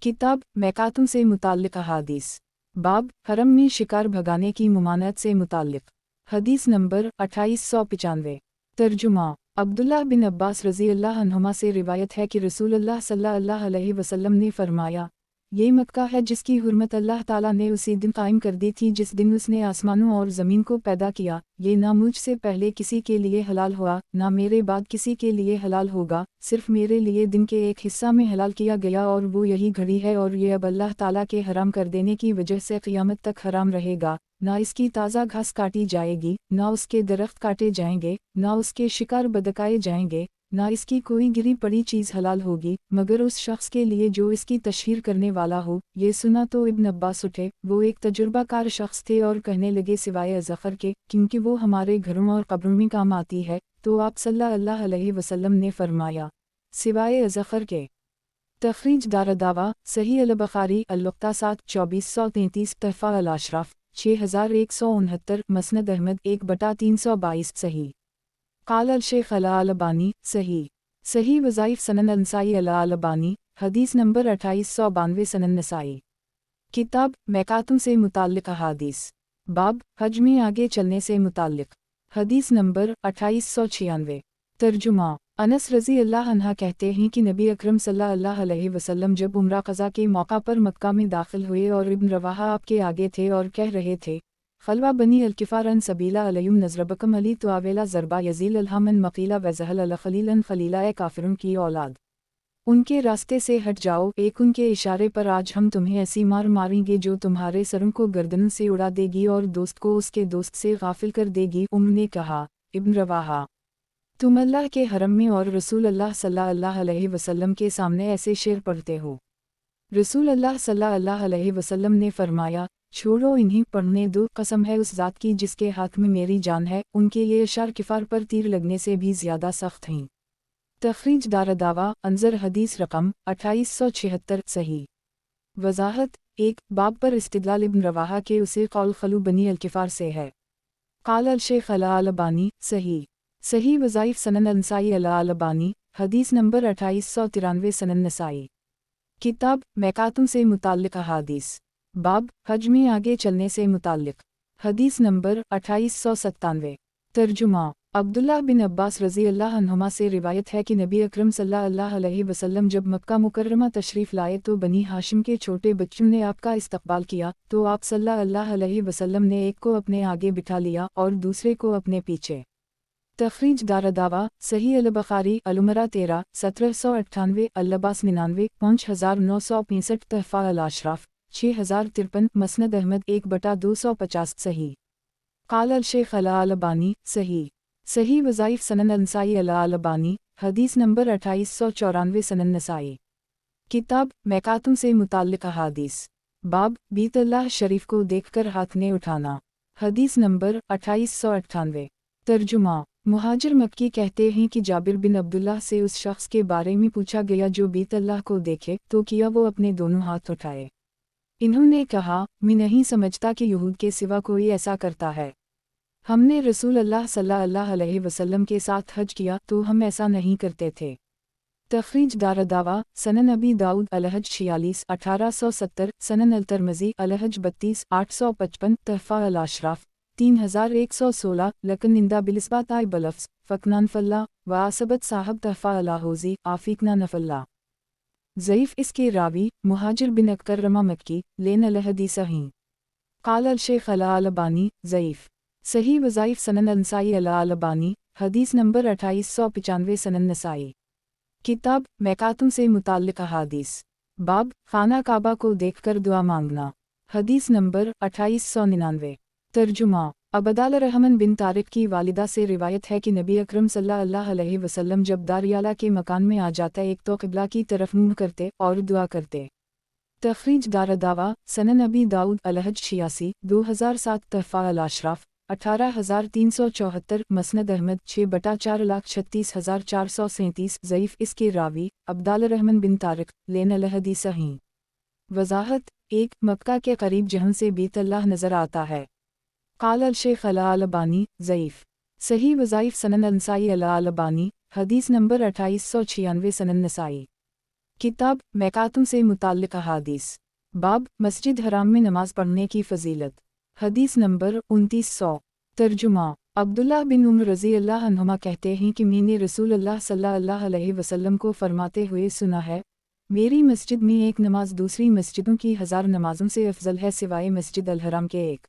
کتاب میقاتوں سے متعلق احادیث باب حرم میں شکار بھگانے کی ممانعت سے متعلق حدیث نمبر 2895 ترجمہ عبداللہ بن عباس رضی اللہ عنہما سے روایت ہے کہ رسول اللہ صلی اللہ علیہ وسلم نے فرمایا یہ مکہ ہے جس کی حرمت اللہ تعالیٰ نے اسی دن قائم کر دی تھی جس دن اس نے آسمانوں اور زمین کو پیدا کیا، یہ نہ مجھ سے پہلے کسی کے لیے حلال ہوا نہ میرے بعد کسی کے لیے حلال ہوگا، صرف میرے لیے دن کے ایک حصہ میں حلال کیا گیا اور وہ یہی گھڑی ہے، اور یہ اب اللہ تعالیٰ کے حرام کر دینے کی وجہ سے قیامت تک حرام رہے گا، نہ اس کی تازہ گھاس کاٹی جائے گی، نہ اس کے درخت کاٹے جائیں گے، نہ اس کے شکار بدکائے جائیں گے، نہ اس کی کوئی گری پڑی چیز حلال ہوگی مگر اس شخص کے لیے جو اس کی تشہیر کرنے والا ہو۔ یہ سنا تو ابن عباس اٹھے، وہ ایک تجربہ کار شخص تھے، اور کہنے لگے سوائے اذخر کے، کیونکہ وہ ہمارے گھروں اور قبروں میں کام آتی ہے، تو آپ صلی اللہ علیہ وسلم نے فرمایا سوائے اذخر کے۔ تخریج دارالدعویٰ صحیح البخاری اللقطہ 7 2433 تحفہ الاشراف 6169 مسند احمد 1/322 صحیح۔ قال الشیخ الالبانی صحیح وظائف سنن انسائی الالبانی حدیث نمبر 2892 سنن نسائی۔ کتاب میقاتوں سے متعلق احادیث، باب حج میں آگے چلنے سے متعلق، حدیث نمبر 2896۔ ترجمہ انس رضی اللہ عنہ کہتے ہیں کہ نبی اکرم صلی اللہ علیہ وسلم جب عمرہ قضا کے موقع پر مکہ میں داخل ہوئے اور ابن رواحہ آپ کے آگے تھے اور کہہ رہے تھے، خلوہ بنی الکفار ان سبیلا علیہم نظربکم علی تواویلا ضربا یزیل الحمن مقیلہ وزہل الخلیلن خلیلہ کافروں کی اولاد، ان کے راستے سے ہٹ جاؤ، ایک ان کے اشارے پر آج ہم تمہیں ایسی مار ماریں گے جو تمہارے سروں کو گردنوں سے اڑا دے گی اور دوست کو اس کے دوست سے غافل کر دے گی۔ نے کہا، ابن رواحہ، تم اللہ کے حرم میں اور رسول اللہ صلی اللہ علیہ وسلم کے سامنے ایسے شعر پڑھتے ہو۔ رسول اللہ صلی اللہ علیہ وسلم نے فرمایا، چھوڑو انہیں پڑھنے دو، قسم ہے اس ذات کی جس کے ہاتھ میں میری جان ہے، ان کے یہ اشعار کفار پر تیر لگنے سے بھی زیادہ سخت ہیں۔ تخریج دارالدعویٰ انظر حدیث رقم 2876 صحیح۔ وضاحت 1 باب پر استدلال ابن رواحہ کے اسے قول خلو بنی الکفار سے ہے۔ قال الشیخ الالبانی صحیح وظائف سنن انسائی الالبانی حدیث نمبر 2893 سنن نسائی۔ کتاب میقاتوں سے متعلق احادیث، باب حج میں آگے چلنے سے متعلق، حدیث نمبر 2897۔ ترجمہ عبداللہ بن عباس رضی اللہ عنہما سے روایت ہے کہ نبی اکرم صلی اللہ علیہ وسلم جب مکہ مکرمہ تشریف لائے تو بنی ہاشم کے چھوٹے بچوں نے آپ کا استقبال کیا، تو آپ صلی اللہ علیہ وسلم نے ایک کو اپنے آگے بٹھا لیا اور دوسرے کو اپنے پیچھے۔ تخریج دارالدعویٰ صحیح البخاری العمرہ 13 1798 اللباس 99 5965 تحفہ الاشراف 6053 مسند احمد 1/250 صحیح۔ قال الشیخ الالبانی صحیح وظائف سنن انسائی الالبانی حدیث نمبر 2894 سنن نسائی۔ کتاب میقاتوں سے متعلق احادیث، باب بیت اللہ شریف کو دیکھ کر ہاتھ نے اٹھانا، حدیث نمبر 2898۔ ترجمہ مہاجر مکی کہتے ہیں کہ جابر بن عبداللہ سے اس شخص کے بارے میں پوچھا گیا جو بیت اللہ کو دیکھے، تو کیا وہ اپنے دونوں ہاتھ اٹھائے۔ انہوں نے کہا، میں نہیں سمجھتا کہ یہود کے سوا کوئی ایسا کرتا ہے، ہم نے رسول اللہ صلی اللہ علیہ وسلم کے ساتھ حج کیا تو ہم ایسا نہیں کرتے تھے۔ تخریج دارالدعویٰ سنن ابی داؤد الحج 46 1870 سنن الترمذی الحج 32 855 تحفہ الاشراف 3116 لکن نندہ بلسبات آئی بلفظ فکنان فلہ و آصبت صاحب تحفہ الہوزی آفیقنا نفلہ۔ ضعیف اس کے راوی مہاجر بن اکرمہ مکی لین الحدیث ہیں۔ قال الشیخ الالبانی ضعیف۔ صحیح وظائف سنن انسائی الالبانی حدیث نمبر 2895 سنن نسائی۔ کتاب میقاتوں سے متعلق احادیث، باب خانہ کعبہ کو دیکھ کر دعا مانگنا، حدیث نمبر 2899۔ ترجمہ عبداللہ الرحمن بن طارق کی والدہ سے روایت ہے کہ نبی اکرم صلی اللہ علیہ وسلم جب داریالہ کے مکان میں آ جاتا ایک تو قبلہ کی طرف منہ کرتے اور دعا کرتے۔ تخریج دارالدعوٰ سنن ابی داؤد الحج 86 2007 تحفہ الاشراف 18374 مسند احمد 6/4,36,437 ضعیف اس کے راوی عبداللہ الرحمن بن طارق لین الحدیث ہیں۔ وضاحت 1 مکہ کے قریب جہاں سے بیت اللہ نظر آتا ہے۔ قال الشیخ الالبانی ضعیف۔ صحیح وظائف سنن انسائی الالبانی حدیث نمبر 2896 سنن نسائی۔ کتاب میقاتوں سے متعلق احادیث، باب مسجد حرام میں نماز پڑھنے کی فضیلت، حدیث نمبر 2900۔ ترجمہ عبداللہ بن عمر رضی اللہ عنہما کہتے ہیں کہ میں نے رسول اللہ صلی اللہ علیہ وسلم کو فرماتے ہوئے سنا ہے، میری مسجد میں ایک نماز دوسری مسجدوں کی 1000 نمازوں سے افضل ہے سوائے مسجد الحرام کے ایک۔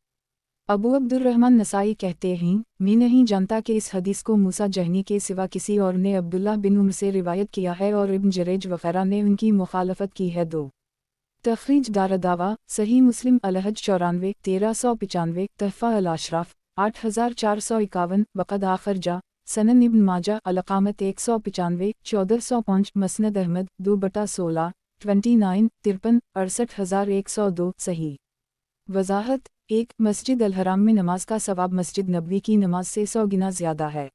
ابو عبد الرحمن نسائی کہتے ہیں، میں نہیں جانتا کہ اس حدیث کو موسیٰ جہنی کے سوا کسی اور نے عبداللہ بن عمر سے روایت کیا ہے اور ابن جریج وغیرہ نے ان کی مخالفت کی ہے۔ 2 تخریج دارالدعوہ صحیح مسلم الحج 94 1395 تحفہ الاشراف 8451 وقد آخر جا سنن ابن ماجہ الاقامت 195 1405 مسند احمد 2/16 29 53 68102 صحیح وضاحت 1 مسجد الحرام میں نماز کا ثواب مسجد نبوی کی نماز سے 100 گنا زیادہ ہے۔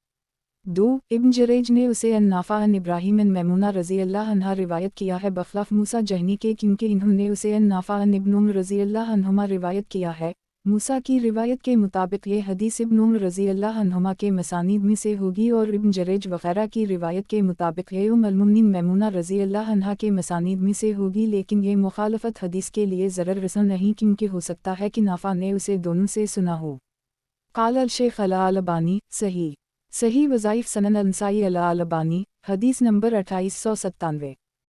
2 ابن جریج نے اسے ان نافع ان ابراہیم ان میمونہ رضی اللہ عنہا روایت کیا ہے بخلاف موسیٰ جہنی کے کیونکہ انہوں نے اسے ان نافع ان ابن عمر رضی اللہ عنہما روایت کیا ہے۔ موسیٰ کی روایت کے مطابق یہ حدیث ابن عمر رضی اللہ عنہما کے مسانید میں سے ہوگی اور ابن جریج وغیرہ کی روایت کے مطابق یہ ام المؤمنین میمونہ رضی اللہ عنہا کے مسانید میں سے ہوگی، لیکن یہ مخالفت حدیث کے لیے ضرر رسن نہیں کیونکہ ہو سکتا ہے کہ نافع نے اسے دونوں سے سنا ہو۔ قال الشیخ الالبانی صحیح وظائف سنن النسائی الالبانی حدیث نمبر 2897۔